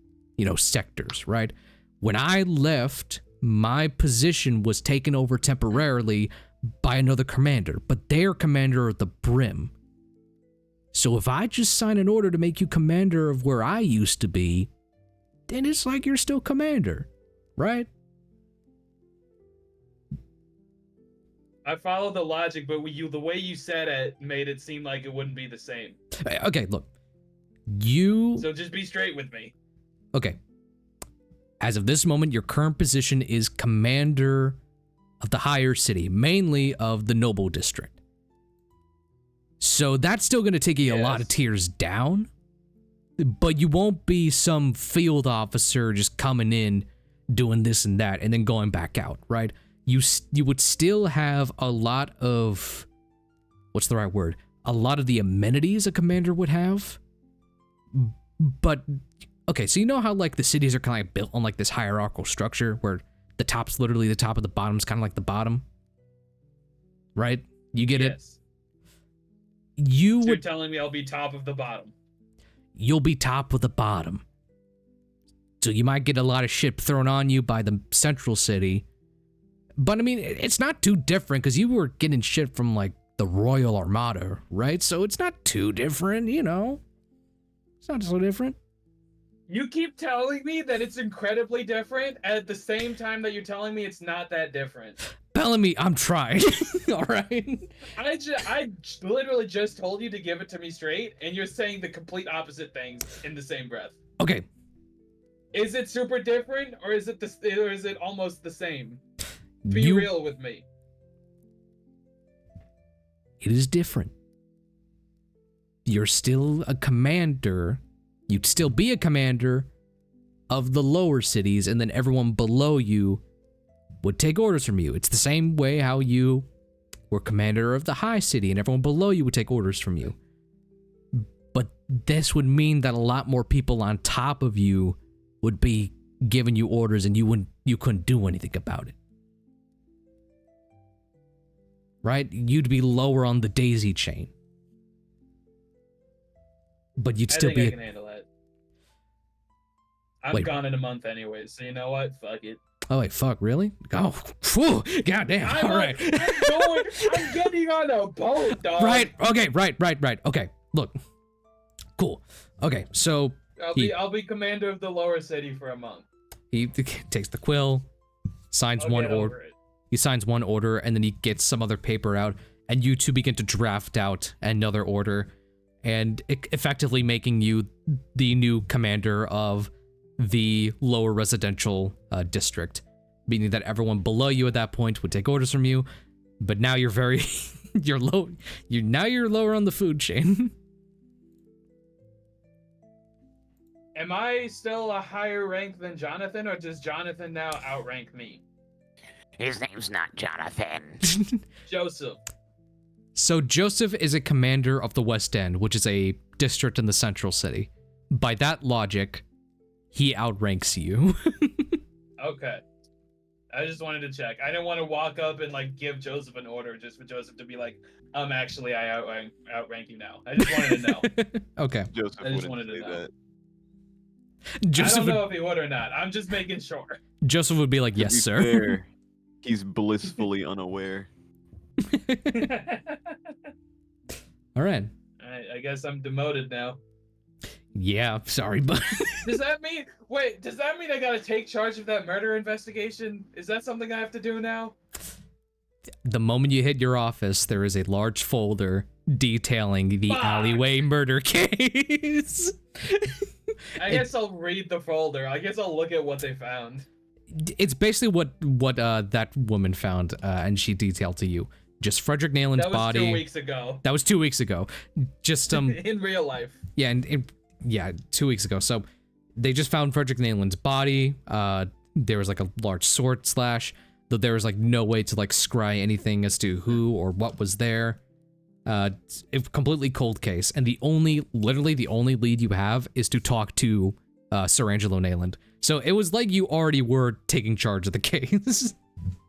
sectors, right? When I left, my position was taken over temporarily by another commander, but they're commander of the Brim. So if I just sign an order to make you commander of where I used to be, then it's like you're still commander, right? I follow the logic, but the way you said it made it seem like it wouldn't be the same. Okay, look. So just be straight with me. Okay. As of this moment, your current position is commander of the higher city, mainly of the noble district. So that's still going to take you a lot of tiers down, but you won't be some field officer just coming in, doing this and that, and then going back out, right? You would still have a lot of, what's the right word? A lot of the amenities a commander would have. But, okay, so you know how like the cities are kind of like built on like this hierarchical structure where the top's literally the top of the bottom's kind of like the bottom? Right? You get it? You're telling me I'll be top of the bottom. You'll be top of the bottom. So you might get a lot of shit thrown on you by the central city. But I mean, it's not too different because you were getting shit from like the Royal Armada, right? So it's not too different, It's not so different. You keep telling me that it's incredibly different at the same time that you're telling me it's not that different. Bellamy, I'm trying. All right. I literally just told you to give it to me straight, and you're saying the complete opposite things in the same breath. Okay. Is it super different, or is it almost the same? Be real with me. It is different. You're still a commander. You'd still be a commander of the lower cities, and then everyone below you would take orders from you. It's the same way how you were commander of the high city, and everyone below you would take orders from you. But this would mean that a lot more people on top of you would be giving you orders, and you couldn't do anything about it. Right? You'd be lower on the daisy chain. But you'd still be. I can handle that. I'm gone in a month anyways, so you know what? Fuck it. Oh wait, fuck, really? Oh, phew, goddamn. All right. I'm getting on a boat, dog. Right. Okay. Right. Okay. Look. Cool. Okay. So I'll be commander of the lower city for a month. He takes the quill, signs I'll one get order. over it. He signs one order, and then he gets some other paper out, and you two begin to draft out another order, and effectively making you the new commander of the lower residential district, meaning that everyone below you at that point would take orders from you, but now you're very, you're lower on the food chain. Am I still a higher rank than Jonathan, or does Jonathan now outrank me? His name's not Jonathan. Joseph. So Joseph is a commander of the West End, which is a district in the central city. By that logic, he outranks you. Okay. I just wanted to check. I didn't want to walk up and like give Joseph an order just for Joseph to be like, actually I outrank you now. I just wanted to know. Okay. Joseph I just wouldn't wanted to say know. that. Joseph I don't know would, if he would or not. I'm just making sure. Joseph would be like, To yes, be sir. fair, he's blissfully unaware. All right. I guess I'm demoted now. Yeah, sorry, but Does that mean I gotta take charge of that murder investigation? Is that something I have to do now? the moment you hit your office, there is a large folder detailing the Fuck. alleyway murder case. I guess I'll read the folder. I guess I'll look at what they found. It's basically what that woman found, and she detailed to you. Just Frederick Neyland's That was body. 2 weeks ago. That was 2 weeks ago. Just In real life. yeah, yeah, 2 weeks ago. So they just found Frederick Neyland's body. There was like a large sword slash, though there was like no way to like scry anything as to who or what was there. It's a completely cold case, and literally the only lead you have is to talk to Serangelo Neyland. So it was like you already were taking charge of the case.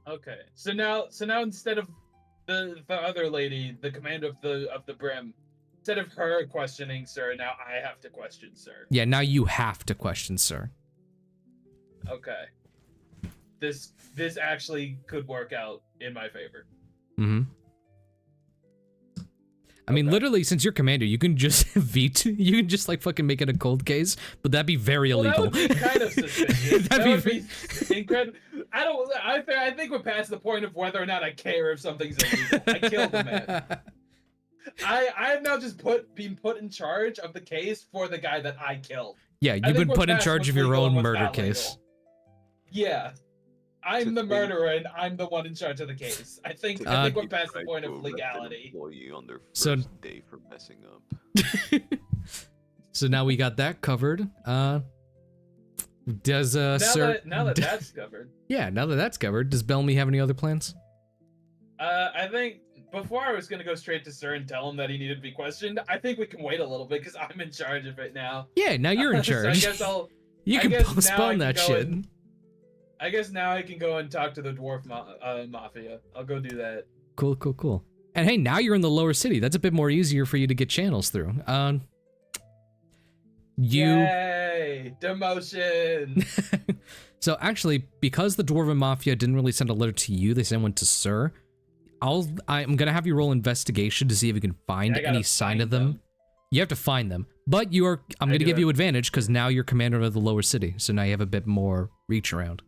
Okay. So now instead of the other lady, the commander of the Brim, instead of her questioning Sir, now I have to question Sir. Yeah, now you have to question Sir. Okay. This actually could work out in my favor. Mm-hmm. I mean, Okay. literally, since you're commander, you can just veto. You can just like fucking make it a cold case, but that'd be very Well, illegal. that would be kind of suspicious. That'd that be would be incredible. I think we're past the point of whether or not I care if something's illegal. I killed the man. I have now just been put in charge of the case for the guy that I killed. Yeah, I you've think been we're put in past charge what's of your legal and own what's murder not case. legal. Yeah. I'm To the think- murderer and I'm the one in charge of the case. I think To we're keep past the tried point to of arrest an legality. employee on their So- first day for messing up. So now we got that covered. Does Sir? Now that that's covered. Yeah, now that that's covered, does Bellamy have any other plans? I think before I was gonna go straight to Sir and tell him that he needed to be questioned. I think we can wait a little bit because I'm in charge of it now. Yeah, now you're in So I charge. guess You I can guess now I postpone can that go shit. I guess now I can go and talk to the dwarf mafia. I'll go do that. Cool. And hey, now you're in the lower city. That's a bit more easier for you to get channels through. Yay! Demotion. So actually, because the Dwarven Mafia didn't really send a letter to you, they sent one to Sir. I'm gonna have you roll investigation to see if you can find I gotta any sign find of them. them. You have to find them, but I'm gonna do give have- you advantage because now you're commander of the lower city, so now you have a bit more reach around.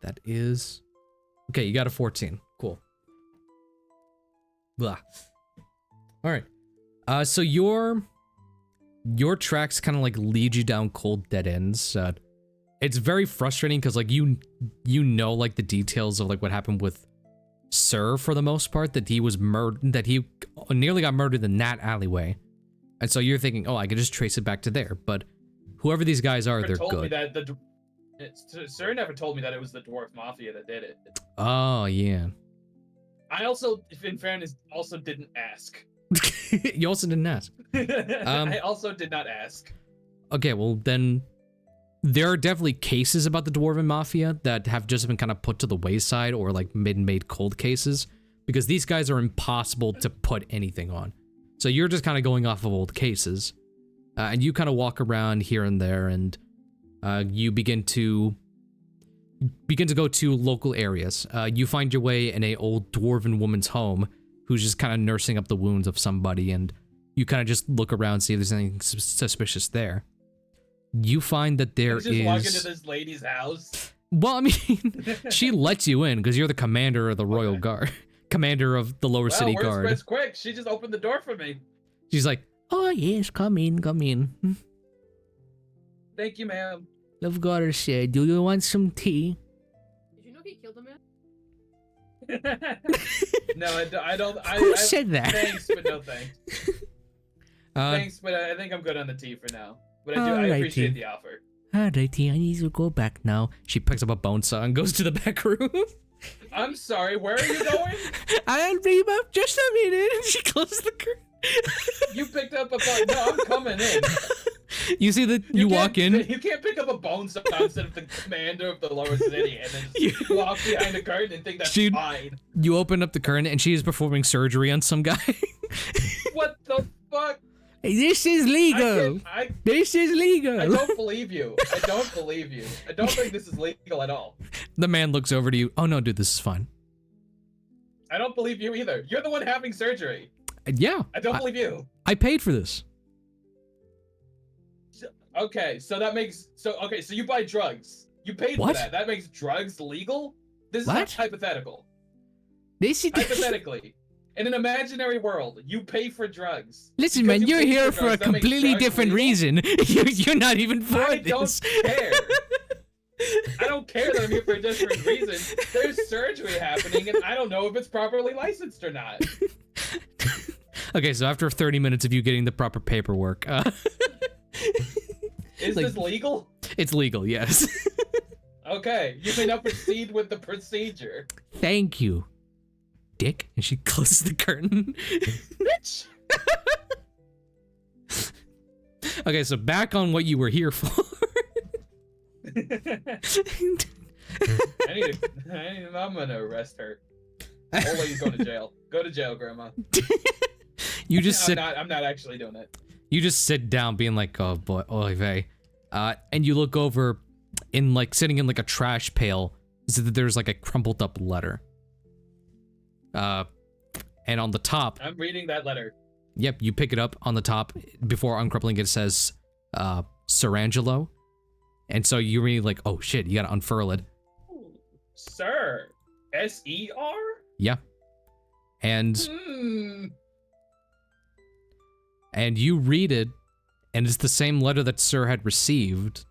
That is okay. You got a 14. Cool. Blah. All right. So your tracks kind of like lead you down cold dead ends. It's very frustrating because like you know like the details of like what happened with Sir for the most part, that he was murdered, that he nearly got murdered in that alleyway, and so you're thinking, oh, I can just trace it back to there. But whoever these guys are, Never they're told me good. that Sir never told me that it was the dwarf mafia that did it. Oh yeah. I also, in fairness, also didn't ask. You also didn't ask. I also did not ask. Okay, well then, there are definitely cases about the Dwarven Mafia that have just been kind of put to the wayside or like made cold cases, because these guys are impossible to put anything on. So you're just kind of going off of old cases, and you kind of walk around here and there, and you begin to go to local areas. You find your way in a old dwarven woman's home who's just kind of nursing up the wounds of somebody, and You kind of just look around, see if there's anything suspicious there. You find that there just walk into this lady's house. Well, I mean, she lets you in because you're the commander of the Royal Guard. Commander of the Lower City Guard. Where's quick? She just opened the door for me. She's like, oh yes, come in, come in. Thank you, ma'am. Love Guard said, do you want some tea? Did you know he killed a man? No, I don't. Who said that? Thanks, but no thanks. Thanks, but I think I'm good on the tea for now. But I appreciate the offer. Alrighty, I need to go back now. She picks up a bone saw and goes to the back room. I'm sorry, where are you going? I'll be up just a minute. And she closes the curtain. You picked up a bone. No, I'm coming in. You see that you walk in. You can't pick up a bone saw instead of the commander of the lower city and then just walk behind the curtain and think that's fine. You open up the curtain and she is performing surgery on some guy. What the fuck? This is legal. This is legal. I don't believe you. I don't believe you. I don't think this is legal at all. The man looks over to you. Oh no, dude, this is fine. I don't believe you either. You're the one having surgery. Yeah. I don't believe you. I paid for this. Okay, so that makes so you buy drugs. You paid for that. That makes drugs legal? This is not hypothetical. This is hypothetically. In an imaginary world, you pay for drugs. Listen, man, you're here for a completely different reason. You're not even for this. I don't care. I don't care that I'm here for a different reason. There's surgery happening, and I don't know if it's properly licensed or not. Okay, so after 30 minutes of you getting the proper paperwork, is this legal? It's legal, yes. Okay, you may now proceed with the procedure. Thank you, dick. And she closes the curtain. Bitch! Okay, so back on what you were here for. I'm gonna arrest her. Old lady's going to jail. Go to jail, Grandma. You just sit. I'm not actually doing it. You just sit down, being like, "Oh boy, oy vey," and you look over, in like sitting in like a trash pail. So that there's like a crumpled up letter. And on the top. I'm reading that letter. Yep, you pick it up on the top. Before uncrumpling it says, Serangelo. And so you really like, oh shit, you gotta unfurl it. Sir. S-E-R? Yeah. And you read it, and it's the same letter that Sir had received.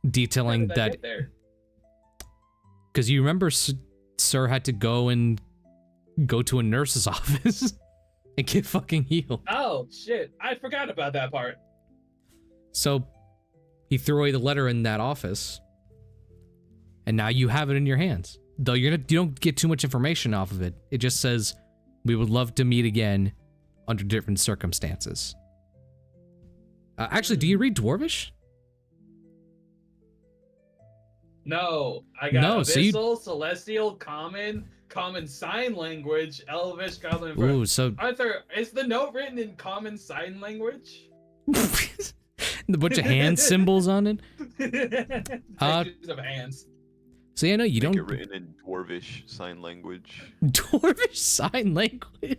Detailing that. Because you remember Sir had to go to a nurse's office and get fucking healed. Oh shit, I forgot about that part. So he threw away the letter in that office, and now you have it in your hands. Though you don't get too much information off of it. It just says, "We would love to meet again under different circumstances." Actually, do you read Dwarvish? No, I got Abyssal, Celestial, Common Sign Language, Elvish, Goblin. Ooh, so Arthur, is the note written in Common Sign Language? A bunch of hand symbols on it. Pictures of hands. So yeah, no, you don't. It written in Dwarvish sign language. Dwarvish sign language.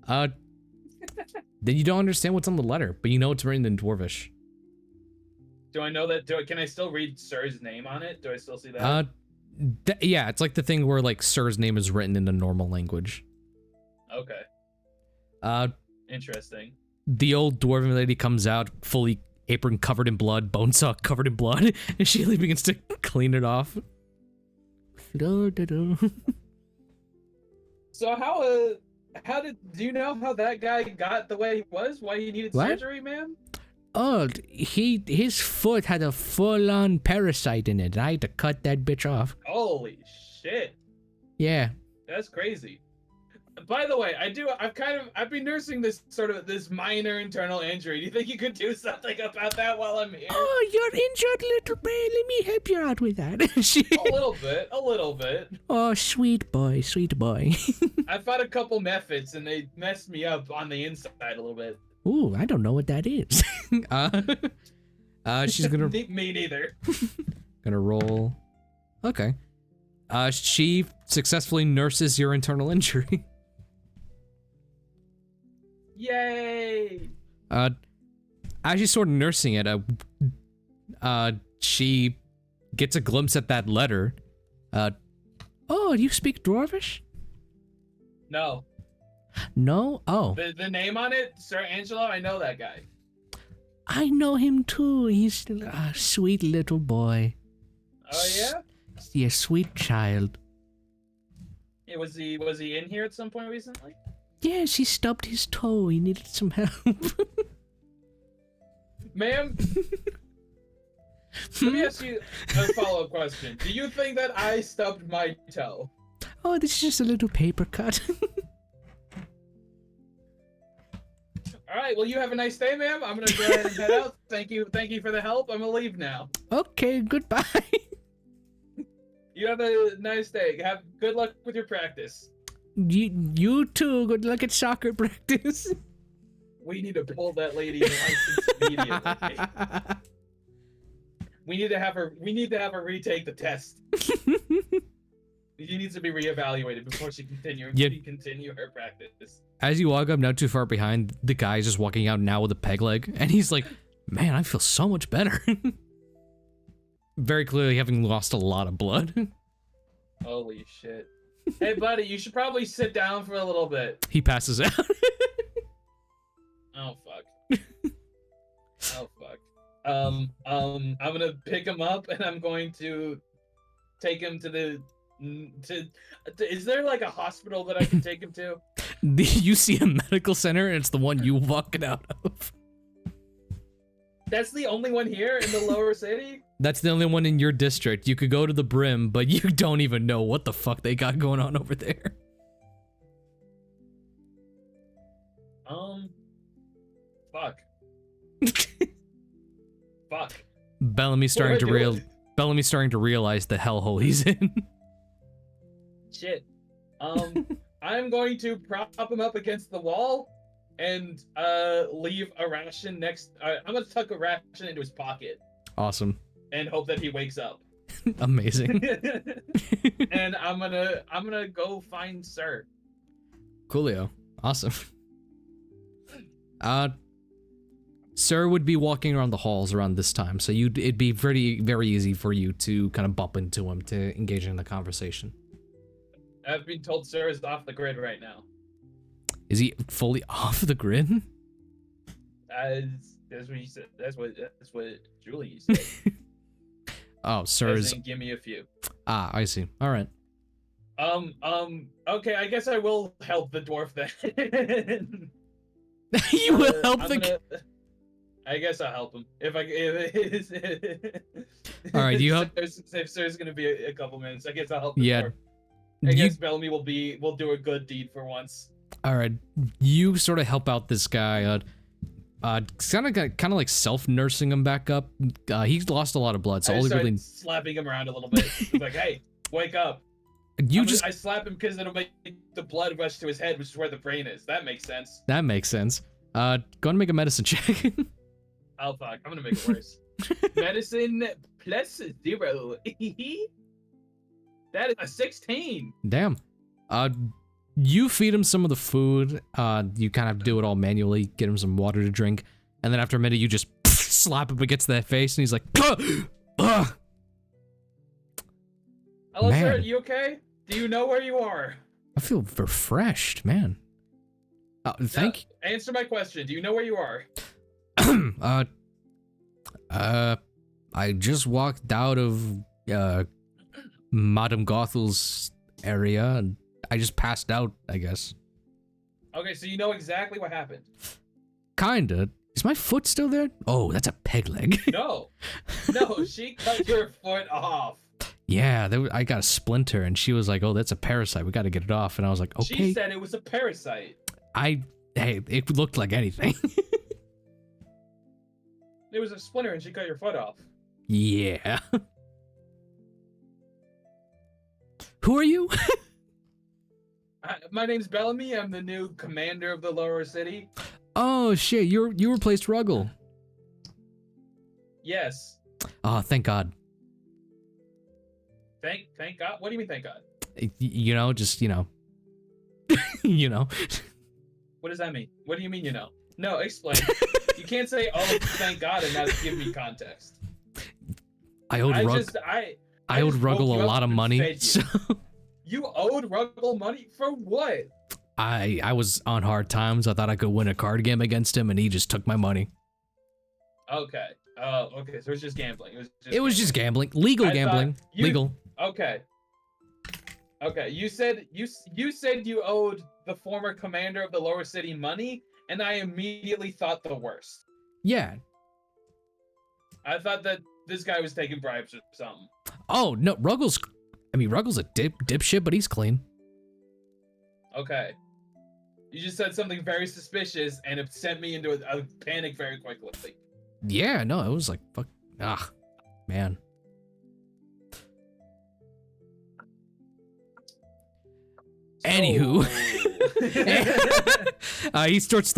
Then you don't understand what's on the letter, but you know it's written in Dwarvish. Do I know that? Can I still read Sir's name on it? Do I still see that? Yeah, it's like the thing where like Sir's name is written in a normal language. Okay. Interesting. The old dwarven lady comes out, fully apron covered in blood, bone saw covered in blood, and she begins to clean it off. So do you know how that guy got the way he was? Why he needed surgery, man? Oh, his foot had a full-on parasite in it. I had to cut that bitch off. Holy shit. Yeah. That's crazy. By the way, I've been nursing this minor internal injury. Do you think you could do something about that while I'm here? Oh, you're injured, little boy. Let me help you out with that. A little bit. Oh, sweet boy, sweet boy. I fought a couple methods and they messed me up on the inside a little bit. Ooh, I don't know what that is. She's gonna. Me neither. Gonna roll. Okay. She successfully nurses your internal injury. Yay! As she's sort of nursing it, she gets a glimpse at that letter. Oh, do you speak Dwarvish? No. No? Oh. The name on it, Serangelo, I know that guy. I know him too. He's a sweet little boy. Oh yeah? Yeah, sweet child. Yeah, was he in here at some point recently? Yes, he stubbed his toe. He needed some help. Ma'am, let me ask you a follow-up question. Do you think that I stubbed my toe? Oh, this is just a little paper cut. All right, well, you have a nice day, ma'am. I'm gonna go ahead and head out. Thank you for the help. I'm gonna leave now. Okay, goodbye. You have a nice day. Have good luck with your practice. You too. Good luck at soccer practice. We need to pull that lady license immediately. We need to have her retake the test. She needs to be reevaluated before she continue her practice. As you walk up, not too far behind, the guy's just walking out now with a peg leg, and he's like, "Man, I feel so much better." Very clearly having lost a lot of blood. Holy shit. Hey, buddy, you should probably sit down for a little bit. He passes out. Oh, fuck. Oh, fuck. I'm gonna pick him up, and I'm going to take him to is there like a hospital that I can take him to? You see a medical center, and it's the one you walking out of. That's the only one here in the lower city? That's the only one in your district. You could go to the Brim, but you don't even know what the fuck they got going on over there. Fuck. Fuck. Bellamy's starting to realize the hellhole he's in. Shit. I'm going to prop him up against the wall and leave a ration next. I'm gonna tuck a ration into his pocket. Awesome. And hope that he wakes up. Amazing. And I'm gonna go find Sir. Coolio. Awesome. Sir would be walking around the halls around this time, so it'd be very easy for you to kind of bump into him to engage in the conversation. I've been told Sir is off the grid right now. Is he fully off the grid? That's what he said. That's what Julian said. Oh, Sir is. Give me a few. Ah, I see. All right. Okay, I guess I will help the dwarf then. You will help I guess I'll help him. All right, you help. If Sir's gonna be a couple minutes, I guess I'll help the Yeah. dwarf. I guess Bellamy will do a good deed for once. All right, you sort of help out this guy. Kind of like self-nursing him back up. He's lost a lot of blood, so I all he start really. slapping him around a little bit. It's like, hey, wake up. I slap him because it'll make the blood rush to his head, which is where the brain is. That makes sense. That makes sense. Go and make a medicine check. Oh fuck, I'm gonna make it worse. Medicine plus 0. That is a 16. Damn. You feed him some of the food. You kind of do it all manually. Get him some water to drink, and then after a minute, you just slap him against that face, and he's like, Hello, Man. sir. You okay? Do you know where you are? I feel refreshed, man. Thank. Answer my question. Do you know where you are? I just walked out of Madame Gothel's area, and I just passed out, I guess. Okay, so you know exactly what happened. Kinda. Is my foot still there? Oh, that's a peg leg. No, she cut your foot off. Yeah, I got a splinter, and she was like, "Oh, that's a parasite. We got to get it off." And I was like, "Okay." She said it was a parasite. Hey, it looked like anything. It was a splinter, and she cut your foot off. Yeah. Who are you? My name's Bellamy. I'm the new commander of the lower city. Oh shit! You replaced Ruggle. Yes. Oh, thank God. Thank God. What do you mean, thank God? You know, just you know. What does that mean? What do you mean you know? No, explain. You can't say, "Oh, thank God," and not give me context. I owed Ruggle a lot of money. So You owed Ruggle money for what? I was on hard times. I thought I could win a card game against him, and he just took my money. Okay. Okay. So it's just gambling. It was just gambling. Legal gambling. Legal. Okay. Okay. You said you owed the former commander of the lower city money, and I immediately thought the worst. Yeah. I thought that this guy was taking bribes or something. Oh no, Ruggle's a dipshit, but he's clean. Okay. You just said something very suspicious, and it sent me into a panic very quickly. Yeah, no, it was like, fuck, man. Anywho, he starts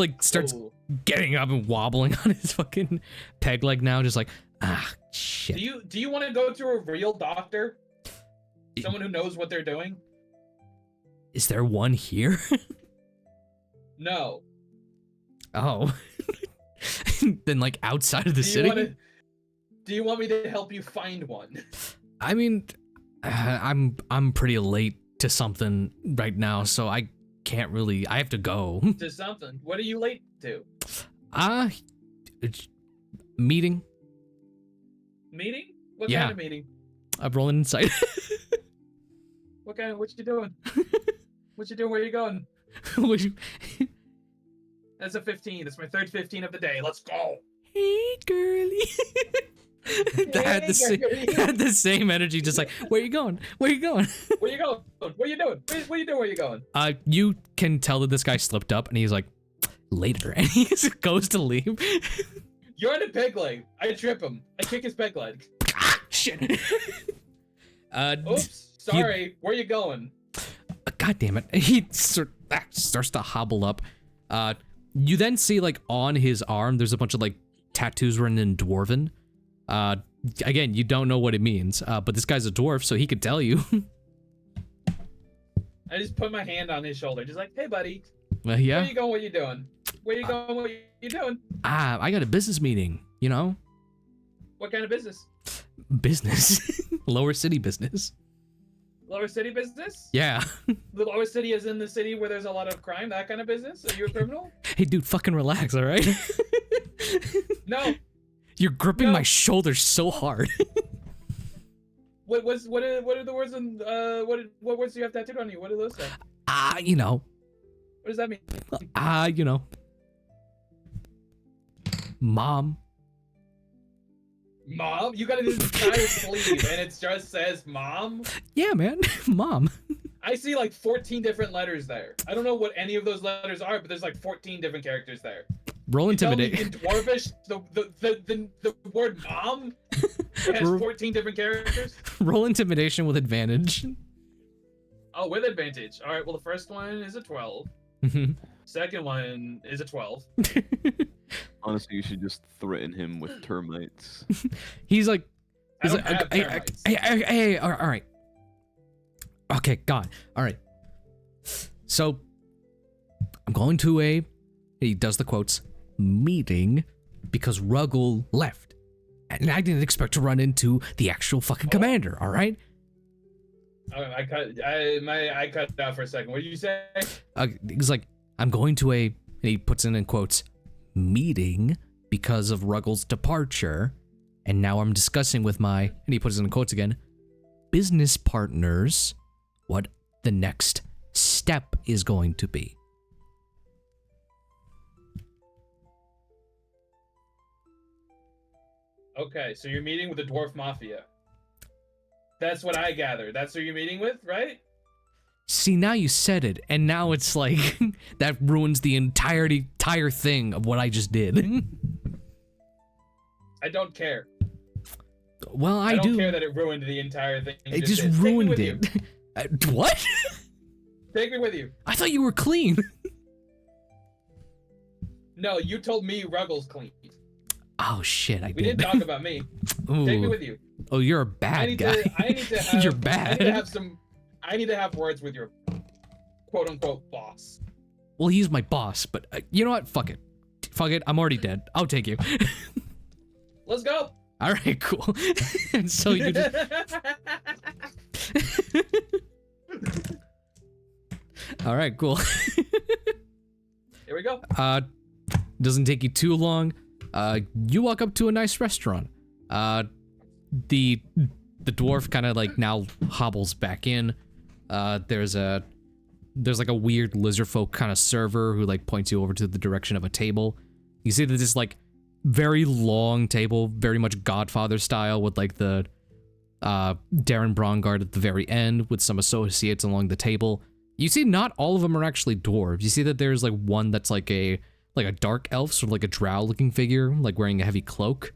getting up and wobbling on his fucking peg leg now, just like, shit. Do you want to go to a real doctor? Someone who knows what they're doing? Is there one here? No. Oh. Then like outside of the city? Do you want me to help you find one? I mean, I'm pretty late to something right now, so I can't really. I have to go. To something? What are you late to? Meeting. Meeting? What Yeah. kind of meeting? I'm rolling inside. What you doing? What you doing? Where you going? That's a 15. That's my third 15 of the day. Let's go. Hey, girly. Had the same energy, just like, where you going? Where you going? Where you going? What you doing? What you doing? Where you going? You can tell that this guy slipped up, and he's like, later, and he just goes to leave. You're on a peg leg. I trip him. I kick his peg leg. Shit. Oops. Sorry. Where you going? God damn it. He starts to hobble up. You then see, like, on his arm, there's a bunch of, like, tattoos written in Dwarven. Again, you don't know what it means, but this guy's a dwarf, so he could tell you. I just put my hand on his shoulder, just like, hey, buddy. Yeah. Where you going? What you doing? Where you going? What you doing? I got a business meeting, you know? What kind of business? Business. Lower city business. Lower city business? Yeah. The lower city is in the city where there's a lot of crime, that kind of business? Are you a criminal? Hey, dude, fucking relax, all right? No. You're gripping my shoulder so hard. What are the words in what words do you have tattooed on you? What do those say? You know. What does that mean? You know. Mom. Mom? You got an entire sleeve and it just says mom? Yeah, man. Mom. I see like 14 different letters there. I don't know what any of those letters are, but there's like 14 different characters there. Roll intimidate. In Dwarvish, the word mom has 14 different characters? Roll intimidation with advantage. Oh, with advantage. All right, well, the first one is a 12. Mm-hmm. Second one is a 12. Honestly, you should just threaten him with termites. He's like, Hey, all right. Okay, God. All right. So, I'm going to he does the quotes, meeting because Ruggle left. And I didn't expect to run into the actual fucking commander, all right? I cut it out for a second. What did you say? He's like, I'm going to and he puts in quotes, meeting because of Ruggle's departure. And now I'm discussing with and he puts in quotes again, business partners, what the next step is going to be. Okay, so you're meeting with the Dwarf Mafia. That's what I gather. That's who you're meeting with, right? See, now you said it, and now it's like, that ruins the entire thing of what I just did. I don't care. Well, I don't do. care that it ruined the entire thing. It just ruined it. What? Take me with you. I thought you were clean. No, you told me Ruggle's clean. Oh shit, I did. We didn't talk about me. Ooh. Take me with you. Oh, you're a bad guy. I need to have, You're bad. I need to have words with your quote-unquote boss. Well, he's my boss, but you know what? Fuck it. Fuck it. I'm already dead. I'll take you. Let's go. All right, cool. And so you just... All right, cool. Here we go. Doesn't take you too long. You walk up to a nice restaurant. The dwarf kind of like now hobbles back in. There's like a weird lizard folk kind of server who like points you over to the direction of a table. You see that this like very long table, very much Godfather style, with like the Darren Brongard at the very end with some associates along the table. You see not all of them are actually dwarves. You see that there's like one that's like a dark elf, sort of like a drow looking figure, like wearing a heavy cloak.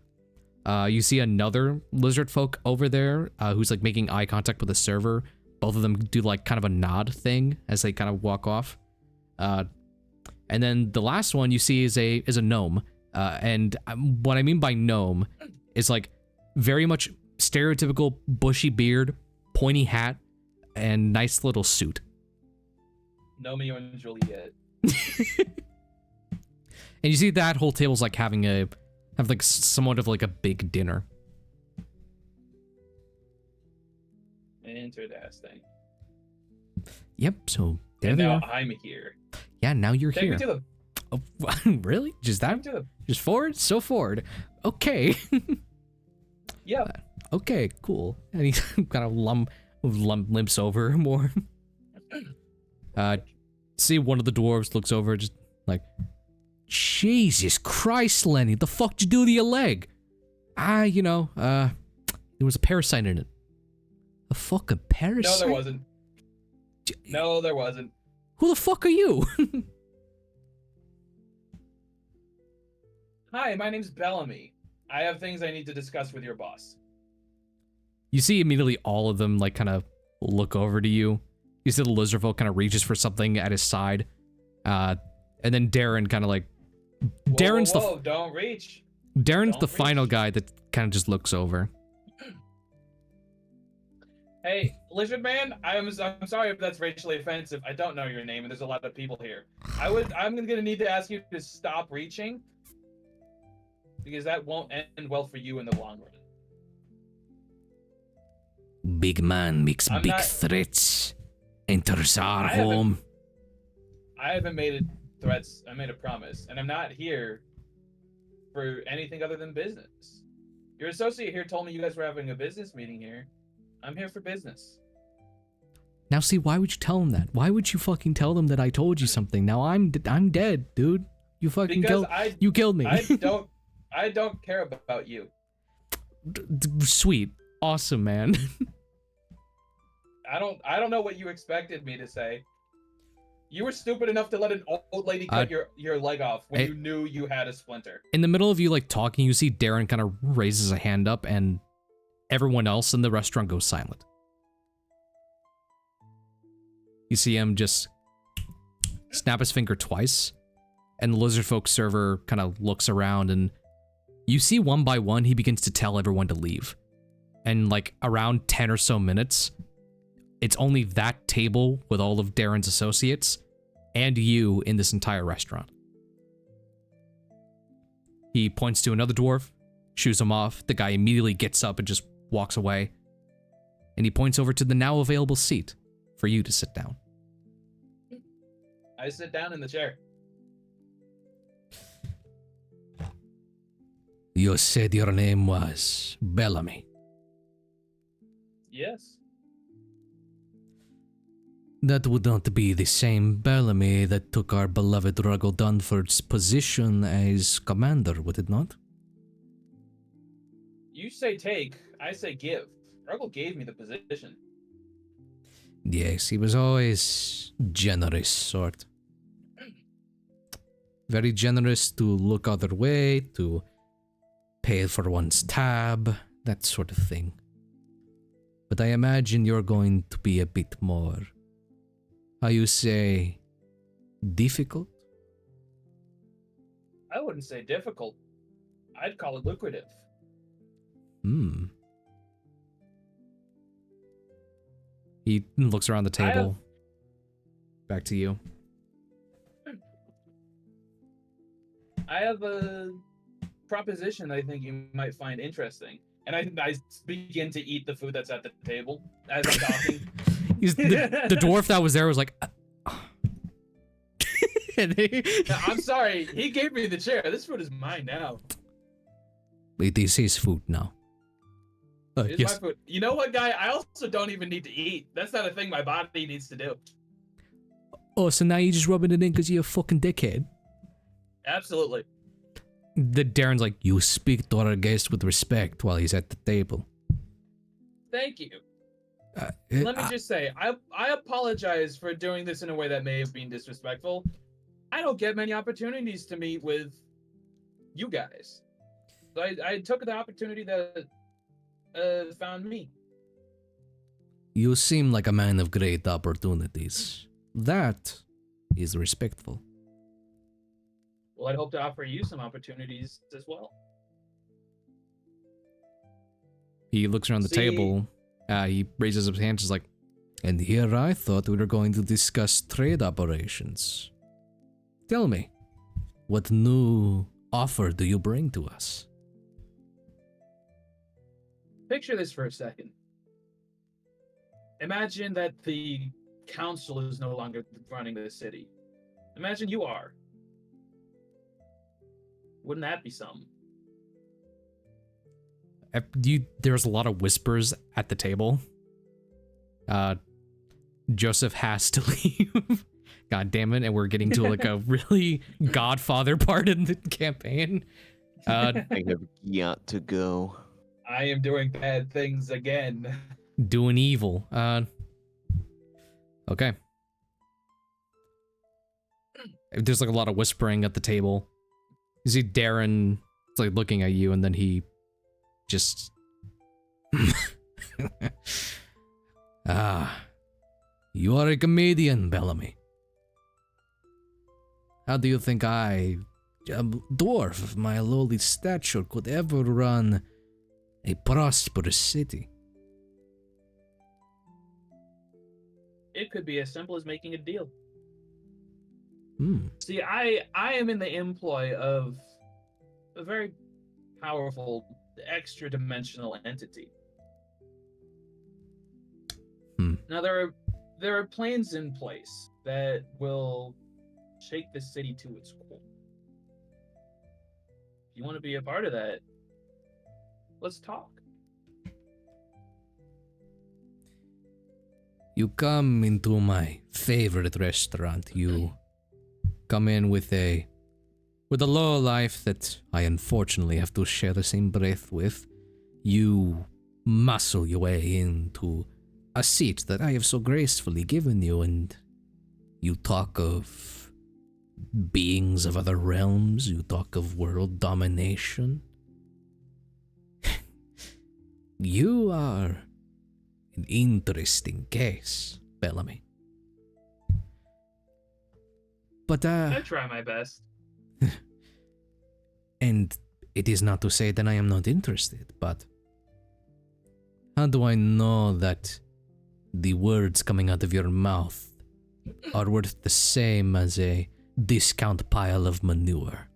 You see another lizard folk over there who's like making eye contact with the server. Both of them do like kind of a nod thing as they kind of walk off. And then the last one you see is a gnome. And what I mean by gnome is like very much stereotypical bushy beard, pointy hat, and nice little suit. Romeo and Juliet. And you see that whole table's like have like somewhat of like a big dinner. Interesting. Yep. So there And they now are. I'm here. Yeah. Now you're Take here. me to the. Oh, really? Just that? Take me to the. Just forward? So forward. Okay. Yeah. Okay. Cool. And he kind of limps over more. See, one of the dwarves looks over, just like, Jesus Christ, Lenny, the fuck did you do to your leg? There was a parasite in it. A fucking parasite? No, there wasn't. No, there wasn't. Who the fuck are you? Hi, my name's Bellamy. I have things I need to discuss with your boss. You see immediately all of them, like, kind of look over to you. You see the lizard folk kind of reaches for something at his side. And then Darren kind of like... Whoa, don't reach. Darren's Don't the final reach. guy that kind of just looks over. Hey, Lizard Man, I'm sorry if that's racially offensive. I don't know your name, and there's a lot of people here. I'm gonna need to ask you to stop reaching, because that won't end well for you in the long run. Big man makes I'm big not- threats. Enters our I haven't- home. I haven't made threats. I made a promise, and I'm not here for anything other than business. Your associate here told me you guys were having a business meeting here. I'm here for business. Now see, why would you tell him that? Why would you fucking tell them that I told you something? Now I'm dead, dude. You fucking Because you killed me. I don't care about you. Sweet. Awesome, man. I don't know what you expected me to say. You were stupid enough to let an old lady cut your leg off when you knew you had a splinter. In the middle of you like talking, you see Darren kind of raises a hand up and everyone else in the restaurant goes silent. You see him just snap his finger twice, and the lizard folk server kind of looks around, and you see one by one he begins to tell everyone to leave. And like around 10 or so minutes, it's only that table with all of Darren's associates and you in this entire restaurant. He points to another dwarf, shoos him off. The guy immediately gets up and just walks away. And he points over to the now available seat for you to sit down. I sit down in the chair. You said your name was Bellamy. Yes. That would not be the same Bellamy that took our beloved Ruggle Dunford's position as commander, would it not? You say take, I say give. Ruggle gave me the position. Yes, he was always generous sort. Very generous to look other way, to pay for one's tab, that sort of thing. But I imagine you're going to be a bit more, how you say, difficult? I wouldn't say difficult. I'd call it lucrative. He looks around the table. Back to you. I have a proposition I think you might find interesting. And I begin to eat the food that's at the table as I'm talking. The dwarf that was there was like, and No, I'm sorry. He gave me the chair. This food is mine now. It is his food now. It's my food. You know what, guy? I also don't even need to eat. That's not a thing my body needs to do. Oh, so now you're just rubbing it in because you're a fucking dickhead? Absolutely. The Darren's like, you speak to our guest with respect while he's at the table. Thank you. Let me just say, I apologize for doing this in a way that may have been disrespectful. I don't get many opportunities to meet with you guys. So I took the opportunity that found me. You seem like a man of great opportunities. That is respectful. Well, I'd hope to offer you some opportunities as well. He looks around the table. He raises his hand, just like, and here I thought we were going to discuss trade operations. Tell me, what new offer do you bring to us? Picture this for a second. Imagine that the council is no longer running the city. Imagine you are. Wouldn't that be something? There's a lot of whispers at the table. Joseph has to leave. God damn it, and we're getting to like a really Godfather part in the campaign. I have got to go. I am doing bad things again. Doing evil. Okay. There's like a lot of whispering at the table. You see Darren like looking at you, and then he just you are a comedian, Bellamy. How do you think I, a dwarf of my lowly stature, could ever run a prosperous city? It could be as simple as making a deal. Hmm. See, I am in the employ of a very powerful extra-dimensional entity. Now there are plans in place that will shake the city to its core. If you want to be a part of that, let's talk. You come into my favorite restaurant. You come in with a low life that I unfortunately have to share the same breath with. You muscle your way into a seat that I have so gracefully given you, and you talk of beings of other realms. You talk of world domination. You are an interesting case, Bellamy. But I try my best. And it is not to say that I am not interested, but how do I know that the words coming out of your mouth are worth the same as a discount pile of manure?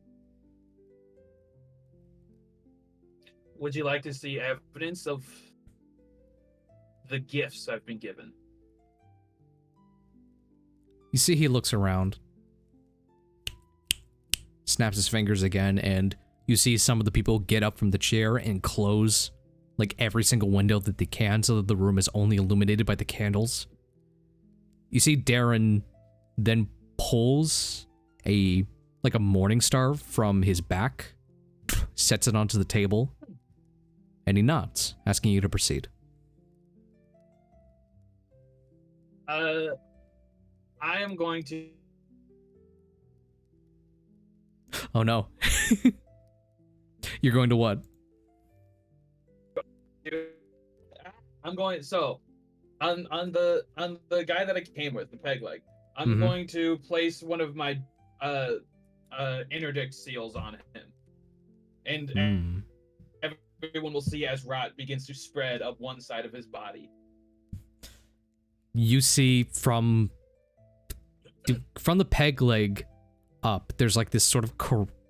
Would you like to see evidence of the gifts I've been given? You see he looks around, snaps his fingers again, and you see some of the people get up from the chair and close like every single window that they can so that the room is only illuminated by the candles. You see Darren then pulls a morning star from his back, sets it onto the table, and he nods, asking you to proceed. I am going to... Oh no. You're going to what? I'm going, so on the guy that I came with, the peg leg, I'm going to place one of my interdict seals on him. And everyone will see as rot begins to spread up one side of his body. You see from the peg leg up, there's like this sort of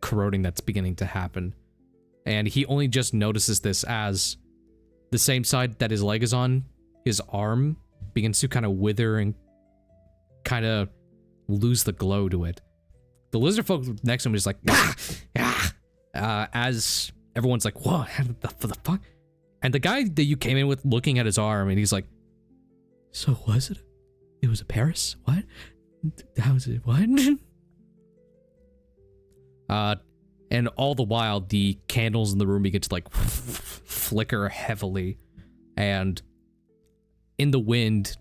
corroding that's beginning to happen. And he only just notices this as the same side that his leg is on, his arm begins to kind of wither and kind of lose the glow to it. The lizard folk next to him is like, as everyone's like, what the fuck? And the guy that you came in with looking at his arm, and he's like, so was it? It was a Paris? What? How was it? What? And all the while, the candles in the room begin to like flicker heavily, and in the wind,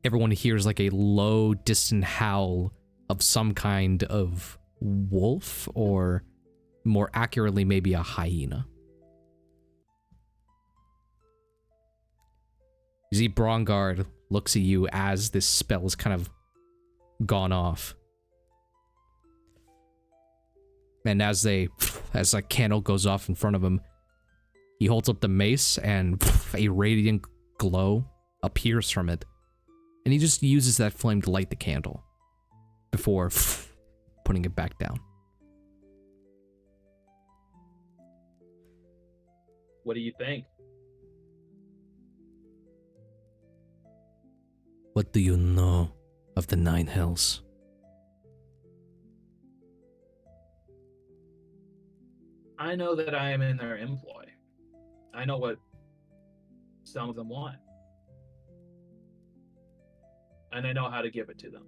everyone hears like a low, distant howl of some kind of wolf, or more accurately, maybe a hyena. You see Brongard looks at you as this spell is kind of gone off. And as a candle goes off in front of him, he holds up the mace and a radiant glow appears from it. And he just uses that flame to light the candle before putting it back down. What do you think? What do you know of the Nine Hells? I know that I am in their employ. I know what some of them want. And I know how to give it to them.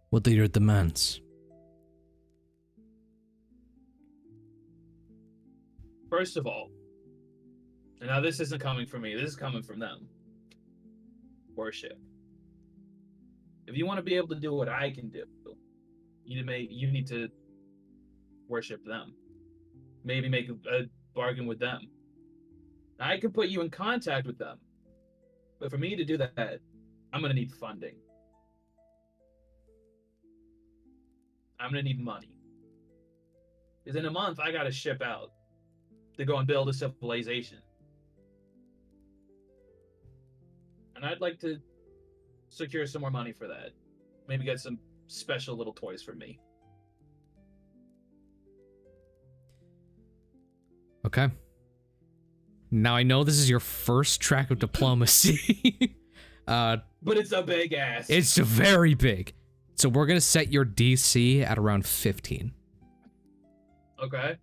What are your demands? First of all, and now this isn't coming from me, this is coming from them. Worship. If you want to be able to do what I can do, you need to worship them. Maybe make a bargain with them. I can put you in contact with them, but for me to do that, I'm gonna need funding. I'm gonna need money. Because in a month, I gotta ship out to go and build a civilization. And I'd like to secure some more money for that. Maybe get some special little toys for me. Okay. Now I know this is your first track of diplomacy. But it's a big ass. It's very big. So we're gonna set your DC at around 15. Okay.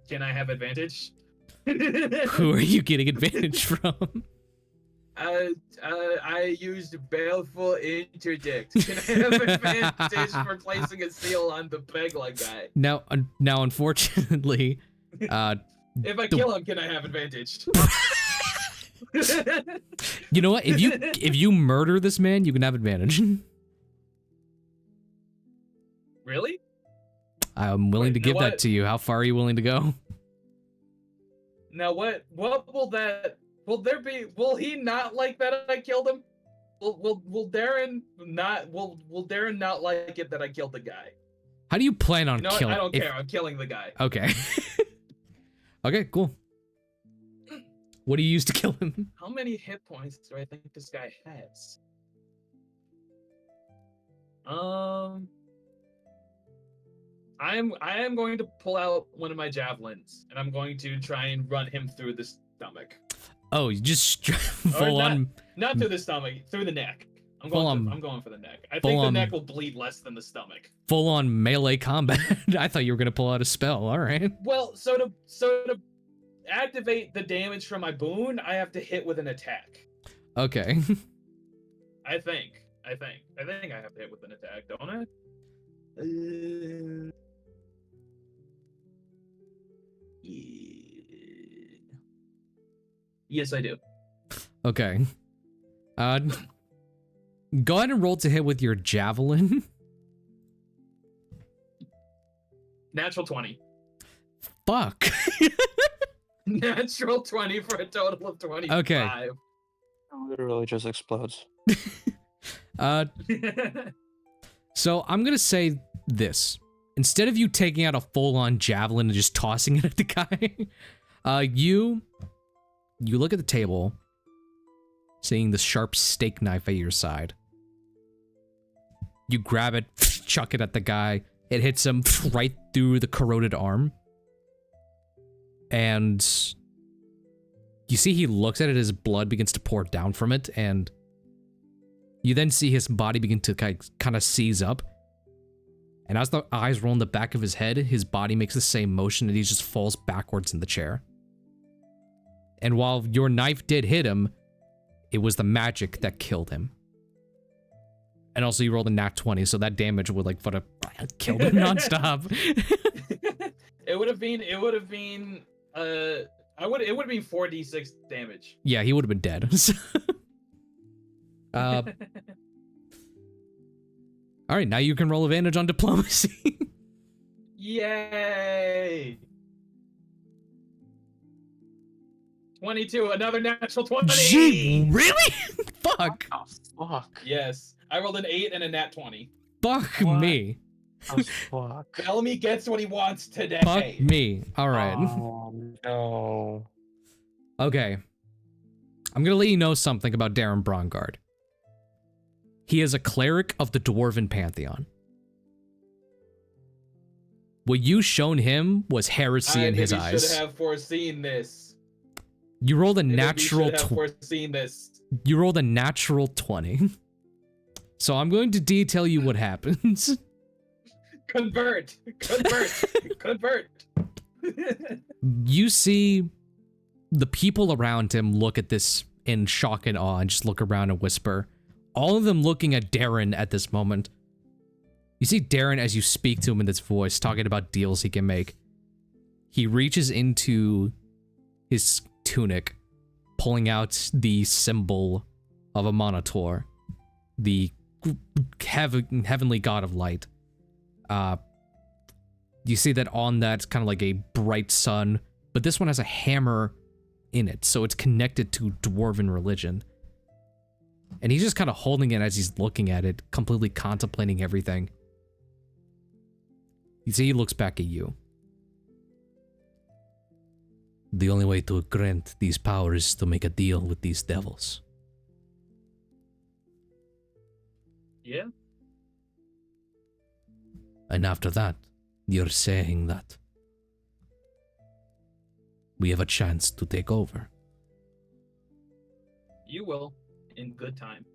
Can I have advantage? Who are you getting advantage from? I used baleful interdict. Can I have advantage for placing a seal on the Pegla guy? Now, unfortunately, if I kill him, can I have advantage? You know what? If you murder this man, you can have advantage. Really? I'm willing to give that to you. How far are you willing to go? Now what will that? Will he not like that I killed him? Will Darren not? Will Darren not like it that I killed the guy? How do you plan on killing? I don't care. I'm killing the guy. Okay. Okay, cool. What do you use to kill him? How many hit points do I think this guy has? I am going to pull out one of my javelins, and I'm going to try and run him through the stomach. Oh, you just full on. Not through the stomach, through the neck. I'm going for the neck. I think the neck will bleed less than the stomach. Full on melee combat. I thought you were gonna pull out a spell. All right. Well, so to activate the damage from my boon, I have to hit with an attack. Okay. I think I have to hit with an attack, don't I? Yeah. Yes, I do. Okay. Go ahead and roll to hit with your javelin. Natural 20. Fuck. Natural 20 for a total of 25. Okay. Literally just explodes. So I'm gonna say this. Instead of you taking out a full-on javelin and just tossing it at the guy, you You look at the table, seeing the sharp steak knife at your side. You grab it, chuck it at the guy. It hits him right through the corroded arm. And you see he looks at it, his blood begins to pour down from it, and you then see his body begin to kind of seize up. And as the eyes roll in the back of his head, his body makes the same motion and he just falls backwards in the chair. And while your knife did hit him, it was the magic that killed him. And also you rolled a nat 20, so that damage would like killed him nonstop. It would have been 4d6 damage. Yeah, he would have been dead. All right, now you can roll advantage on diplomacy. Yay! 22, another natural 20. Gee, really? Fuck. Oh, fuck. Yes, I rolled an 8 and a nat 20. Fuck What? me. Oh, fuck. Bellamy gets what he wants today. Fuck me. All right. Oh, no. Okay. I'm gonna let you know something about Darren Brongard. He is a cleric of the Dwarven Pantheon. What you shown him was heresy in his eyes. Should have foreseen this. You rolled a natural. Foreseen this. You rolled a natural 20. So I'm going to detail you what happens. Convert. You see the people around him look at this in shock and awe and just look around and whisper. All of them looking at Darren at this moment. You see Darren as you speak to him in this voice, talking about deals he can make. He reaches into his tunic, pulling out the symbol of a monitor, the heavenly god of light. You see that on that's kind of like a bright sun, but this one has a hammer in it, so it's connected to dwarven religion. And he's just kind of holding it as he's looking at it, completely contemplating everything. You see he looks back at you. The only way to grant these powers is to make a deal with these devils. Yeah. And after that, you're saying that we have a chance to take over. You will, in good time.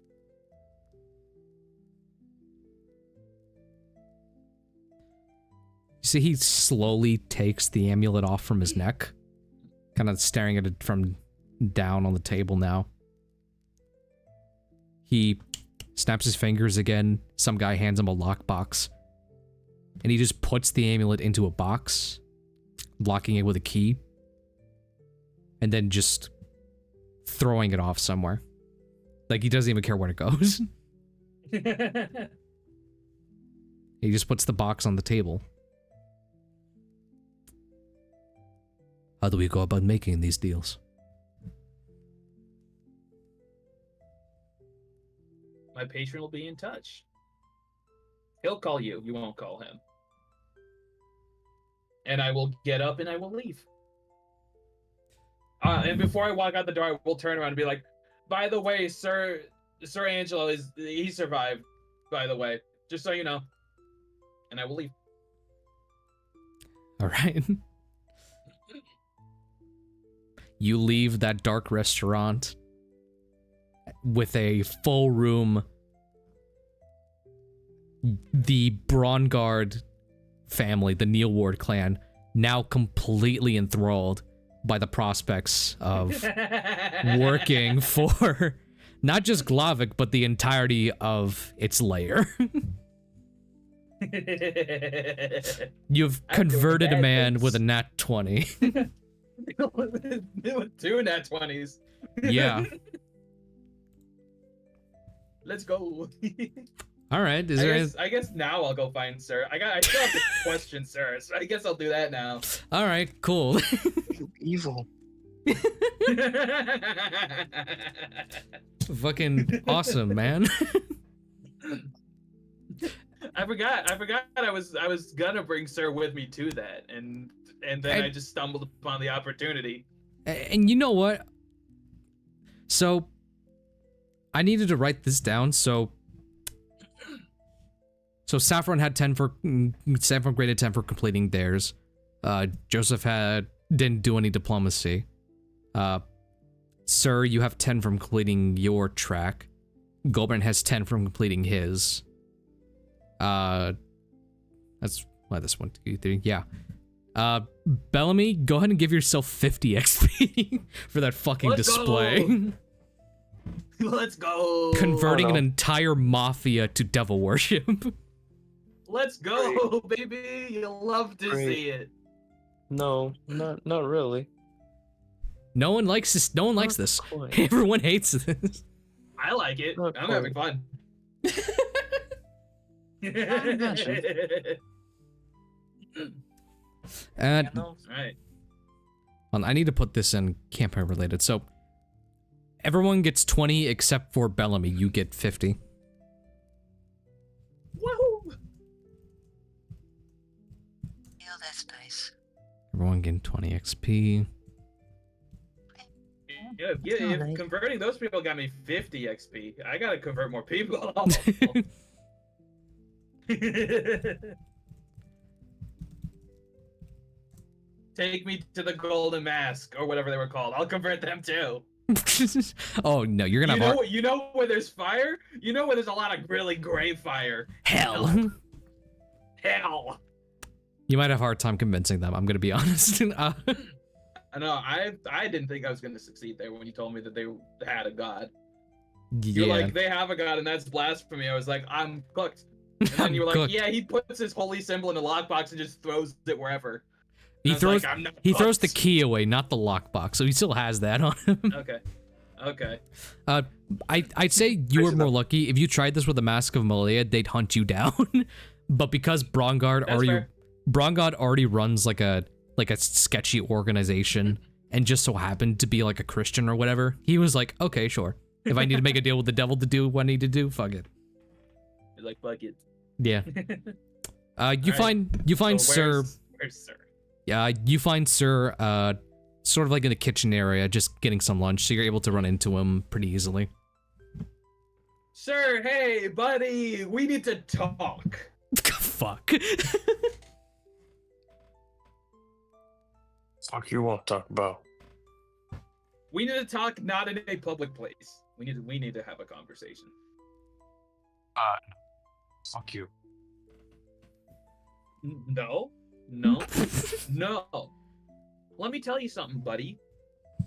You see he slowly takes the amulet off from his neck, kind of staring at it from down on the table now. He snaps his fingers again. Some guy hands him a lockbox. And he just puts the amulet into a box, locking it with a key. And then just throwing it off somewhere. Like he doesn't even care where it goes. He just puts the box on the table. How do we go about making these deals? My patron will be in touch. He'll call you. You won't call him. And I will get up and I will leave. And before I walk out the door, I will turn around and be like, by the way, Serangelo he survived, by the way. Just so you know. And I will leave. All right. You leave that dark restaurant with a full room. The Brongard family, the Neil Ward clan, now completely enthralled by the prospects of working for not just Glavik, but the entirety of its lair. You've converted a man with a nat 20. Two nat 20s. Yeah. Let's go. All right. I guess now I'll go find Sir. I still have the question, Sir. So I guess I'll do that now. All right. Cool. Evil. Fucking awesome, man. I forgot I was gonna bring Sir with me to that, and then I just stumbled upon the opportunity. And you know what? So I needed to write this down. So Saffron had 10 for Saffron graded 10 for completing theirs. Joseph didn't do any diplomacy. Sir, you have 10 from completing your track. Gulbrand has 10 from completing his. That's why this 1, 2, 3. Yeah. Bellamy, go ahead and give yourself 50 XP for that fucking Let's display. go. Let's go. Converting an entire mafia to devil worship. Let's go, baby. You'll love to Great. see it. No, not really. No one likes this. No one likes this. Quite. Everyone hates this. I like it. Not I'm having fun. And Alright. I need to put this in campaign related. So everyone gets 20 except for Bellamy. You get 50. Woohoo! Feel this nice. Everyone getting 20 XP. Yeah, if converting those people got me 50 XP, I gotta convert more people. Take me to the Golden Mask, or whatever they were called. I'll convert them too. Oh no, you're gonna have You know where there's fire? You know where there's a lot of really gray fire. hell. Hell. You might have a hard time convincing them. I'm gonna be honest. I know. I didn't think I was gonna succeed there when you told me that they had a god. You're Yeah. like, they have a god, and that's blasphemy. I was like, I'm cooked. And then you were like, Cooked. yeah, he puts his holy symbol in a lockbox and just throws it wherever. And I He was throws like, I'm not he throws the cooked. key away, not the lockbox. So he still has that on him. Okay. Okay. I'd say you were more lucky. If you tried this with the Mask of Malaya, they'd hunt you down. But because Brongard already runs like a sketchy organization and just so happened to be like a Christian or whatever, he was like, okay, sure. If I need to make a deal with the devil to do what I need to do, fuck it. You're like, fuck it. Yeah. You find So Sir. Where's Sir? Yeah, you find Sir sort of like in the kitchen area, just getting some lunch, so you're able to run into him pretty easily. Sir, hey, buddy, we need to talk. Fuck. Fuck you won't talk about. We need to talk not in a public place. We need to have a conversation. Fuck you. No. No. Let me tell you something, buddy.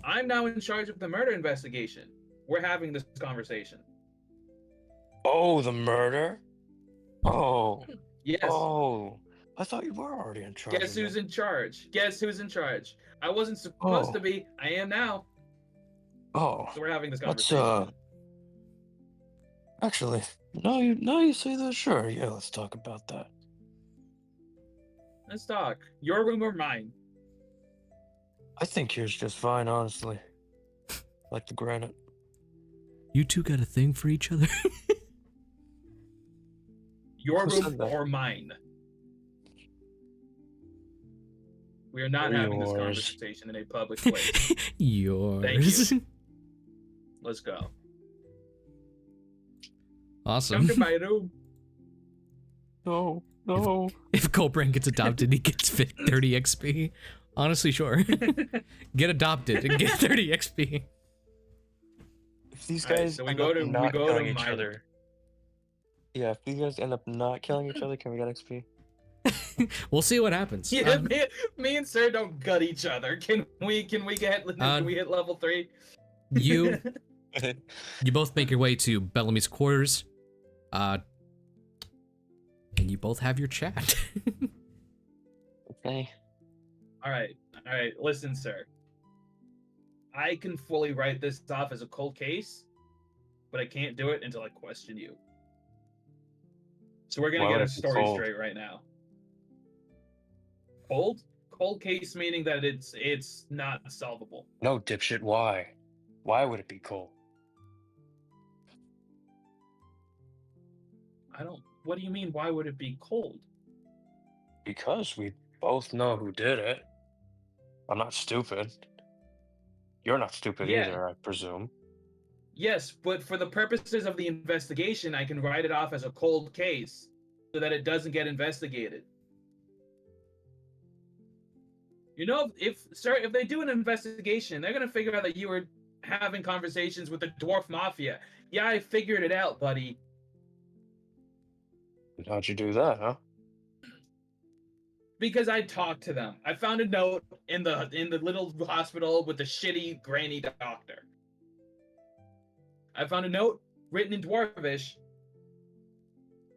I'm now in charge of the murder investigation. We're having this conversation. Oh, the murder? Oh. Yes. Oh. I thought you were already in charge. Guess of who's it. in charge? Guess who's in charge? I wasn't supposed to be. I am now. Oh. So we're having this Let's conversation. actually, now you say that, sure, yeah, let's talk about that. Let's talk. Your room or mine? I think yours just fine, honestly. Like the granite. You two got a thing for each other? Your Who room said that? or mine? We are not having this Yours. conversation in a public place. Yours. Thank Let's go. Awesome. Come to my room. No. If Gulbrand gets adopted, he gets 30 XP. Honestly, sure. Get adopted and get 30 XP. If these Alright, guys so we end go up to- we not go killing to each my- other. Yeah, if these guys end up not killing each other, can we get XP? We'll see what happens. Yeah, me and Sir don't gut each other. Can we hit level 3? You both make your way to Bellamy's quarters. And you both have your chat. Okay. All right. Listen, Sir. I can fully write this off as a cold case, but I can't do it until I question you. So we're gonna Why get would our it be story cold? straight right now. Cold case meaning that it's not solvable. No, dipshit, why? Why would it be cold? What do you mean? Why would it be cold? Because we both know who did it. I'm not stupid. You're not stupid Yeah. either, I presume. Yes, but for the purposes of the investigation, I can write it off as a cold case so that it doesn't get investigated. You know, if they do an investigation, they're gonna figure out that you were having conversations with the dwarf mafia. Yeah, I figured it out, buddy. How'd you do that, huh? Because I talked to them. I found a note in the little hospital with the shitty granny doctor. I found a note written in Dwarvish,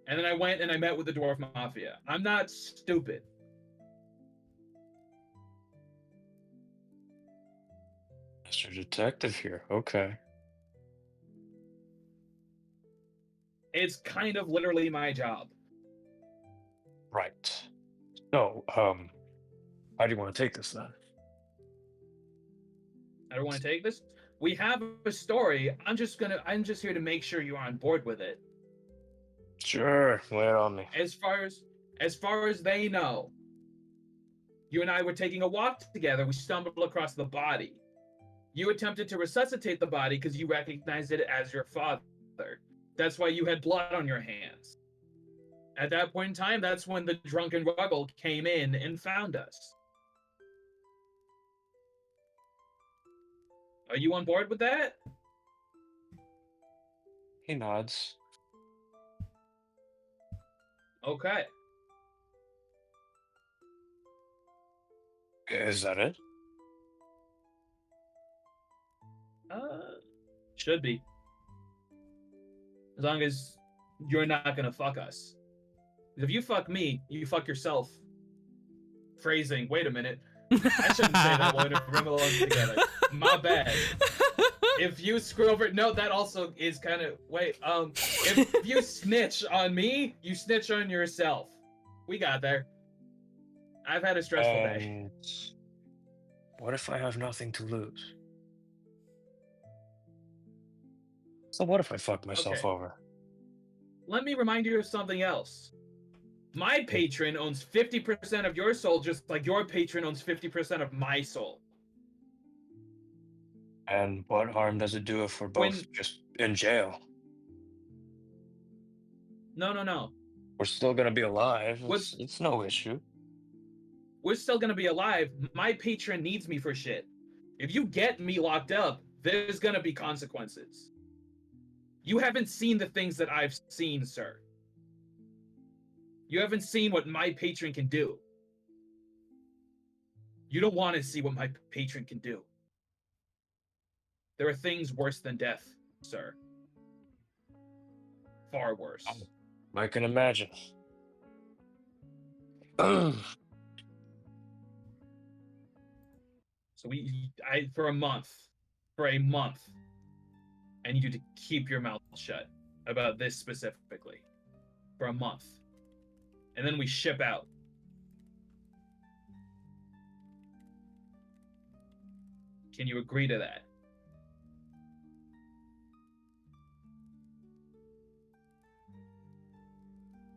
and then I went and I met with the dwarf mafia. I'm not stupid. Mr. Detective here. Okay. It's kind of literally my job. Right. So, how do you want to take this then? I don't want to take this. We have a story. I'm just here to make sure you're on board with it. Sure, lay it on me. As far as they know, you and I were taking a walk together. We stumbled across the body. You attempted to resuscitate the body because you recognized it as your father. That's why you had blood on your hands. At that point in time, that's when the drunken Ruggle came in and found us. Are you on board with that? He nods. Okay. Is that it? Should be. As long as you're not gonna fuck us. If you fuck me, you fuck yourself. Phrasing. Wait a minute. I shouldn't say that when we're alone together. My bad. If you screw over, no, that also is kind of wait. If you snitch on me, you snitch on yourself. We got there. I've had a stressful day. What if I have nothing to lose? So what if I fuck myself Okay. over? Let me remind you of something else. My patron owns 50% of your soul, just like your patron owns 50% of my soul. And what harm does it do if we're both just in jail? No. We're still gonna be alive. It's no issue. We're still gonna be alive. My patron needs me for shit. If you get me locked up, there's gonna be consequences. You haven't seen the things that I've seen, sir. You haven't seen what my patron can do. You don't want to see what my patron can do. There are things worse than death, sir. Far worse. I can imagine. So for a month, I need you to keep your mouth shut about this specifically. For a month. And then we ship out. Can you agree to that?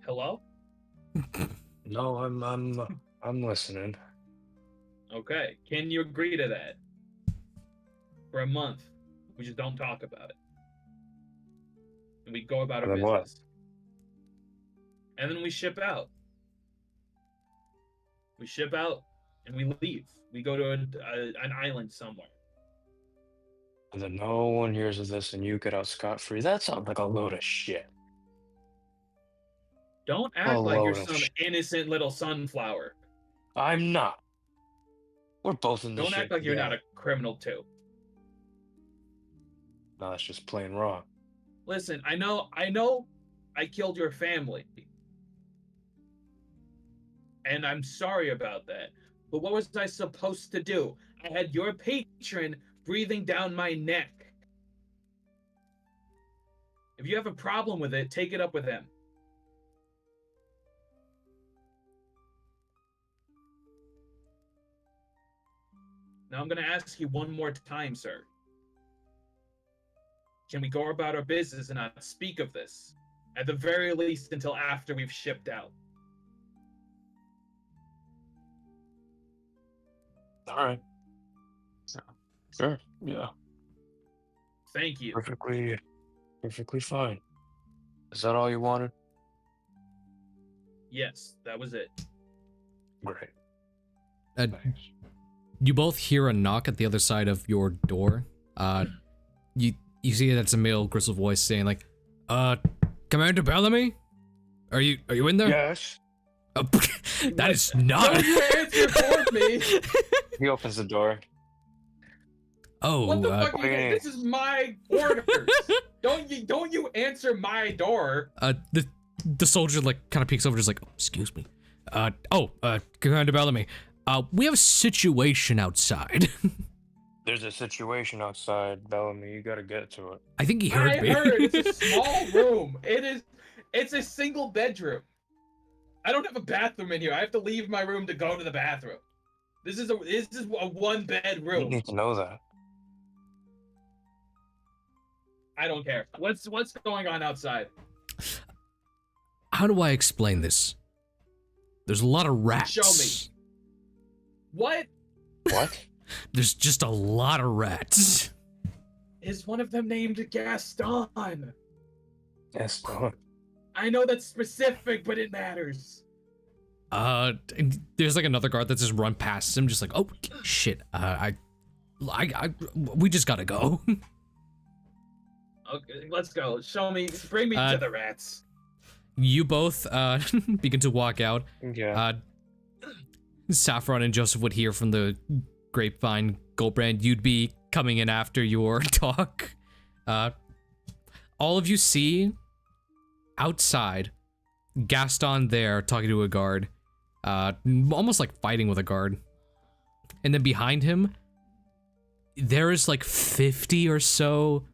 Hello? No, I'm listening. Okay. Can you agree to that? For a month. We just don't talk about it. And we go about our Then business. what? And then we ship out. We ship out and we leave. We go to an island somewhere. And then no one hears of this and you get out scot-free. That sounds like a load of shit. Don't act like you're some innocent little sunflower. I'm not. We're both in this Don't shit act like you're not together. a criminal too. No, that's just plain wrong. Listen, I know I killed your family. And I'm sorry about that. But what was I supposed to do? I had your patron breathing down my neck. If you have a problem with it, take it up with him. Now I'm going to ask you one more time, sir. Can we go about our business and not speak of this? At the very least until after we've shipped out. All right. Sure. Yeah. Thank you. Perfectly fine. Is that all you wanted? Yes, that was it. Great. Uh, you both hear a knock at the other side of your door. You see that's a male grizzled voice saying like, Commander Bellamy? Are you in there? Yes. That is not. Don't you answer for me. He opens the door. Oh, What the fuck? This is my orders. Don't you answer my door? The soldier like kind of peeks over, just like, oh, excuse me. Commander Bellamy, we have a situation outside. There's a situation outside, Bellamy. You gotta get to it. I think he heard me. I heard it's a small room. It's a single bedroom. I don't have a bathroom in here. I have to leave my room to go to the bathroom. This is a one bed You room. need to know that. I don't care. What's going on outside? How do I explain this? There's a lot of rats. Show me. What? What? There's just a lot of rats. Is one of them named Gaston? Gaston. I know that's specific, but it matters. There's like another guard that's just run past him, just like, oh shit. We just gotta go. Okay, let's go. Show me. Bring me to the rats. You both begin to walk out. Yeah. Saffron and Joseph would hear from the grapevine. Gulbrand, you'd be coming in after your talk. All of you see outside Gaston there talking to a guard, almost like fighting with a guard. And then behind him, there is like 50 or so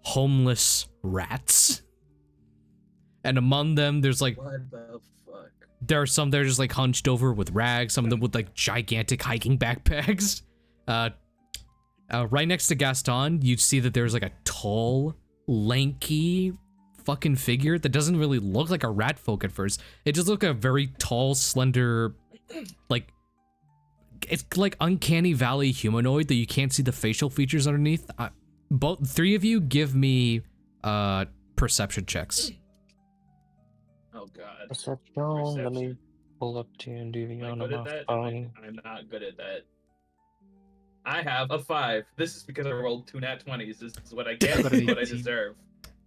homeless rats. And among them, there's like, What the fuck? there are some that are just like hunched over with rags, some of them with like gigantic hiking backpacks. Right next to Gaston, you'd see that there's like a tall, lanky fucking figure that doesn't really look like a rat folk at first. It just looks like a very tall, slender, like, it's like uncanny valley humanoid that you can't see the facial features underneath. Three of you give me perception checks. Oh god. Perception. Let me pull up D&D Am I on good at my that? phone. I'm not good at that. I have a 5. This is because I rolled 2 nat 20s. This is what I get. This is what I deserve.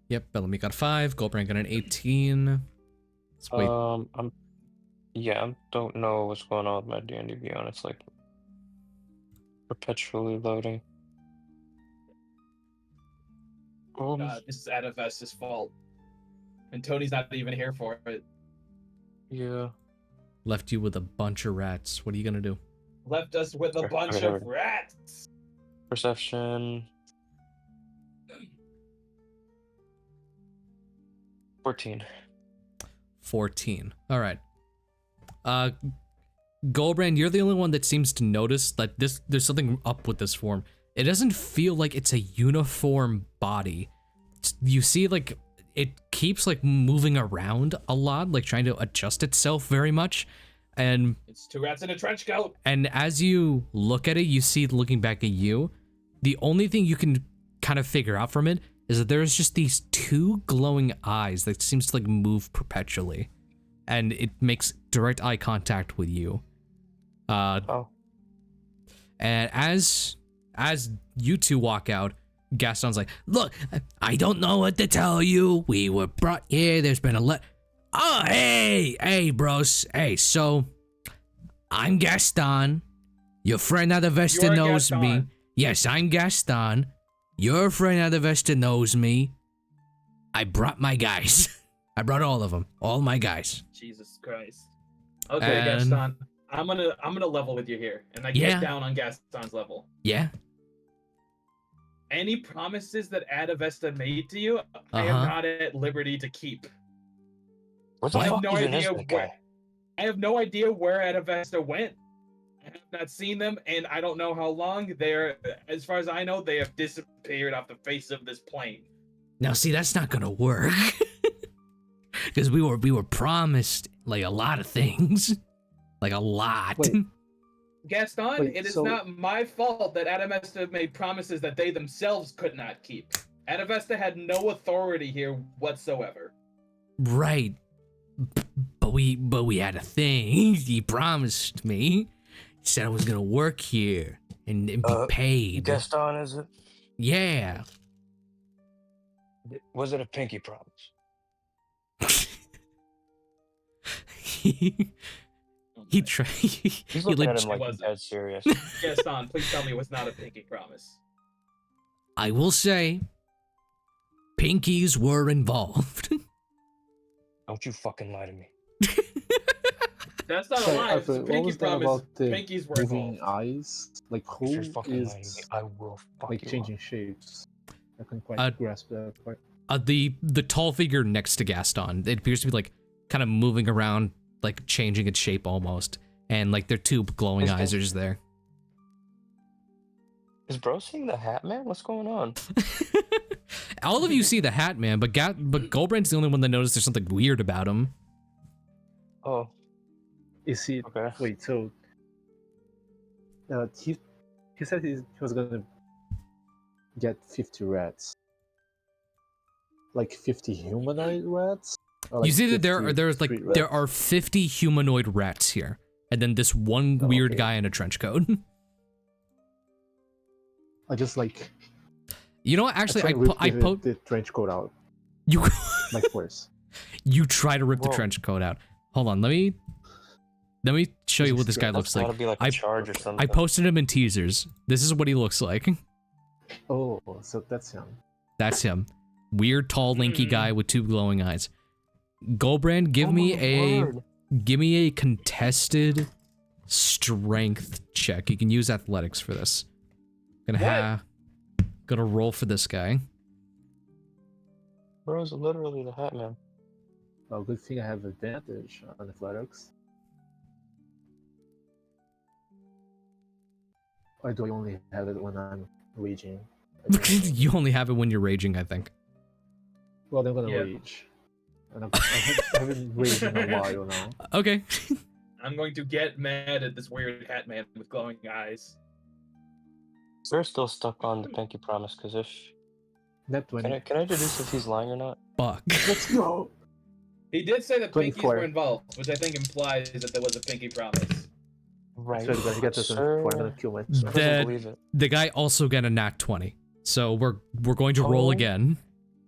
Yep, Bellamy got 5, Gulbrand got an 18. Let's wait. I don't know what's going on with my D&D Beyond. It's like perpetually loading. God, this is Adavesta's fault. And Tony's not even here for it. Yeah. Left you with a bunch of rats. What are you gonna do? Left us with a bunch of rats. Perception. 14. 14. All right. Gulbrand, you're the only one that seems to notice that there's something up with this form. It doesn't feel like it's a uniform body. You see, like, it keeps like moving around a lot, like trying to adjust itself very much. And it's 2 rats in a trench coat. And as you look at it, you see it looking back at you. The only thing you can kind of figure out from it is that there's just these 2 glowing eyes that seems to like move perpetually. And it makes direct eye contact with you. And as you two walk out, Gaston's like, look, I don't know what to tell you. We were brought here. There's been a Oh, hey, bros. Hey, so I'm Gaston. Your friend Adavesta knows me. Yes, I'm Gaston. Your friend Adavesta knows me. I brought my guys. I brought all of them. All my guys. Jesus Christ. Okay, Gaston. I'm gonna level with you here, and I get down on Gaston's level. Yeah. Any promises that Adavesta made to you, I am not at liberty to keep. I have no idea where. I have no idea where Adavesta went. I have not seen them, and I don't know how long. They're, as far as I know, they have disappeared off the face of this plane. Now, see, that's not gonna work, because we were promised like a lot of things, like a lot. Wait. Gaston, it is not my fault that Adavesta made promises that they themselves could not keep. Adavesta had no authority here whatsoever. Right. But we had a thing. He promised me. He said I was gonna work here and be paid. Gaston, is it? Yeah. Was it a pinky promise? He tried. He's looking at him like he's dead serious. Gaston, please tell me it was not a pinky promise. I will say, pinkies were involved. Don't you fucking lie to me. That's not a Sorry, lie. It's a Arthur, what pinky was that promise. about the Pinkies were moving involved. eyes? Like who If you're fucking lying to me, is I will fuck like you changing shapes? I couldn't quite Uh, grasp that part. The tall figure next to Gaston, it appears to be like kind of moving around, like changing its shape almost, and like their two glowing Is eyes that- are just there. Is bro seeing the Hat Man? What's going on? All of you see the Hat Man, but Gulbrand's the only one that noticed there's something weird about him. Oh, Is he? okay. Wait, so he said he was gonna get 50 rats, like 50 humanoid rats. Or You like see that 50 there's like street there rats? are 50 humanoid rats here, and then this one Oh, weird okay. guy in a trench coat. I just like You know what? Actually, I rip put the trench coat out you. like force. You try to rip the Whoa. trench coat out. Hold on, let me show you what this guy looks That's gotta like. be like a charge or something. I posted him in teasers. This is what he looks like. Oh, so that's him. That's him. Weird, tall, lanky guy with two glowing eyes. Gulbrand, give Oh me my a word. contested strength check. You can use athletics for this. Gonna roll for this guy. Bro's literally the Hat Man. Oh, good thing I have advantage on athletics. Or do I only have it when I'm raging? I don't know. You only have it when you're raging, I think. Well, I'm gonna Yeah. rage. And I haven't raged in a while now. Okay. I'm going to get mad at this weird Hat Man with glowing eyes. We're still stuck on the pinky promise, because if... Net 20. Can I deduce if he's lying or not? Fuck. Let's go! He did say that pinkies 24. were involved, which I think implies that there was a pinky promise. Right. So I get this Sir, before I'm gonna kill I myself. doesn't That- believe it. The guy also got a nat 20. So we're going to roll Oh. again.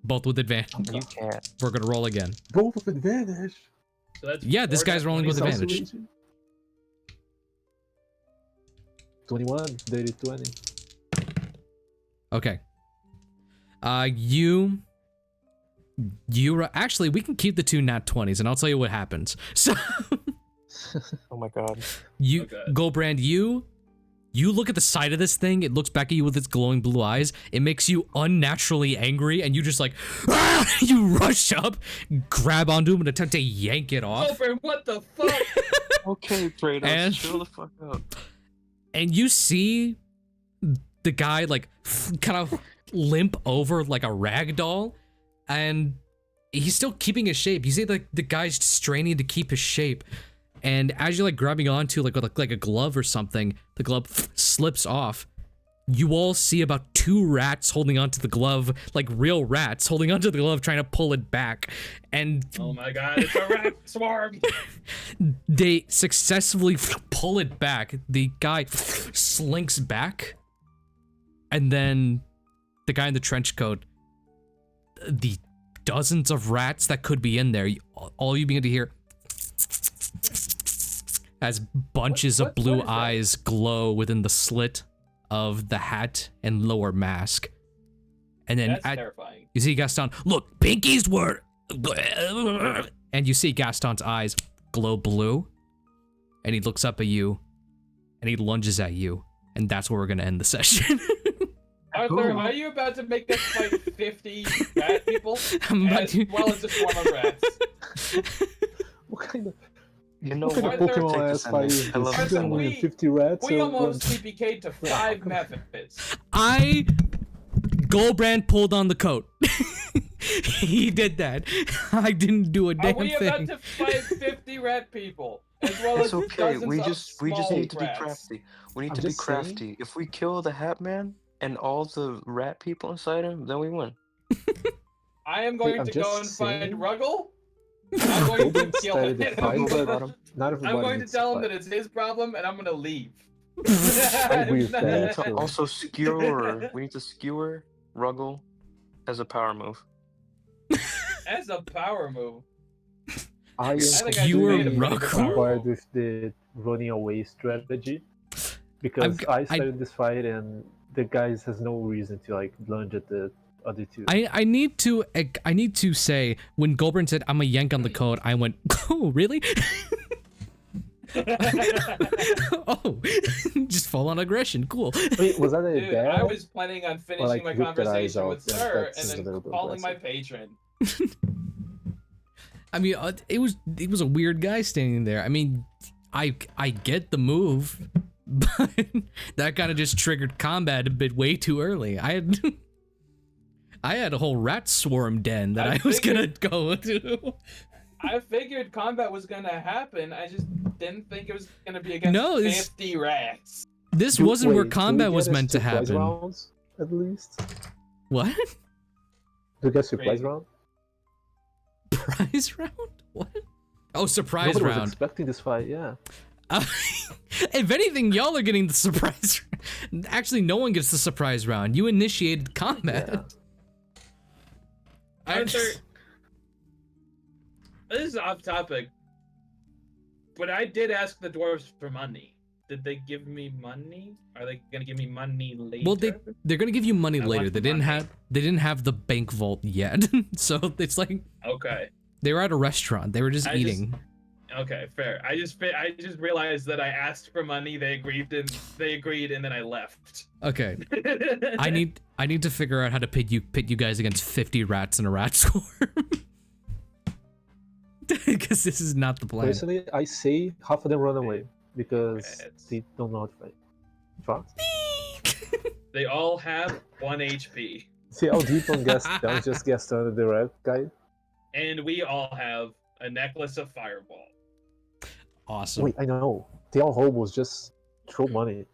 Both with advantage. You can't. We're gonna roll again. Both with advantage! So that's Yeah, this 4 guy's nat rolling 20s. with He's also advantage. raging. 21, dirty 20. Okay. Actually, we can keep the two nat 20s, and I'll tell you what happens. So, Oh my god. Okay. Gulbrand, you look at the side of this thing. It looks back at you with its glowing blue eyes. It makes you unnaturally angry, and you just like, ah! You rush up, grab onto him, and attempt to yank it off. Gulbrand, what the fuck? Okay, Kratos, And- chill the fuck out. And you see the guy like kind of limp over like a rag doll, and he's still keeping his shape. You see like the guy's straining to keep his shape, and as you're like grabbing onto like with like a glove or something, the glove slips off. You all see about 2 rats holding onto the glove, like real rats holding onto the glove, trying to pull it back, and Oh my god, it's a rat swarm! they successfully pull it back. The guy slinks back, and then the guy in the trench coat, the dozens of rats that could be in there, all you begin to hear as bunches of blue what is that? eyes glow within the slit of the hat and lower mask. And then That's terrifying. you see Gaston, look, pinkies were... And you see Gaston's eyes glow blue, and he looks up at you, and he lunges at you, and that's where we're gonna end the session. Arthur, Ooh. are you about to make us fight 50 rat people? I'm about As to- well as a swarm of rats? What kind of You know what kind what? of Arthur, Pokemon Take ass this fight ending. is I love this? it so You much. only 50 rats? We or almost one- TPK'd to 5 methods. Gulbrand pulled on the coat. He did that. I didn't do a Are damn we about thing. to fight 50 rat people? As well It's as okay. dozens We of just small need to be rats? crafty. We need I'm to be just saying. crafty. If we kill the Hat Man and all the rat people inside him, then we win. I am going I'm to go just and saying. find Ruggle. I'm going to Goblin kill started the him. fight, but not everybody I'm going to needs tell him fight. that it's his problem, and I'm going to leave. I agree with We need that. to So also skewer. We need to skewer Ruggle as a power move. As a power move. I am think I Skewer made a pretty good Ruggle? power on board move. with the running away strategy because I started this fight and the guys has no reason to like lunge at the other two. I need to say when Gulbrand said I'm a yank on the code, I went, oh really? Oh, just full on aggression. Cool. Wait, was that a Dude, dab? I was planning on finishing like, my rip their eyes conversation out, with then Sir that and seems a then little bit calling my aggressive. patron. I mean, it was a weird guy standing there. I mean, I get the move, but that kind of just triggered combat a bit way too early. I had a whole rat swarm den that I was gonna go to. I figured combat was gonna happen. I just didn't think it was gonna be against 50 rats. This wasn't where Wait, combat was meant to supplies happen. Rounds, at least. What? Do you get supplies Crazy. round? Prize round? What? Oh, surprise Nobody was round. expecting this fight, yeah. If anything, y'all are getting the surprise round. Actually, no one gets the surprise round. You initiated combat. Yeah. This is off topic, but I did ask the dwarves for money. Did they give me money? Are they gonna give me money later? Well, they're gonna give you money I later. want They the money. didn't have the bank vault yet, so it's like Okay. they were at a restaurant. They were just I eating. Okay, fair. I just realized that I asked for money. They agreed, and then I left. Okay, I need to figure out how to pit you guys against 50 rats in a rat swarm. Because this is not the plan. Personally, I say half of them run away because Rats. they don't know how to fight. Fox? They all have 1 HP, See how deep on Gaston just Gaston under the red guy? and we all have a necklace of fireball. Awesome. Wait, I know. They all hobos, just throw money.